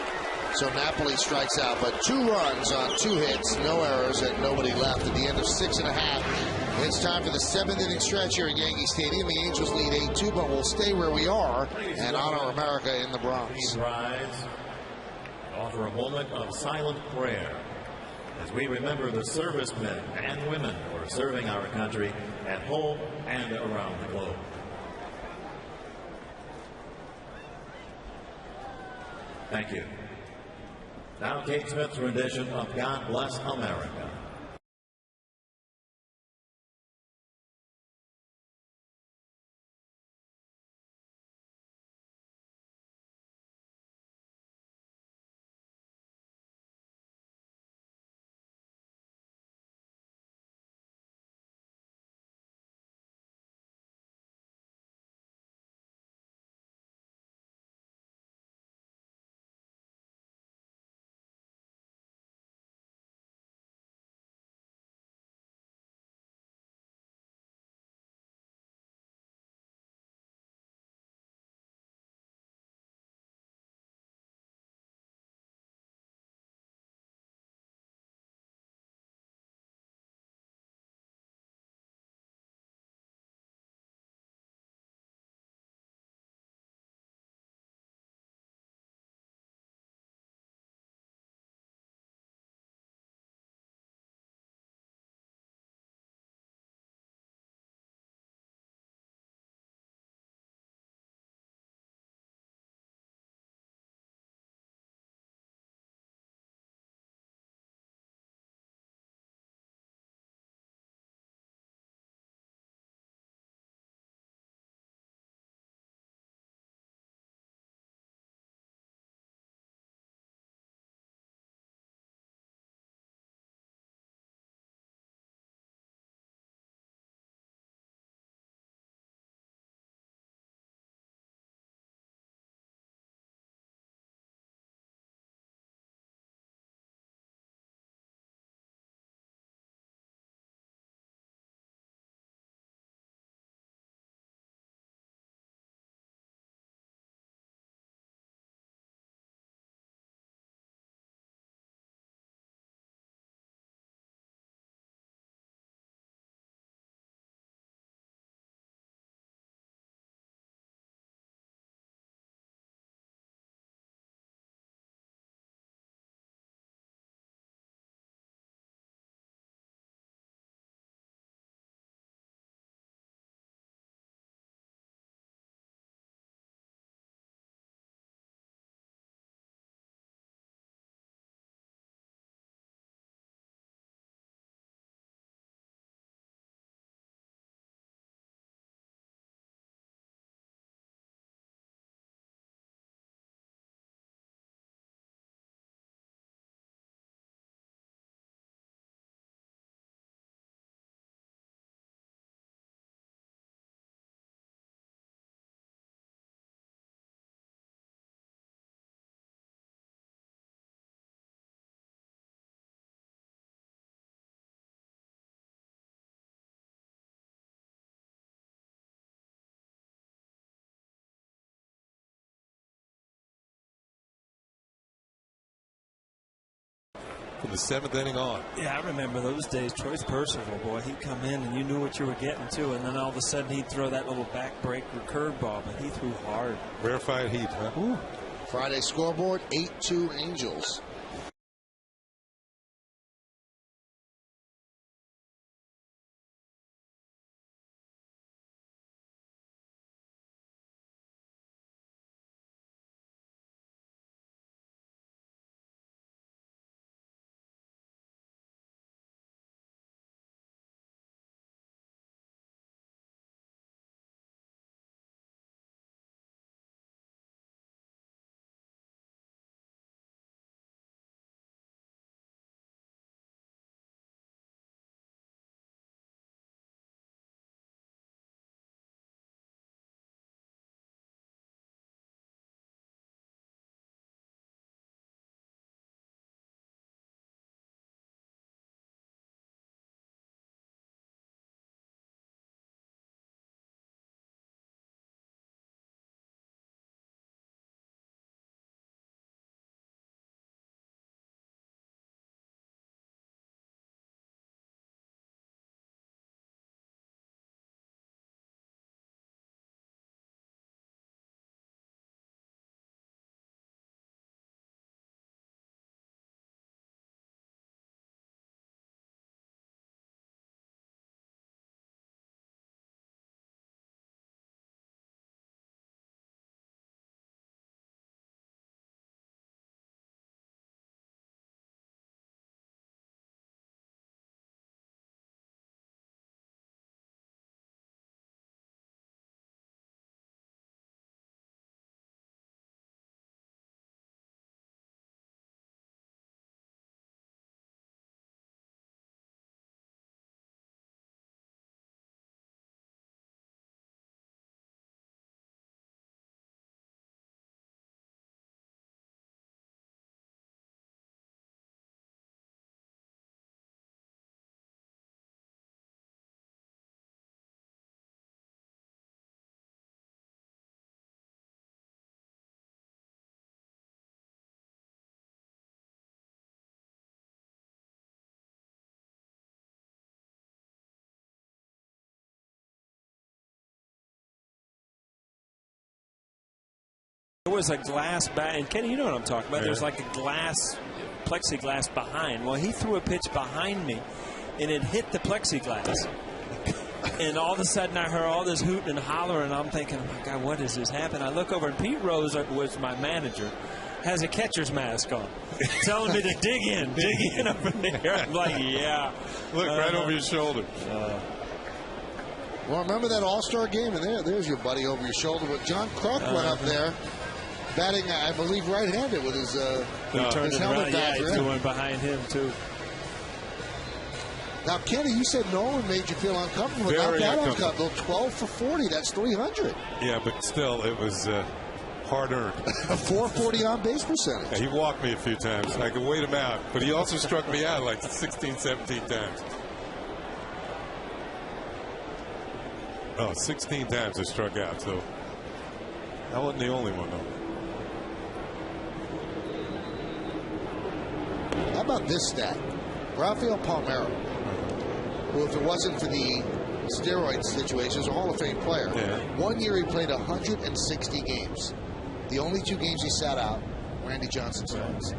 So Napoli strikes out, but 2 runs on 2 hits, no errors, and nobody left at the end of 6.5. It's time for the 7th inning stretch here at Yankee Stadium. The Angels lead 8-2, but we'll stay where we are and honor America in the Bronx. Please rise. Offer a moment of silent prayer as we remember the servicemen and women who are serving our country at home and around the globe. Thank you. Now Kate Smith's rendition of God Bless America. From the 7th inning on. Yeah, I remember those days. Troy Percival, boy, he'd come in and you knew what you were getting to, and then all of a sudden he'd throw that little back breaker curveball, but he threw hard. Rarefied heat, huh? Ooh. Friday scoreboard, 8-2 Angels. There was a glass back, and Kenny, you know what I'm talking about. Yeah. There's like a plexiglass behind. Well, he threw a pitch behind me, and it hit the plexiglass. And all of a sudden, I heard all this hooting and hollering, and I'm thinking, oh, my God, what is this happening? I look over, and Pete Rose was my manager, has a catcher's mask on, telling me to dig in up in there. I'm like, yeah. Look, right over your shoulder. Well, remember that All-Star game? And there's your buddy over your shoulder. But John Kruk went up there, batting, I believe, right-handed with his turned his it helmet around. back. Yeah, he threw one behind him, too. Now, Kenny, you said Nolan made you feel uncomfortable. Very Not that uncomfortable. 12 for 40, that's 300. Yeah, but still, it was hard-earned. A 440 on-base percentage. Yeah, he walked me a few times. I could wait him out, but he also struck me out like 16, 17 times. Oh, 16 times I struck out, so I wasn't the only one, though. How about this stat? Rafael Palmeiro, who, if it wasn't for the steroid situation, is a Hall of Fame player. Yeah. 1 year he played 160 games. The only 2 games he sat out, Randy Johnson's starts.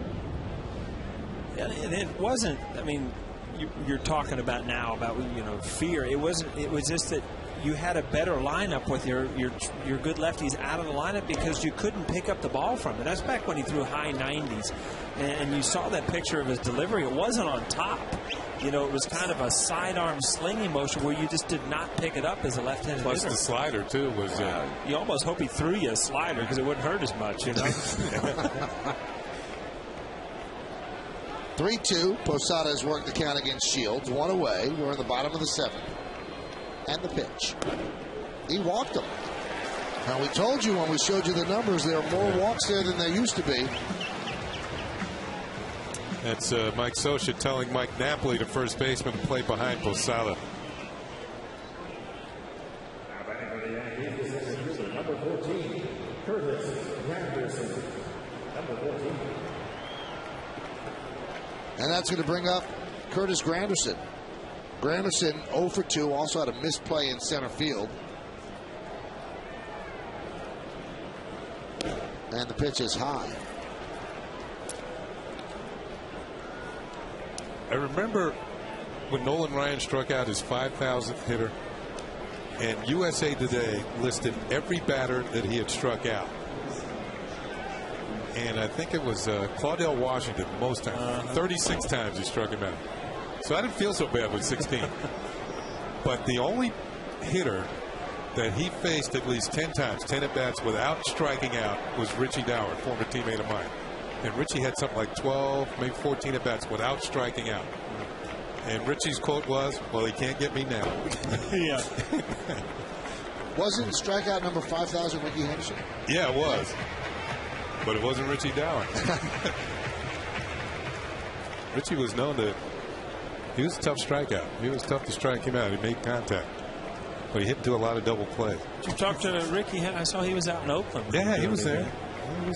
And it wasn't, I mean, you're talking about now about, fear. It wasn't, it was just that you had a better lineup with your good lefties out of the lineup because you couldn't pick up the ball from it. That's back when he threw high 90s. And you saw that picture of his delivery. It wasn't on top. It was kind of a sidearm slinging motion where you just did not pick it up as a left-handed Plus hitter. the slider, too, was... you almost hope he threw you a slider because it wouldn't hurt as much, 3-2. Posada has worked the count against Shields. 1 away. We're in the bottom of the 7th. And the pitch. He walked him. Now, we told you when we showed you the numbers, there are more walks there than there used to be. That's Mike Scioscia telling Mike Napoli, the first baseman, to play behind Posada. Number 14, Curtis Granderson. Number 14. And that's going to bring up Curtis Granderson. Granderson 0 for 2, also had a missed play in center field. And the pitch is high. I remember when Nolan Ryan struck out his 5,000th hitter, and USA Today listed every batter that he had struck out. And I think it was Claudell Washington most times. 36 times he struck him out. So I didn't feel so bad with 16. But the only hitter that he faced at least 10 times, 10 at-bats without striking out, was Richie Dower, former teammate of mine. And Richie had something like 12, maybe 14 at-bats without striking out. And Richie's quote was, "Well, he can't get me now." Yeah. Wasn't strikeout number 5,000 Ricky Henderson? Yeah, it was. But it wasn't Richie Dower. Richie was known to, he was a tough strikeout. He was tough to strike him out. He made contact. But he hit into a lot of double plays. Did you talk to Ricky? I saw he was out in Oakland. Yeah, he was there.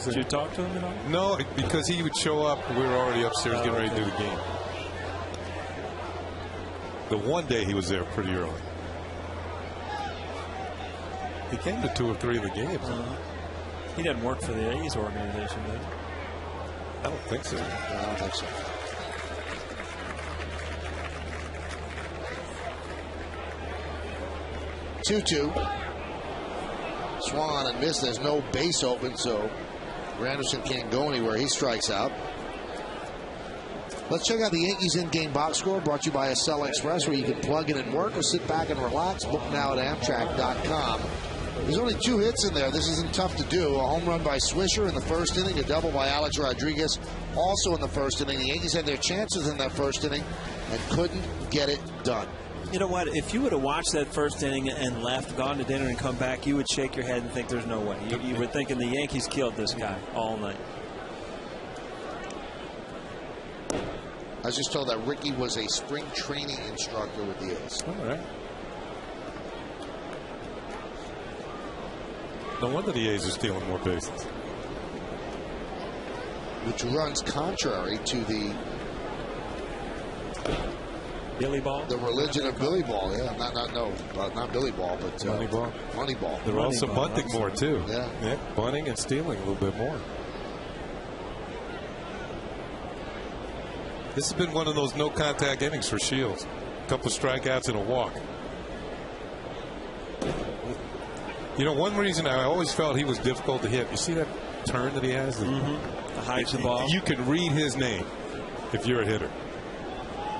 Did you talk to him at all? No, because he would show up. We were already upstairs getting ready to do the game. The one day he was there pretty early. He came to 2 or 3 of the games. He doesn't work for the A's organization, does he? I don't think so. No, I don't think so. Two-two. Swung on and missed. There's no base open, so Granderson can't go anywhere. He strikes out. Let's check out the Yankees in-game box score, brought to you by Acela Express, where you can plug in and work or sit back and relax. Book now at Amtrak.com. There's only 2 hits in there. This isn't tough to do. A home run by Swisher in the first inning, a double by Alex Rodriguez also in the first inning. The Yankees had their chances in that first inning and couldn't get it done. You know what? If you would have watched that first inning and left, gone to dinner and come back, you would shake your head and think there's no way. You were thinking the Yankees killed this guy all night. I was just told that Ricky was a spring training instructor with the A's. All right. No wonder the A's are stealing more bases. Which runs contrary to the Billy Ball? The religion of Billy Ball, yeah. Not Billy Ball, but Moneyball. Moneyball. They're also bunting more, too. Yeah. Bunting and stealing a little bit more. This has been one of those no-contact innings for Shields. A couple of strikeouts and a walk. You know, one reason I always felt he was difficult to hit, you see that turn that he has? The height of the ball. You can read his name if you're a hitter.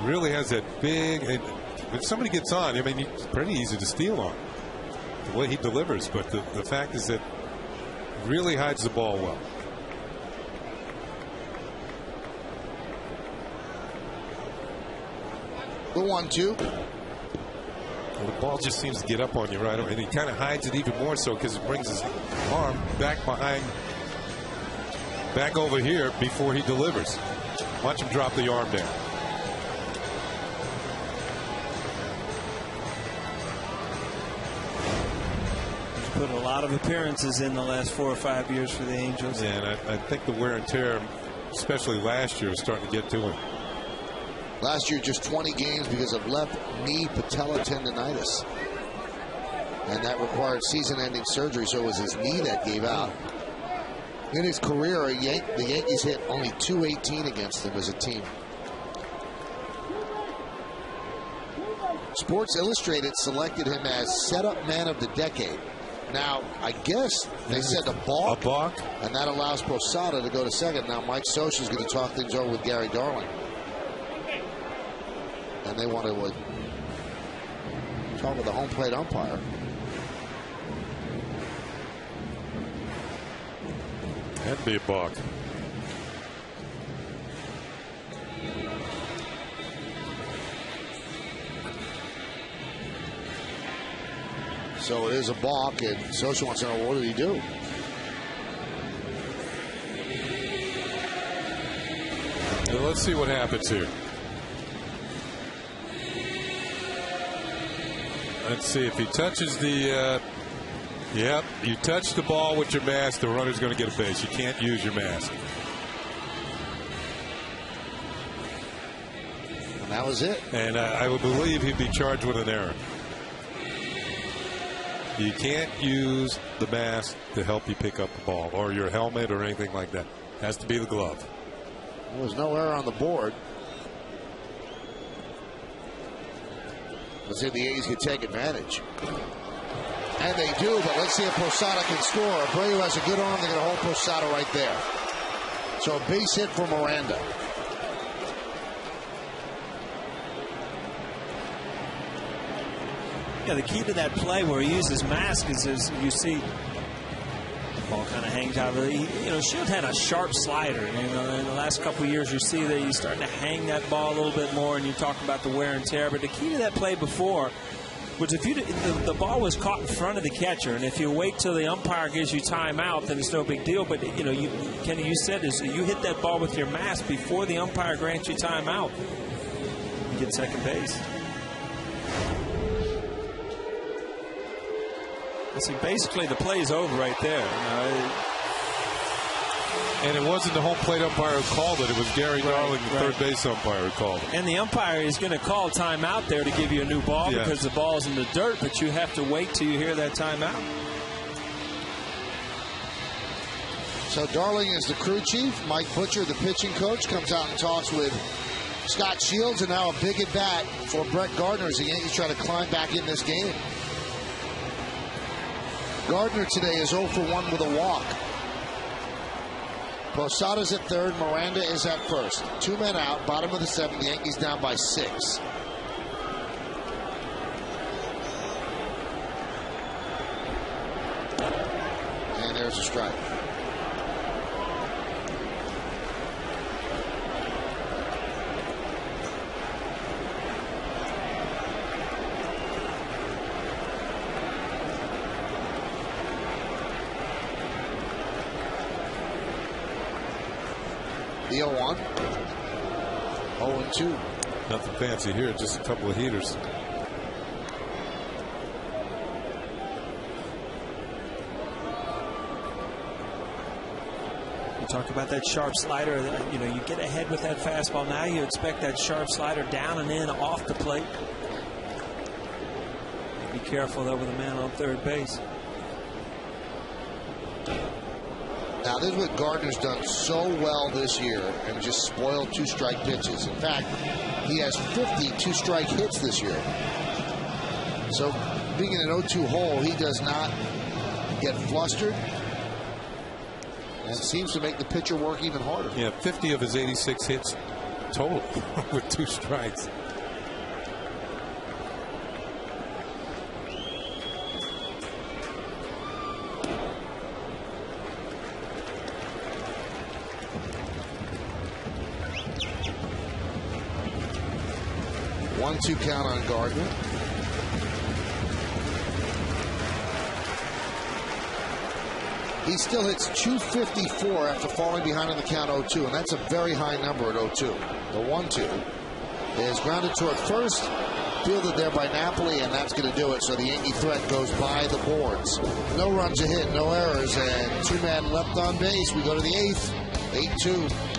Really has that big, and if somebody gets on, I mean, it's pretty easy to steal on the way he delivers. But the fact is that really hides the ball well. The 1-2. Well, the ball just seems to get up on you right away, and he kind of hides it even more so because it brings his arm back over here before he delivers. Watch him drop the arm down. Put a lot of appearances in the last 4 or 5 years for the Angels. Yeah, and I think the wear and tear, especially last year, was starting to get to him. Last year, just 20 games because of left knee patella tendonitis. And that required season-ending surgery, so it was his knee that gave out. In his career, the Yankees hit only .218 against him as a team. Sports Illustrated selected him as setup man of the decade. Now, I guess they said a balk. A balk? And that allows Posada to go to second. Now, Mike Scioscia is going to talk things over with Gary Darling. And they want to talk with the home plate umpire. That'd be a balk. So it is a balk, and Scioscia wants to know, what did he do? Well, let's see what happens here. Let's see if he touches the. Yep, you touch the ball with your mask, the runner's going to get a base. You can't use your mask. And that was it. And I would believe he'd be charged with an error. You can't use the mask to help you pick up the ball, or your helmet, or anything like that. It has to be the glove. There was no error on the board. Let's see if the A's can take advantage. And they do, but let's see if Posada can score. Abreu has a good arm. They're going to hold Posada right there. So a base hit for Miranda. Yeah, the key to that play where he uses mask is you see the ball kind of hangs out of it. Shield had a sharp slider. In the last couple of years, you see that he's starting to hang that ball a little bit more, and you talk about the wear and tear. But the key to that play before was if the ball was caught in front of the catcher, and if you wait till the umpire gives you timeout, then it's no big deal. But Kenny, you said is you hit that ball with your mask before the umpire grants you timeout, you get second base. See, basically the play's over right there. And it wasn't the home plate umpire who called it. It was Gary Darling, the third base umpire, who called it. And the umpire is going to call timeout there to give you a new ball because the ball's in the dirt, but you have to wait till you hear that timeout. So Darling is the crew chief. Mike Butcher, the pitching coach, comes out and talks with Scott Shields, and now a big at bat for Brett Gardner as the Yankees try to climb back in this game. Gardner today is 0 for 1 with a walk. Posada's at third. Miranda is at first. 2 men out. Bottom of the 7th. The Yankees down by 6. And there's a strike. The 0-1. 0-2. Nothing fancy here, just a couple of heaters. You talk about that sharp slider. You get ahead with that fastball. Now you expect that sharp slider down and in off the plate. Be careful though with the man on third base. Now, this is what Gardner's done so well this year and just spoiled 2-strike pitches. In fact, he has 50 2-strike hits this year. So, being in an 0-2 hole, he does not get flustered. And it seems to make the pitcher work even harder. Yeah, 50 of his 86 hits total with 2 strikes. One-two count on Gardner. He still hits 254 after falling behind on the count 0-2, and that's a very high number at 0-2. The 1-2 is grounded toward first, fielded there by Napoli, and that's going to do it. So the Yankee threat goes by the boards. No runs a hit, no errors, and 2 men left on base. We go to the 8th, 8-2.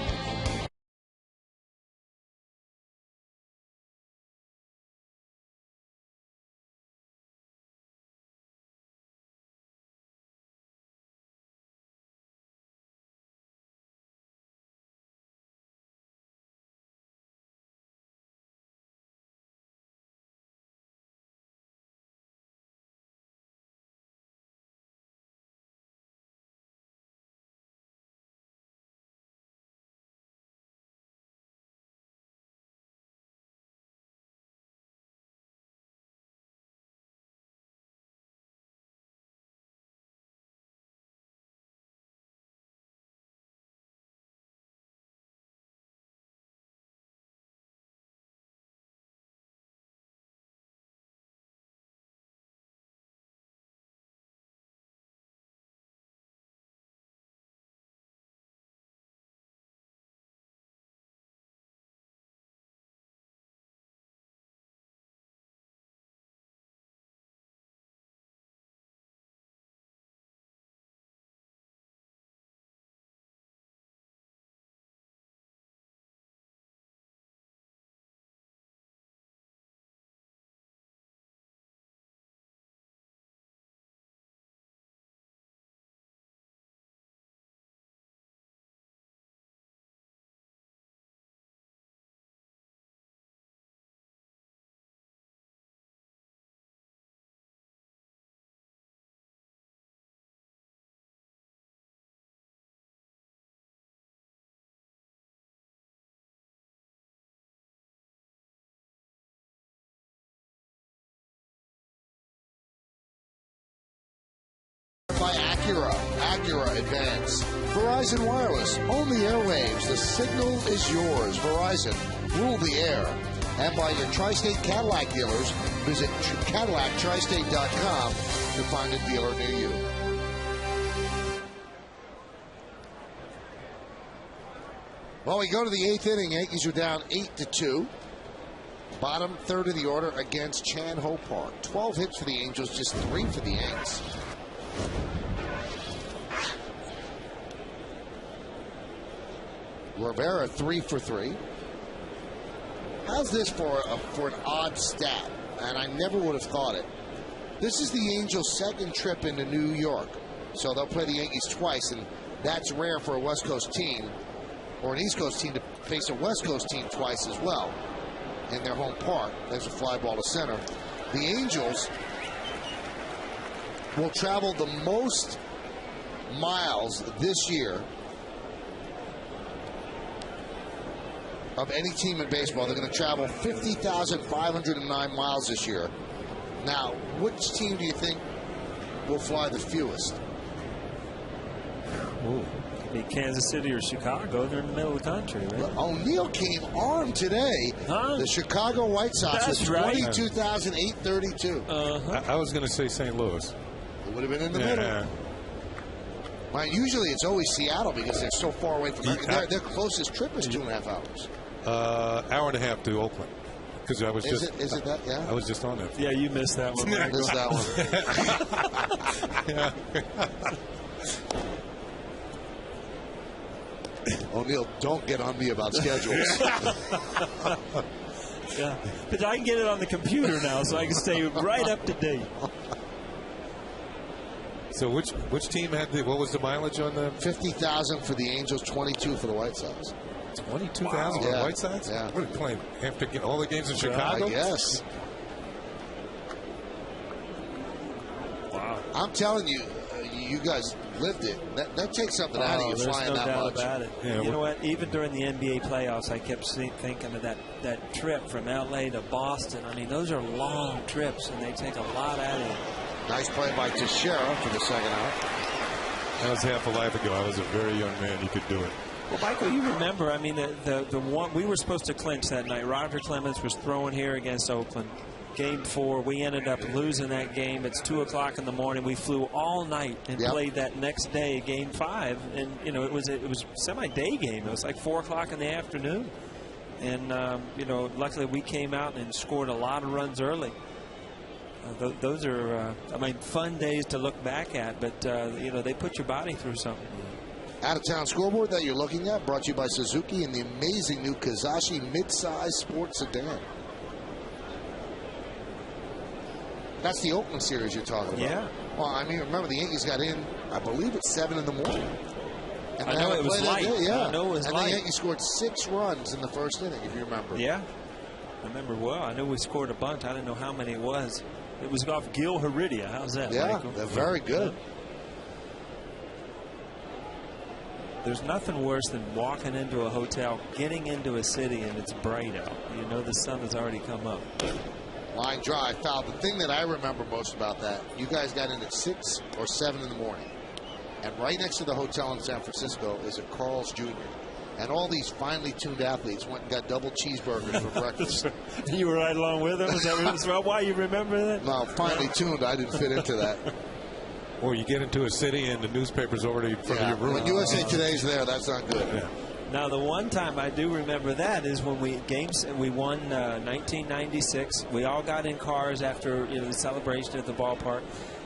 Acura Advance. Verizon Wireless. Own the airwaves. The signal is yours. Verizon. Rule the air. And by your Tri-State Cadillac dealers, visit CadillacTristate.com to find a dealer near you. Well, we go to the 8th inning. Yankees are down 8-2. Bottom third of the order against Chan Ho Park. 12 hits for the Angels, just 3 for the Yanks. Rivera 3 for 3. How's this for an odd stat? And I never would have thought it. This is the Angels' second trip into New York. So they'll play the Yankees twice, and that's rare for a West Coast team or an East Coast team to face a West Coast team twice as well in their home park. There's a fly ball to center. The Angels will travel the most miles this year of any team in baseball. They're going to travel 50,509 miles this year. Now, which team do you think will fly the fewest? Ooh, be Kansas City or Chicago. They're in the middle of the country, right? Well, O'Neill came armed today. Huh? The Chicago White Sox That's with right. 22,832. I was going to say St. Louis. It would have been in the middle. Right, usually it's always Seattle because they're so far away from their closest trip is 2.5 hours. Hour and a half to Oakland. Because I was Is it that? Yeah. I was just on that. Yeah, you missed that one. Missed that one. O'Neill, don't get on me about schedules. Yeah, but I can get it on the computer now, so I can stay right up to date. So which team had what was the mileage on the 50,000 for the Angels, 22 for the White Sox. 22,000 for the White Sox? Yeah. What are they playing? After all the games in Chicago? I guess. Wow. I'm telling you, you guys lived it. That takes something out of you flying that much. There's no doubt about it. Yeah, you know what? Even during the NBA playoffs, I kept thinking of that trip from L.A. to Boston. I mean, those are long trips, and they take a lot out of you. Nice play by Teixeira for the second out. That was half a life ago. I was a very young man. You could do it. Well, Michael, you remember, I mean, the one we were supposed to clinch that night. Roger Clemens was throwing here against Oakland. Game 4, we ended up losing that game. It's 2 o'clock in the morning. We flew all night and played that next day, Game 5. And, you know, it was a semi-day game. It was like 4 o'clock in the afternoon. And, you know, luckily we came out and scored a lot of runs early. Those are, I mean, fun days to look back at. But, you know, they put your body through something. Out-of-town scoreboard that you're looking at brought to you by Suzuki and the amazing new Kazashi midsize sports sedan. That's the Oakland series you're talking about. Yeah. Well, I mean, remember the Yankees got in, I believe, at 7 in the morning. And I know it was light. Yeah. I know it was and light. the Yankees scored 6 runs in the first inning, if you remember. Yeah. I remember well. I knew we scored a bunch. I didn't know how many it was. It was off Gil Heredia. How's that, Yeah, Michael? they're very good. There's nothing worse than walking into a hotel, getting into a city, and it's bright out. You know the sun has already come up. Line drive, foul. The thing that I remember most about that, you guys got in at 6 or 7 in the morning. And right next to the hotel in San Francisco is a Carl's Jr. And all these finely tuned athletes went and got double cheeseburgers for breakfast. You were right along with them? Is that why you remember that? No, finely tuned, I didn't fit into that. Or you get into a city and the newspaper's already in front of your room. When USA Today's there, that's not good. Yeah. Now, the one time I do remember that is when we won 1996. We all got in cars after the celebration at the ballpark,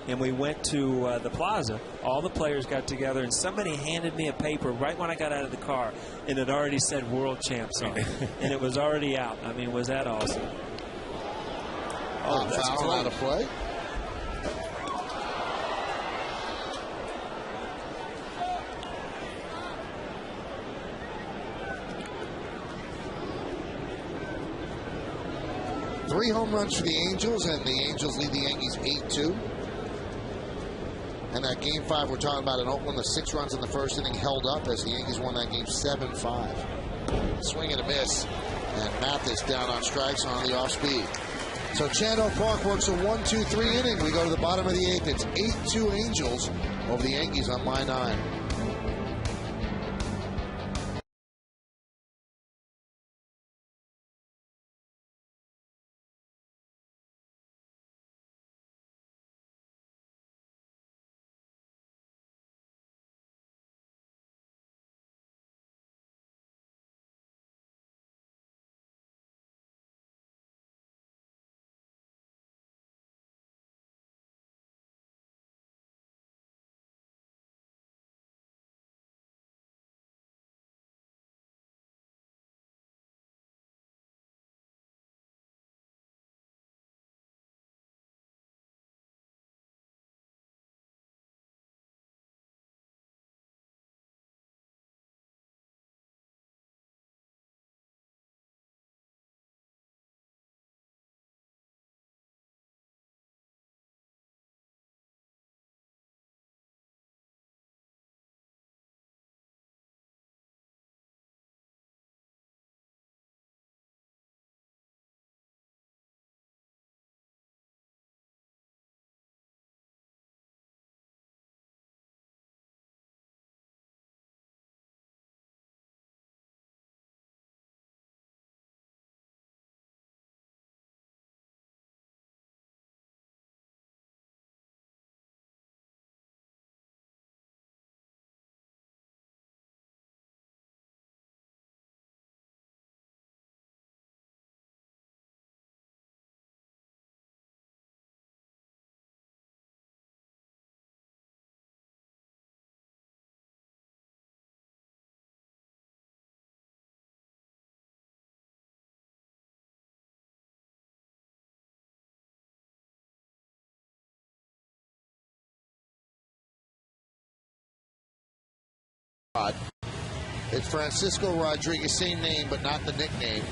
and we went to the plaza. All the players got together, and somebody handed me a paper right when I got out of the car, and it already said World Champs on it, and it was already out. I mean, was that awesome? Oh, that's foul out of play. Three home runs for the Angels, and the Angels lead the Yankees 8-2. And that Game 5 we're talking about in Oakland, the 6 runs in the first inning held up as the Yankees won that game 7-5. Swing and a miss, and Mathis down on strikes on the off speed. So Chan Ho Park works a 1-2-3 inning. We go to the bottom of the 8th. It's 8-2 Angels over the Yankees on My 9. It's Francisco Rodriguez, same name but not the nickname.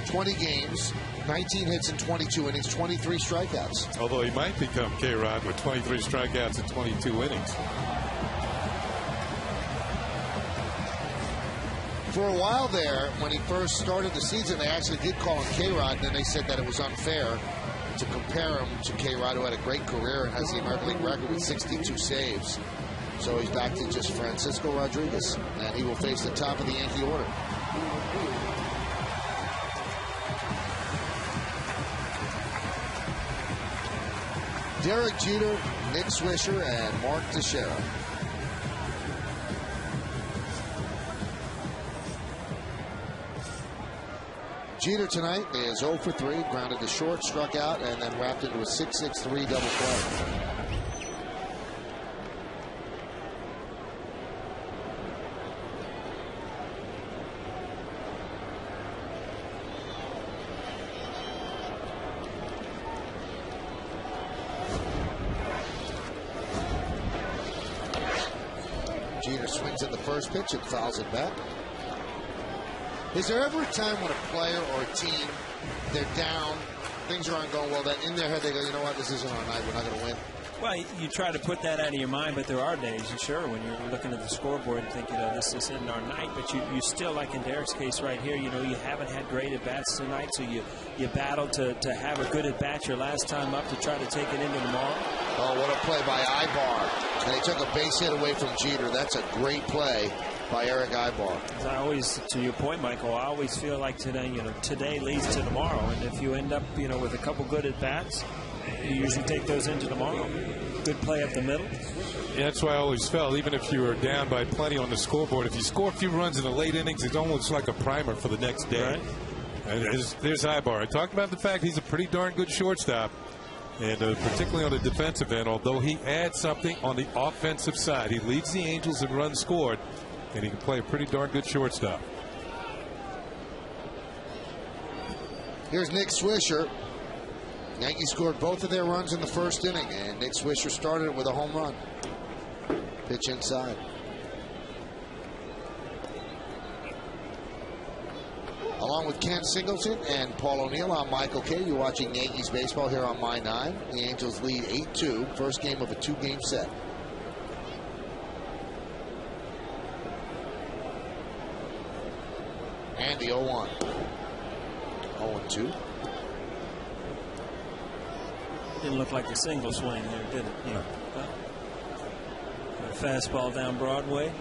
20 games, 19 hits in 22 innings, 23 strikeouts. Although he might become K-Rod with 23 strikeouts in 22 innings. For a while there, when he first started the season, they actually did call him K-Rod, and then they said that it was unfair to compare him to K-Rod, who had a great career and has the American League record with 62 saves. So he's back to just Francisco Rodriguez, and he will face the top of the Yankee order. Derek Jeter, Nick Swisher, and Mark Teixeira. Jeter tonight is 0 for 3, grounded to short, struck out, and then wrapped into a 6-6-3 double play. Jeter swings at the first pitch and fouls it back. Is there ever a time when a player or a team, they're down, things aren't going well, that in their head they go, you know what, this isn't our night, we're not going to win? Well, you try to put that out of your mind, but there are days, and sure, when you're looking at the scoreboard and thinking, this isn't our night, but you still, like in Derek's case right here, you haven't had great at-bats tonight, so you battle to have a good at-bat your last time up to try to take it into tomorrow. Oh, what a play by Ibar. And they took a base hit away from Jeter. That's a great play by Eric Ibar. I always, to your point, Michael, I always feel like today, today leads to tomorrow, and if you end up, with a couple good at-bats, you usually take those into tomorrow. Good play up the middle. Yeah, that's why I always felt, even if you were down by plenty on the scoreboard, if you score a few runs in the late innings, it's almost like a primer for the next day. Right. And there's Ibar. I talked about the fact he's a pretty darn good shortstop, and particularly on the defensive end, although he adds something on the offensive side. He leads the Angels in runs scored, and he can play a pretty darn good shortstop. Here's Nick Swisher. Yankees scored both of their runs in the first inning, and Nick Swisher started it with a home run. Pitch inside. Along with Ken Singleton and Paul O'Neill, I'm Michael Kay. You're watching Yankees baseball here on My 9. The Angels lead 8-2, first game of a two-game set. And the 0-1. 0-2. Didn't look like a single swing there, did it? Yeah. Fastball down Broadway.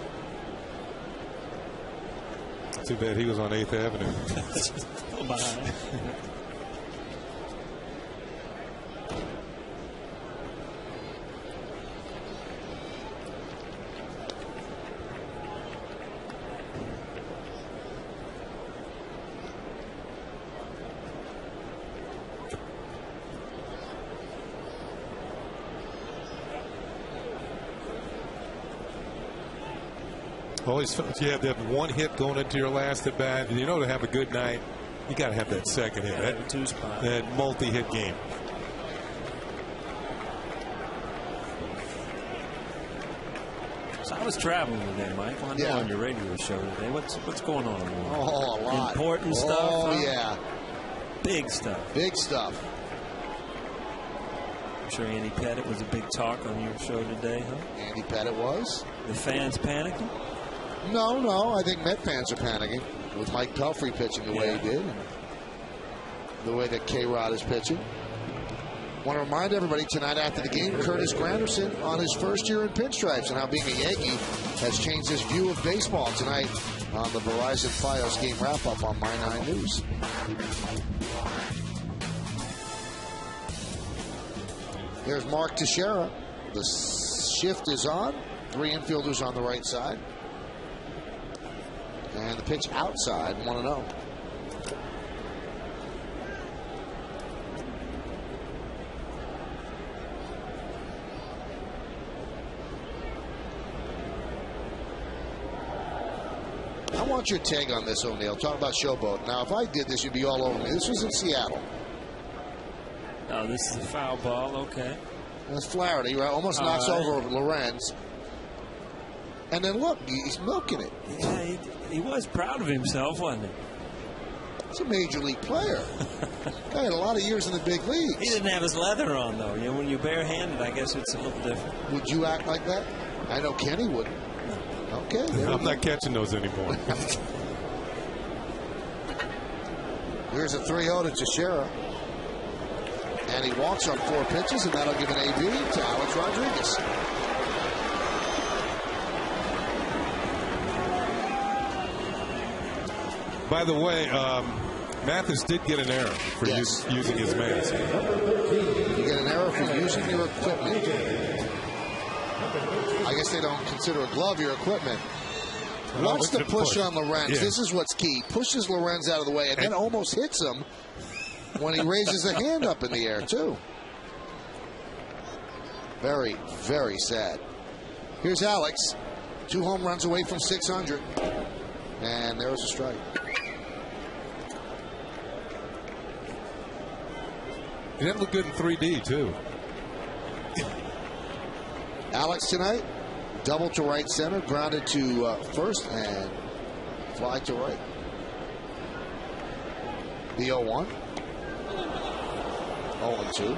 Too bad he was on 8th Avenue. Still behind. Always felt you have that one hit going into your last at bat, and to have a good night, you got to have that second hit, that multi-hit game. So I was traveling today, Mike. I know on your radio show today. What's going on? Oh, a lot. Important stuff. Oh, huh? yeah. Big stuff. Big stuff. I'm sure Andy Pettit was a big talk on your show today, huh? Andy Pettit was. The fans panicking? No. I think Met fans are panicking with Mike Pelfrey pitching the way he did, and the way that K-Rod is pitching. Want to remind everybody tonight after the game, Curtis Granderson on his first year in pinstripes and how being a Yankee has changed his view of baseball tonight on the Verizon Fios game wrap-up on My 9 News. Here's Mark Teixeira. The shift is on. 3 infielders on the right side. And the pitch outside, 1-0. I want your take on this, O'Neill. Talk about Showboat. Now, if I did this, you'd be all over me. This was in Seattle. Oh, this is a foul ball. Okay. That's Flaherty, right? Almost knocks over Lorenz. And then look, he's milking it. Yeah, he was proud of himself, wasn't he? He's a major league player. Guy had a lot of years in the big leagues. He didn't have his leather on, though. When you're barehanded, I guess it's a little different. Would you act like that? I know Kenny wouldn't. Okay. I'm not catching those anymore. Here's a 3-0 to Teixeira. And he walks on 4 pitches, and that'll give an AB to Alex Rodriguez. By the way, Mathis did get an error for using his mask. You get an error for using your equipment. I guess they don't consider a glove your equipment. Watch the push on Lorenz. Yeah. This is what's key. Pushes Lorenz out of the way and then almost hits him when he raises a hand up in the air, too. Very, very sad. Here's Alex. 2 home runs away from 600. And there was a strike. He didn't look good in 3D, too. Alex tonight, double to right center, grounded to first, and fly to right. The 0-1. 0-2.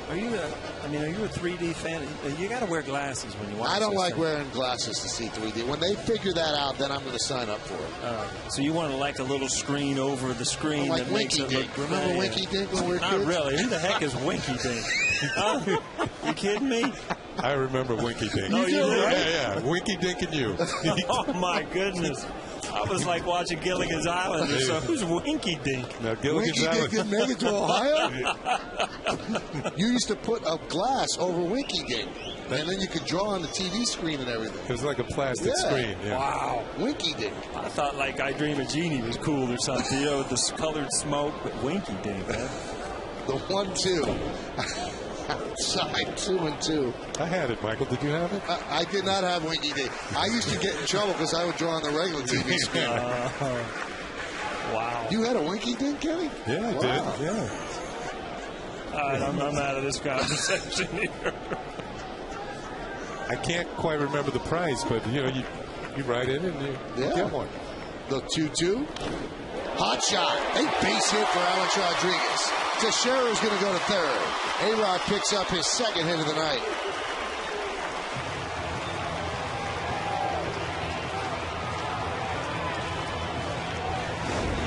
Are you a 3D fan? You got to wear glasses when you watch. I don't like wearing glasses to see 3D. When they figure that out, then I'm going to sign up for it. So you want to like a little screen over the screen like that makes Winky it Dink. look. Remember Winky Dink when we were kids? Not really. Who the heck is Winky Dink? You kidding me? I remember Winky Dink. Oh, you do? Yeah. Winky Dink and you. Oh my goodness. I was like watching Gilligan's Island. So who's Winky Dink? Now, Gilligan's Winky Island. Dink didn't make it to Ohio? You used to put a glass over Winky Dink, and then you could draw on the TV screen and everything. It was like a plastic screen. Yeah. Wow. Winky Dink. I thought like I Dream of Jeannie was cool or something, with this colored smoke, but Winky Dink, man. The 1-2. Outside 2-2. I had it, Michael. Did you have it? I did not have Winky Dink. I used to get in trouble because I would draw on the regular TV screen. Wow. You had a Winky Dink, Kenny? Yeah, I did. Yeah. All right, I'm out of this conversation here. I can't quite remember the price, but you write it and you get one. The 2-2. Hot shot. A base hit for Alex Rodriguez. Teixeira is going to go to third. A-Rod picks up his second hit of the night.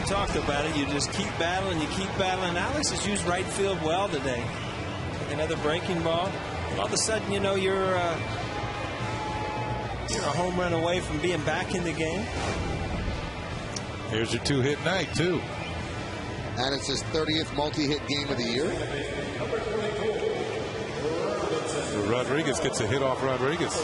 You talked about it. You just keep battling. You keep battling. Alex has used right field well today. another breaking ball. And all of a sudden, you know, you're a home run away from being back in the game. Here's your 2-hit night, too. And it's his 30th multi-hit game of the year. Rodriguez gets a hit off Rodriguez.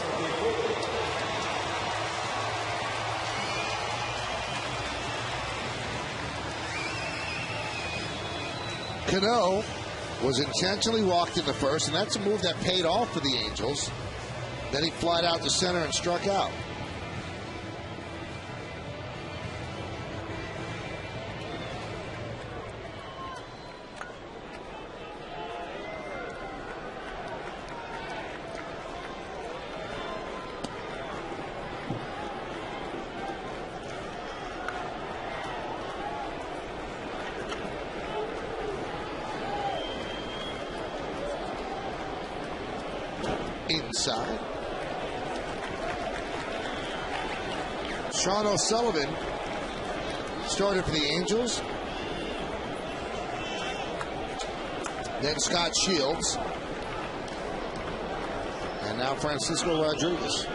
Cano was intentionally walked in the first, and that's a move that paid off for the Angels. Then he flied out to center and struck out. Inside. Sean O'Sullivan started for the Angels. Then Scott Shields. And now Francisco Rodriguez.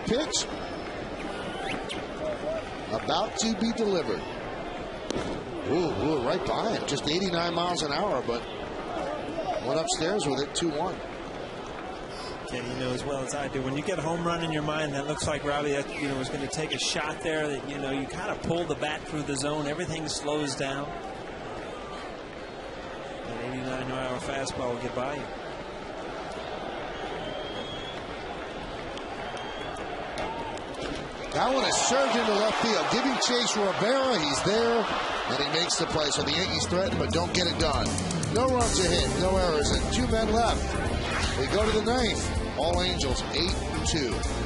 Pitch about to be delivered. Ooh, right by him. Just 89 miles an hour, but went upstairs with it. 2-1. Ken, you know as well as I do, when you get a home run in your mind that looks like Robbie that, you know, was going to take a shot there, that, you know, you kind of pull the bat through the zone, everything slows down. An 89-mile fastball will get by you. That one is surged into left field, giving chase Rivera. He's there, and he makes the play. So the Yankees threaten, but don't get it done. No runs ahead, no errors, and 2 men left. We go to the 9th. All Angels 8-2.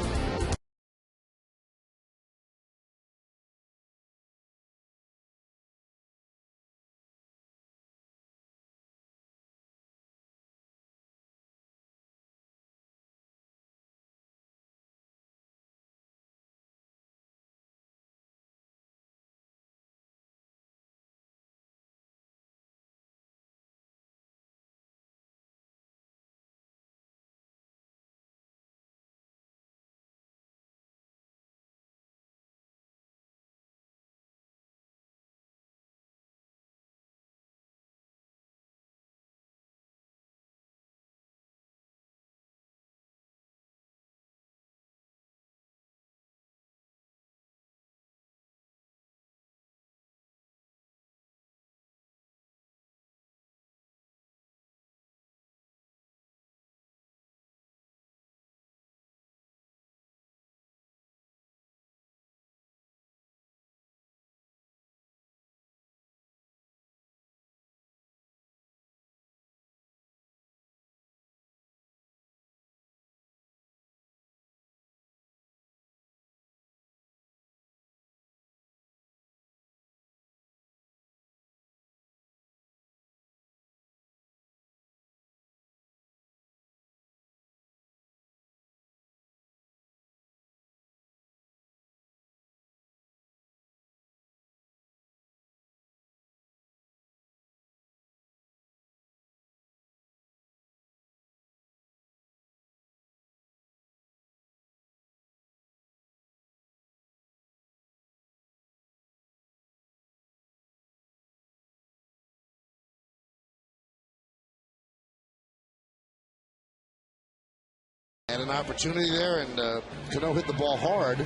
Had an opportunity there, and Cano hit the ball hard,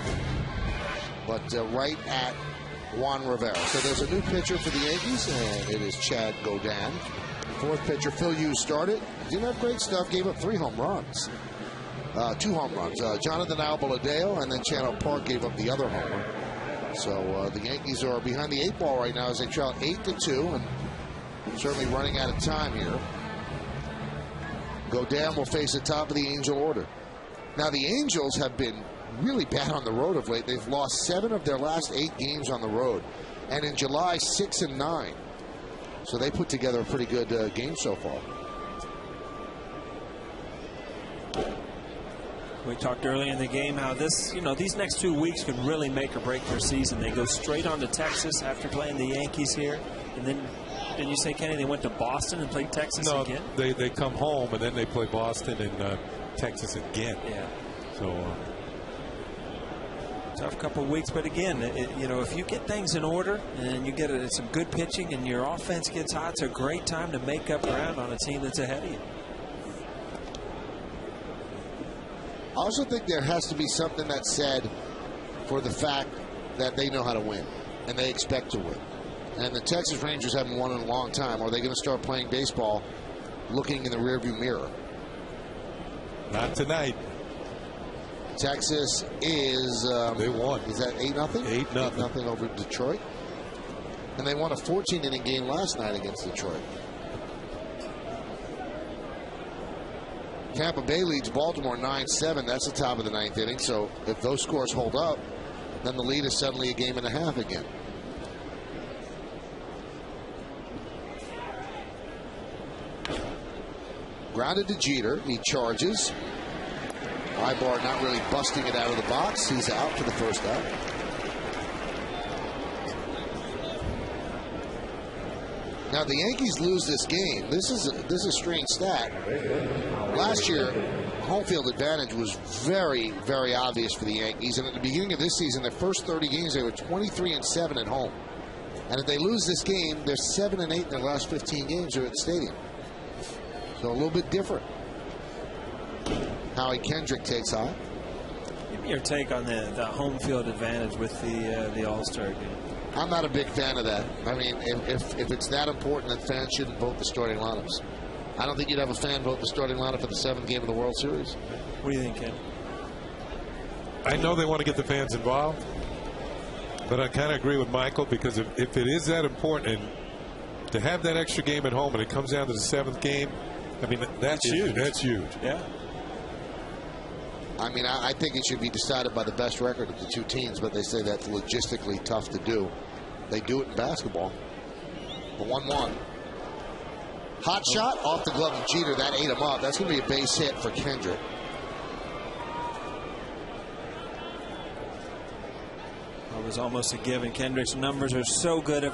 but right at Juan Rivera. So there's a new pitcher for the Yankees, and it is Chad Godin. Fourth pitcher, Phil Hughes, started. Didn't have great stuff, gave up 3 home runs. 2 home runs. Jonathan Albaladeo, and then Channel Park gave up the other homer. So the Yankees are behind the 8 ball right now as they trail 8-2, and certainly running out of time here. Godin will face the top of the Angel order. Now, the Angels have been really bad on the road of late. They've lost 7 of their last 8 games on the road. And in July, 6 and 9. So they put together a pretty good game so far. We talked earlier in the game how this, these next 2 weeks could really make or break their season. They go straight on to Texas after playing the Yankees here. And then, didn't you say, Kenny, they went to Boston and played Texas again? No, they come home and then they play Boston and Texas again. Yeah. So tough couple of weeks, but again, if you get things in order and you get some good pitching and your offense gets hot, it's a great time to make up ground on a team that's ahead of you. I also think there has to be something that's said for the fact that they know how to win and they expect to win. And the Texas Rangers haven't won in a long time. Are they going to start playing baseball looking in the rearview mirror? Not tonight. Texas is they won. Is that 8-0? 8-0 over Detroit. And they won a 14-inning game last night against Detroit. Tampa Bay leads Baltimore 9-7. That's the top of the 9th inning. So if those scores hold up, then the lead is suddenly a game and a half again. Grounded to Jeter. He charges. Ibar not really busting it out of the box. He's out for the first out. Now the Yankees lose this game. This is a strange stat. Last year, home field advantage was very, very obvious for the Yankees. And at the beginning of this season, their first 30 games, they were 23-7 at home. And if they lose this game, they're 7-8 in their last 15 games here at the stadium. So a little bit different. Howie Kendrick takes on. Give me your take on the home field advantage with the All-Star game. I'm not a big fan of that. I mean, if it's that important, then fans shouldn't vote the starting lineups. I don't think you'd have a fan vote the starting lineup for the 7th game of the World Series. What do you think, Ken? I know they want to get the fans involved, but I kind of agree with Michael, because if it is that important, and to have that extra game at home and it comes down to the 7th game, I mean, that's huge. That's huge. Yeah. I mean, I think it should be decided by the best record of the 2 teams, but they say that's logistically tough to do. They do it in basketball. The 1-1. Hot shot off the glove of Jeter. That ate him up. That's going to be a base hit for Kendrick. It was almost a given. Kendrick's numbers are so good.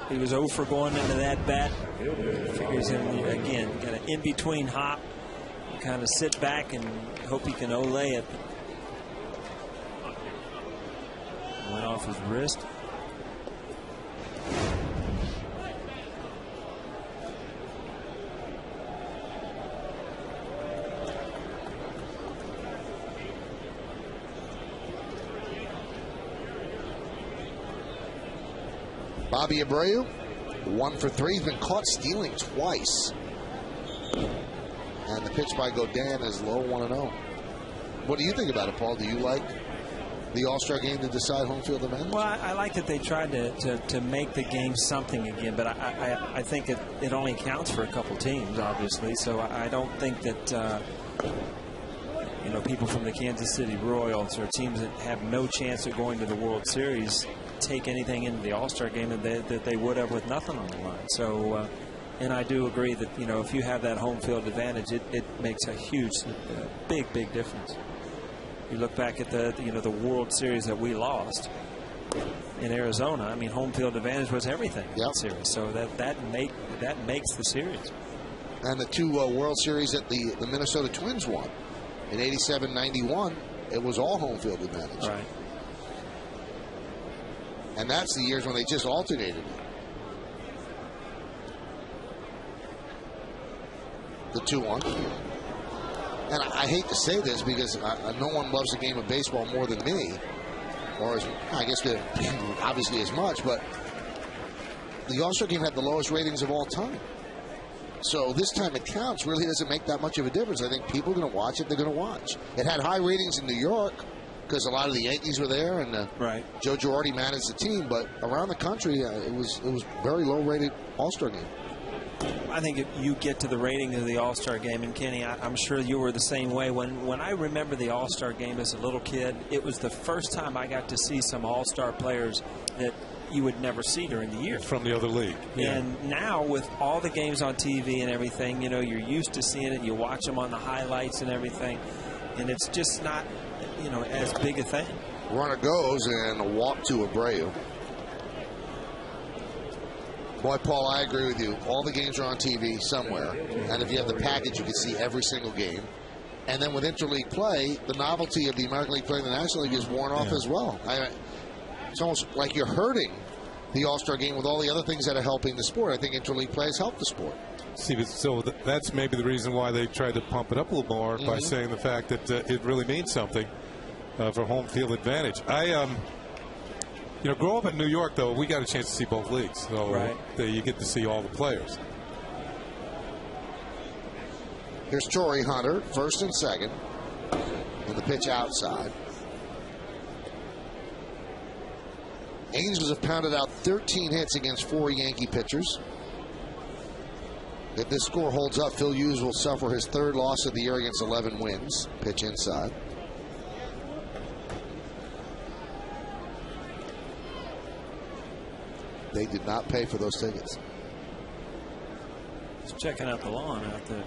He was 0 for going into that bat. Figures in, again, got an in-between hop. Kind of sit back and hope he can olay it. Went off his wrist. Bobby Abreu, 1 for 3. He's been caught stealing twice. And the pitch by Godin is low, 1-0. What do you think about it, Paul? Do you like the All-Star game to decide home field advantage? Well, I like that they tried to make the game something again, but I think it only counts for a couple teams, obviously. So I don't think that people from the Kansas City Royals or teams that have no chance of going to the World Series take anything into the All-Star game that they would have with nothing on the line. So. And I do agree that, if you have that home field advantage, it makes a huge, big difference. You look back at the World Series that we lost in Arizona. I mean, home field advantage was everything in that series. So that makes the series. And the 2 World Series that the Minnesota Twins won in '87-91, it was all home field advantage. Right. And that's the years when they just alternated. The 2-1. And I hate to say this because no one loves the game of baseball more than me, or I guess obviously as much, but the All-Star game had the lowest ratings of all time. So this time it counts really doesn't make that much of a difference. I think people are going to watch it. They're going to watch. It had high ratings in New York because a lot of the Yankees were there, and Joe Girardi managed the team. But around the country, it was very low-rated All-Star game. I think if you get to the rating of the All-Star game, and Kenny, I'm sure you were the same way. When I remember the All-Star game as a little kid, it was the first time I got to see some All-Star players that you would never see during the year. From the other league. Yeah. And now with all the games on TV and everything, you know, you're used to seeing it. You watch them on the highlights and everything, and it's just not, you know, as big a thing. Runner goes and a walk to Abreu. Boy, Paul, I agree with you. All the games are on TV somewhere. And if you have the package, you can see every single game. And then with interleague play, the novelty of the American League play in the National League is worn off as well. It's almost like you're hurting the All-Star game with all the other things that are helping the sport. I think interleague play has helped the sport. See, so that's maybe the reason why they tried to pump it up a little more by saying the fact that it really means something for home field advantage. You know, grow up in New York, though, we got a chance to see both leagues. So you get to see all the players. Here's Torrey Hunter, first and second. And the pitch outside. Angels have pounded out 13 hits against 4 Yankee pitchers. If this score holds up, Phil Hughes will suffer his 3rd loss of the year against 11 wins. Pitch inside. They did not pay for those tickets. Just checking out the lawn out there.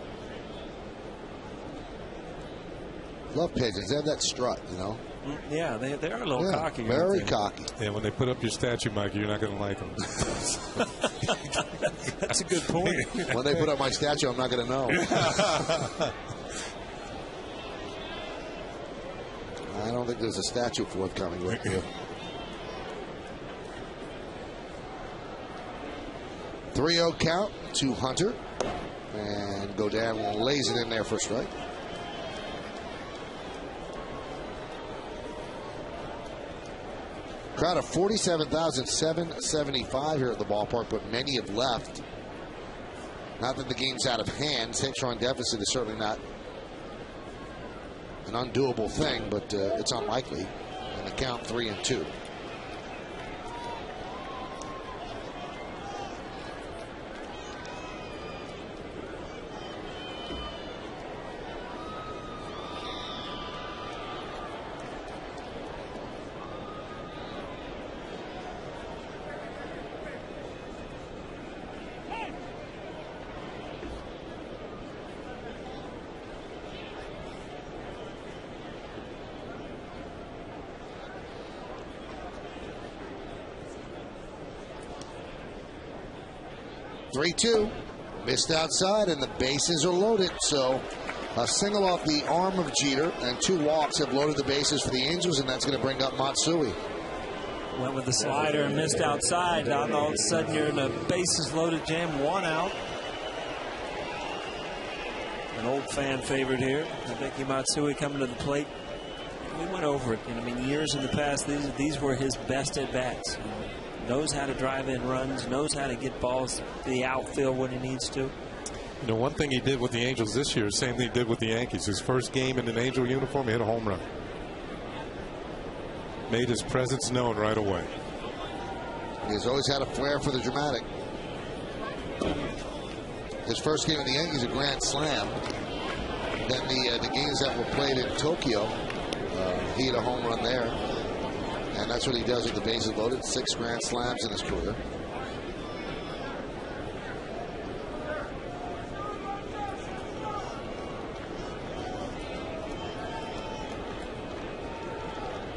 Love pigeons. They have that strut, you know. Yeah, they are a little cocky. Very cocky. Yeah, when they put up your statue, Mike, you're not going to like them. That's a good point. When they put up my statue, I'm not going to know. I don't think there's a statue forthcoming right here. 3-0 count to Hunter. And Godin lays it in there for a strike. Crowd of 47,775 here at the ballpark, but many have left. Not that the game's out of hand. 6-run deficit is certainly not an undoable thing, but it's unlikely. And the count 3-2. Three-two, missed outside, and the bases are loaded. So a single off the arm of Jeter and 2 walks have loaded the bases for the Angels, and that's going to bring up Matsui. Went with the slider and missed outside. Now all of a sudden you're in a bases loaded jam, 1 out. An old fan favorite here, Hideki Matsui coming to the plate. We went over it. I mean, years in the past, these were his best at bats. Knows how to drive in runs, knows how to get balls to the outfield when he needs to. You know, one thing he did with the Angels this year, same thing he did with the Yankees. His first game in an Angel uniform, he hit a home run. Made his presence known right away. He's always had a flair for the dramatic. His first game in the Yankees, a grand slam. Then the games that were played in Tokyo, he hit a home run there. And that's what he does with the bases loaded. 6 grand slams in his career.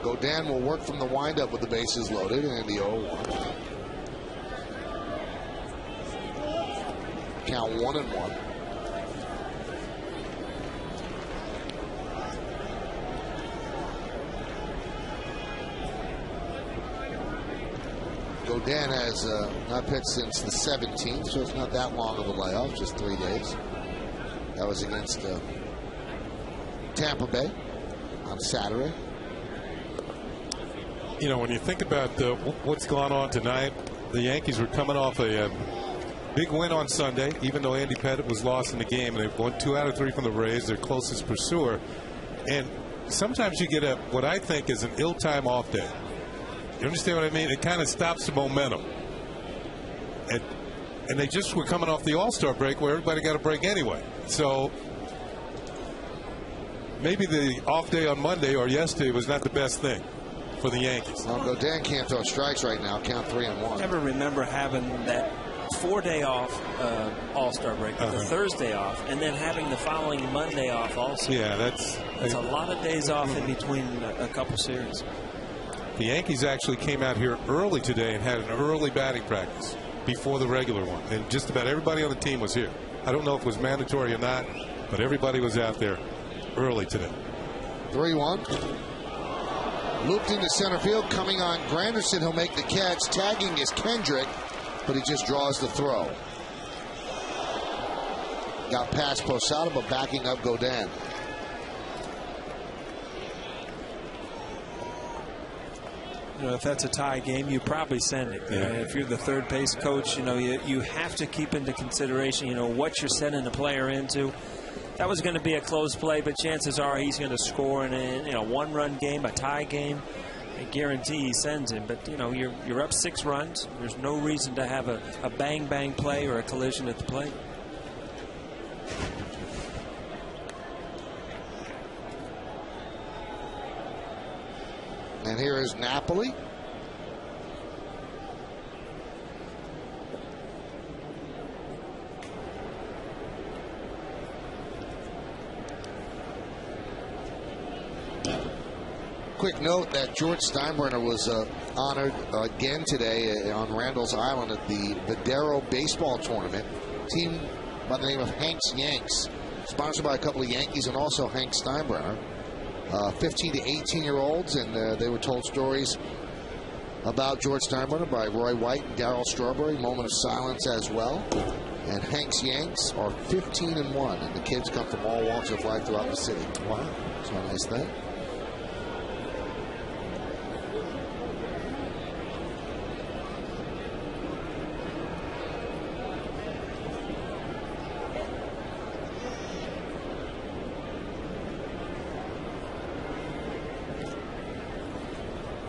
Godin will work from the windup with the bases loaded and the 0-1. Count 1-1. Godin has not pitched since the 17th, so it's not that long of a layoff, just 3 days. That was against Tampa Bay on Saturday. You know, when you think about what's gone on tonight, the Yankees were coming off a big win on Sunday, even though Andy Pettitte was lost in the game. They've won 2 out of 3 from the Rays, their closest pursuer. And sometimes you get what I think is an ill-time off day. You understand what I mean? It kind of stops the momentum. And And they just were coming off the All-Star break where everybody got a break anyway. So maybe the off day on Monday or yesterday was not the best thing for the Yankees. Well, Godin can't throw strikes right now. Count 3-1. I never remember having that 4-day off All-Star break, the Thursday off, and then having the following Monday off also. Yeah, that's a lot of days off in between a couple series. The Yankees actually came out here early today and had an early batting practice before the regular one. And just about everybody on the team was here. I don't know if it was mandatory or not, but everybody was out there early today. 3-1. Looped into center field, coming on Granderson. He'll make the catch. Tagging is Kendrick, but he just draws the throw. Got past Posada, but backing up Godin. You know, if that's a tie game, you probably send it. Yeah. If you're the third base coach, you know, you have to keep into consideration, you know, what you're sending the player into. That was going to be a close play, but chances are he's going to score in a one-run game, a tie game. I guarantee he sends him. But, you know, you're up 6 runs. There's no reason to have a bang-bang play or a collision at the plate. And here is Napoli. Quick note that George Steinbrenner was honored again today on Randall's Island at the Videro baseball tournament. Team by the name of Hank's Yanks, sponsored by a couple of Yankees and also Hank Steinbrenner. 15 to 18-year-olds, and they were told stories about George Steinbrenner by Roy White and Darryl Strawberry. Moment of silence as well. And Hank's Yanks are 15-1, and the kids come from all walks of life throughout the city. Wow, that's a nice thing.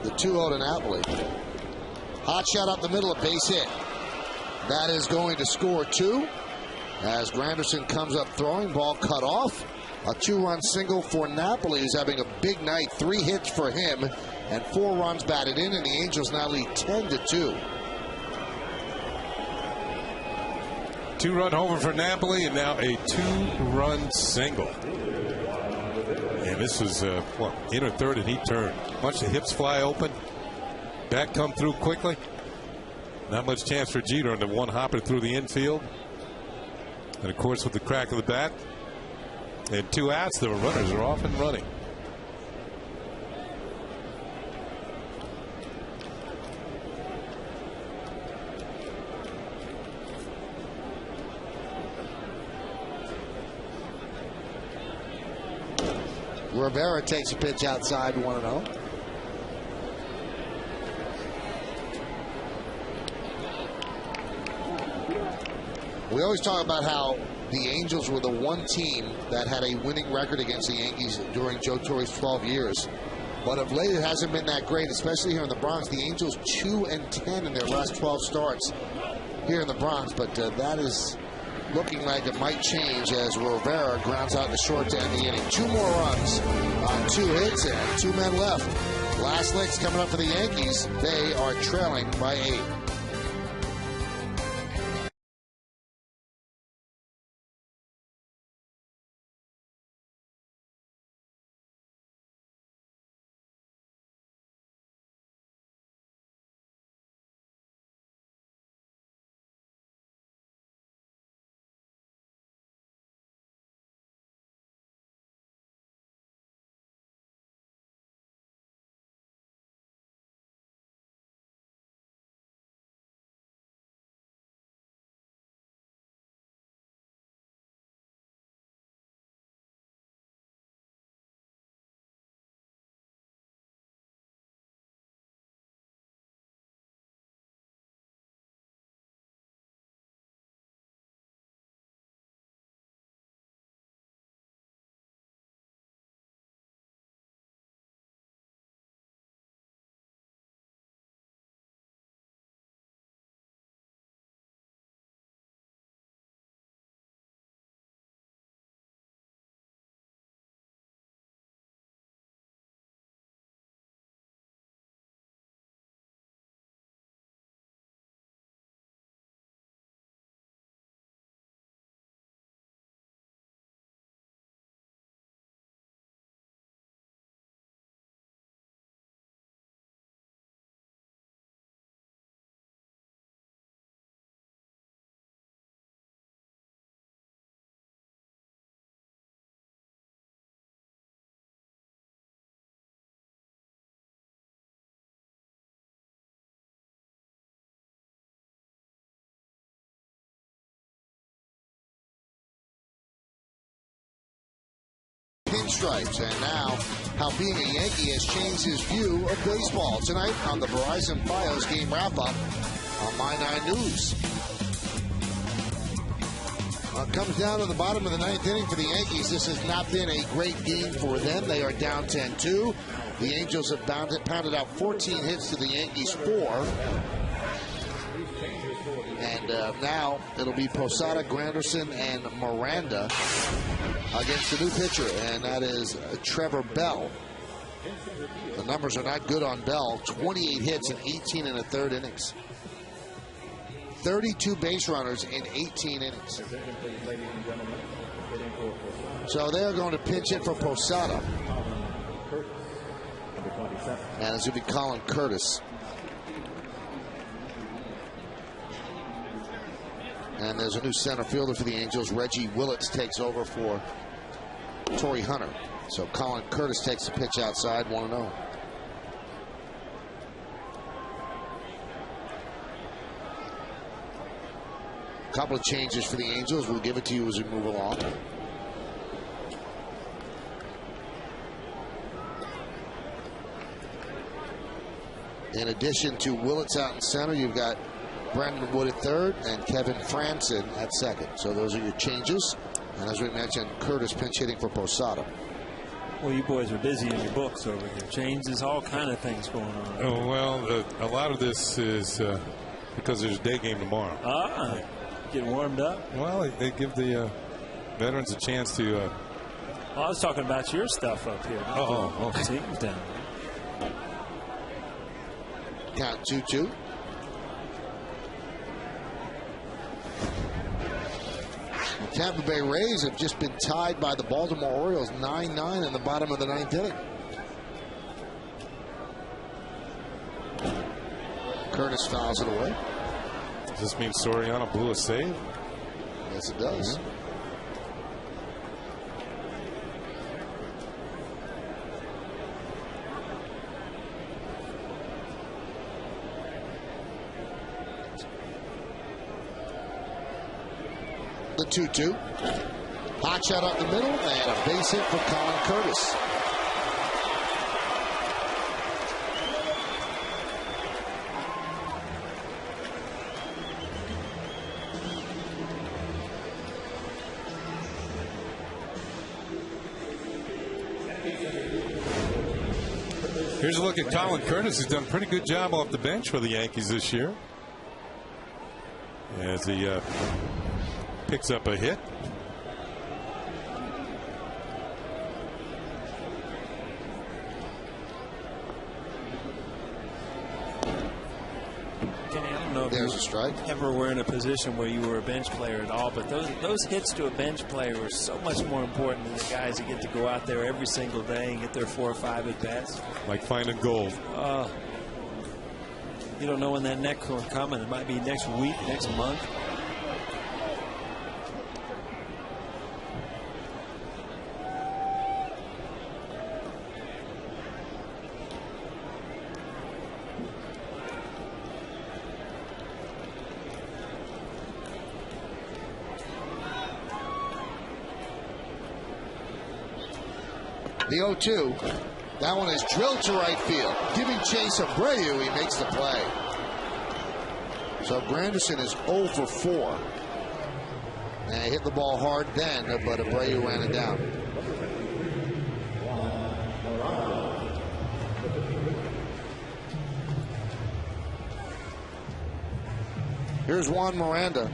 The 2-0 to Napoli. Hot shot up the middle, a base hit. That is going to score 2 as Granderson comes up throwing. Ball cut off. A 2-run single for Napoli, who's having a big night. 3 hits for him and 4 runs batted in, and the Angels now lead 10-2. 2-run homer for Napoli, and now a 2-run single. And this was, inner third, and he turned. Watch the hips fly open. Bat come through quickly. Not much chance for Jeter on the one hopper through the infield. And, of course, with the crack of the bat and 2 outs, the runners are off and running. Rivera takes a pitch outside, 1-0. We always talk about how the Angels were the one team that had a winning record against the Yankees during Joe Torre's 12 years. But of late, it hasn't been that great, especially here in the Bronx. The Angels 2-10 in their last 12 starts here in the Bronx. But that is looking like it might change as Rivera grounds out the short to end the inning. 2 more runs on 2 hits and 2 men left. Last licks coming up for the Yankees. They are trailing by 8. pinstripes. And now, how being a Yankee has changed his view of baseball. Tonight on the Verizon Fios game wrap-up on My 9 News. It comes down to the bottom of the ninth inning for the Yankees. This has not been a great game for them. They are down 10-2. The Angels have pounded out 14 hits to the Yankees 4. And now it'll be Posada, Granderson, and Miranda against the new pitcher, and that is Trevor Bell. The numbers are not good on Bell. 28 hits in 18 and a third innings. 32 base runners in 18 innings. So they're going to pinch it for Posada. And it's going to be Colin Curtis. And there's a new center fielder for the Angels. Reggie Willits takes over for Torrey Hunter. So Colin Curtis takes the pitch outside, 1-0. A couple of changes for the Angels. We'll give it to you as we move along. In addition to Willits out in center, you've got Brandon Wood at third and Kevin Franson at second. So those are your changes. And as we mentioned, Curtis pinch hitting for Posada. Well, you boys are busy in your books over here. Changes, all kind of things going on. Oh, well, a lot of this is because there's a day game tomorrow. Ah, get warmed up. Well, they give the veterans a chance to. Well, I was talking about your stuff up here. Okay. Teams down. Count 2-2. The Tampa Bay Rays have just been tied by the Baltimore Orioles 9-9 in the bottom of the ninth inning. Curtis fouls it away. Does this mean Soriano blew a save? Yes, it does. Mm-hmm. The 2-2. Hot shot up the middle and a base hit for Colin Curtis. Here's a look at Colin Curtis. He's done a pretty good job off the bench for the Yankees this year. As he picks up a hit. Kenny, I don't know if There's a strike. ever were in a position where you were a bench player at all, but those hits to a bench player are so much more important than the guys that get to go out there every single day and get their 4 or 5 at bats. Like finding gold. You don't know when that next one's coming. It might be next week, next month. The 0-2. That one is drilled to right field. Giving chase Abreu. He makes the play. So Granderson is 0 for 4. And he hit the ball hard then, but Abreu ran it down. Here's Juan Miranda.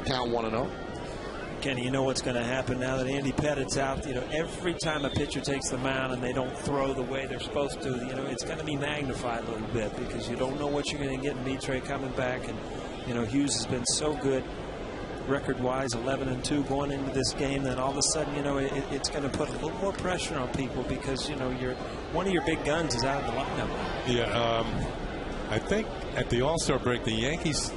Count 1-0. Kenny, you know what's going to happen now that Andy Pettit's out. You know, every time a pitcher takes the mound and they don't throw the way they're supposed to, you know, it's going to be magnified a little bit because you don't know what you're going to get in Mitre coming back. And, you know, Hughes has been so good record-wise, 11-2 going into this game. Then all of a sudden, you know, it's going to put a little more pressure on people because, you know, one of your big guns is out of the lineup. Yeah. I think at the All-Star break, the Yankees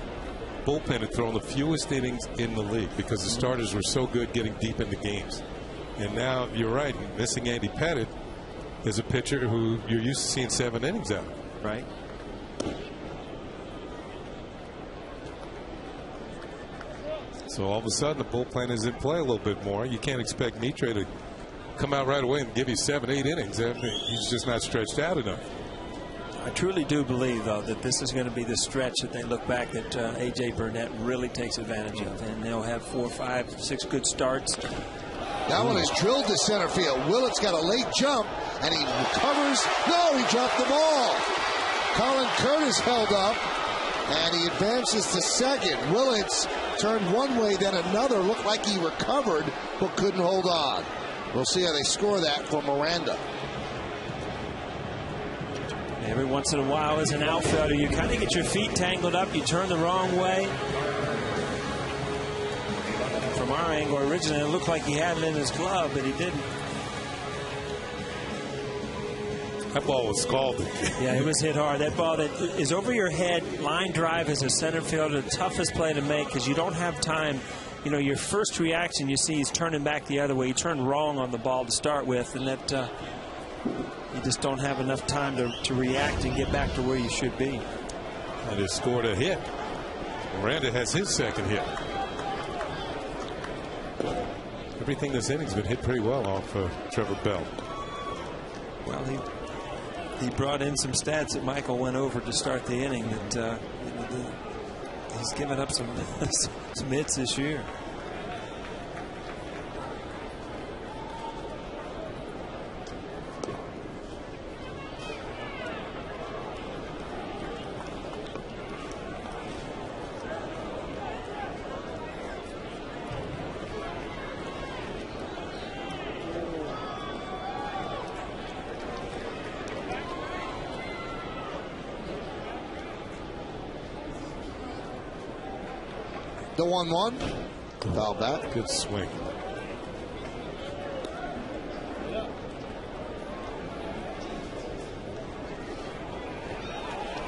bullpen had thrown the fewest innings in the league because the starters were so good getting deep into games. And now, you're right, missing Andy Pettitte is a pitcher who you're used to seeing 7 innings out. Right. So all of a sudden, the bullpen is in play a little bit more. You can't expect Mitre to come out right away and give you 7, 8 innings. He's just not stretched out enough. I truly do believe, though, that this is going to be the stretch that they look back that A.J. Burnett really takes advantage of. And they'll have 4, 5, 6 good starts. That one is drilled to center field. Willett's got a late jump, and he recovers. No, he dropped the ball. Colin Curtis held up, and he advances to second. Willett's turned one way, then another. Looked like he recovered, but couldn't hold on. We'll see how they score that for Miranda. Every once in a while, as an outfielder, you kind of get your feet tangled up. You turn the wrong way. From our angle, originally, it looked like he had it in his glove, but he didn't. That ball was scalded. Yeah, it was hit hard. That ball that is over your head, line drive as a center fielder, the toughest play to make because you don't have time. You know, your first reaction, you see he's turning back the other way. He turned wrong on the ball to start with, and that you just don't have enough time to react and get back to where you should be. And it scored a hit. Miranda has his second hit. Everything this inning's been hit pretty well off Trevor Bell. Well, he brought in some stats that Michael went over to start the inning that he's given up some hits this year. The 1-1. Foul back. Good swing.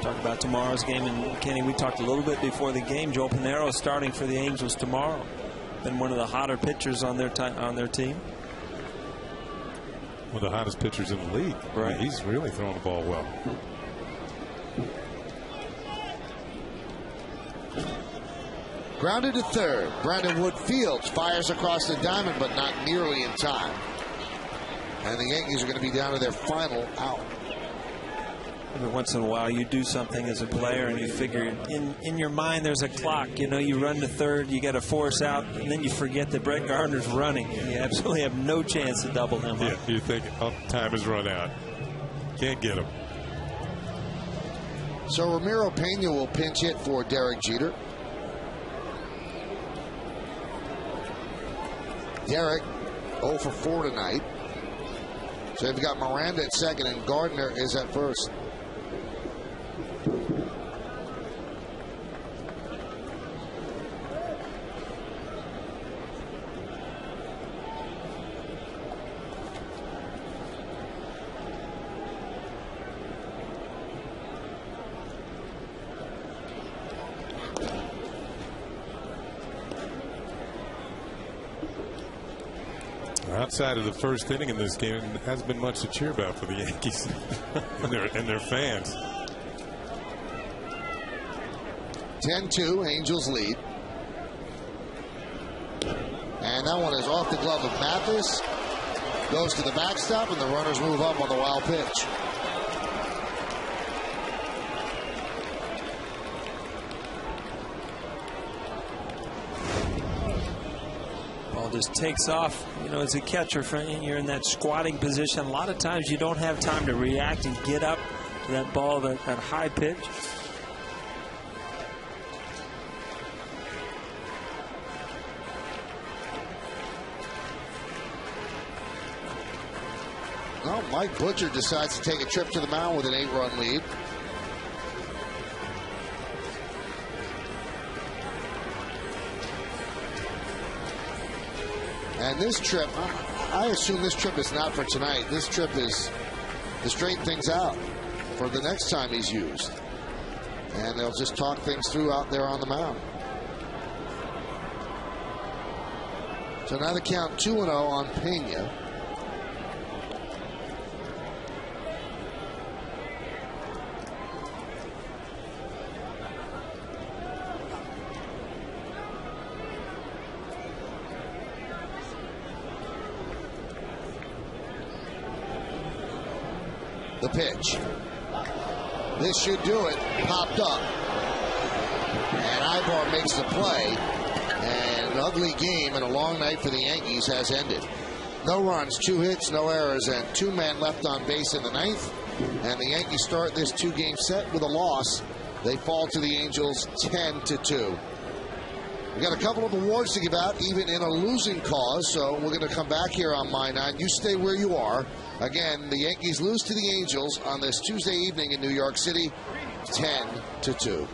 Talk about tomorrow's game, and Kenny, we talked a little bit before the game. Joe Pinero is starting for the Angels tomorrow. Been one of the hotter pitchers on their team. One of the hottest pitchers in the league. Right. He's really throwing the ball well. Grounded to third. Brandon Wood Fields fires across the diamond, but not nearly in time. And the Yankees are going to be down to their final out. Every once in a while, you do something as a player, and you figure in your mind there's a clock. You know, you run to third, you get a force out, and then you forget that Brett Gardner's running. You absolutely have no chance to double him up. Yeah, you think, oh, time has run out. Can't get him. So Ramiro Pena will pinch hit for Derek Jeter. Derek 0 for 4 tonight. So they've got Miranda at second and Gardner is at first. Outside of the first inning in this game, it hasn't been much to cheer about for the Yankees and their fans. 10-2, Angels lead. And that one is off the glove of Mathis. Goes to the backstop, and the runners move up on the wild pitch. Just takes off. You know, as a catcher, you're in that squatting position. A lot of times you don't have time to react and get up to that ball, that high pitch. Well, Mike Butcher decides to take a trip to the mound with an 8-run lead. And this trip, I assume this trip is not for tonight. This trip is to straighten things out for the next time he's used. and they'll just talk things through out there on the mound. So now the count 2-0 on Pena. The pitch. This should do it. Popped up. And Ibar makes the play. And an ugly game and a long night for the Yankees has ended. No runs, 2 hits, no errors, and 2 men left on base in the 9th. And the Yankees start this 2-game set with a loss. They fall to the Angels 10-2. We got a couple of awards to give out, even in a losing cause. So we're going to come back here on My 9. You stay where you are. Again, the Yankees lose to the Angels on this Tuesday evening in New York City, 10-2.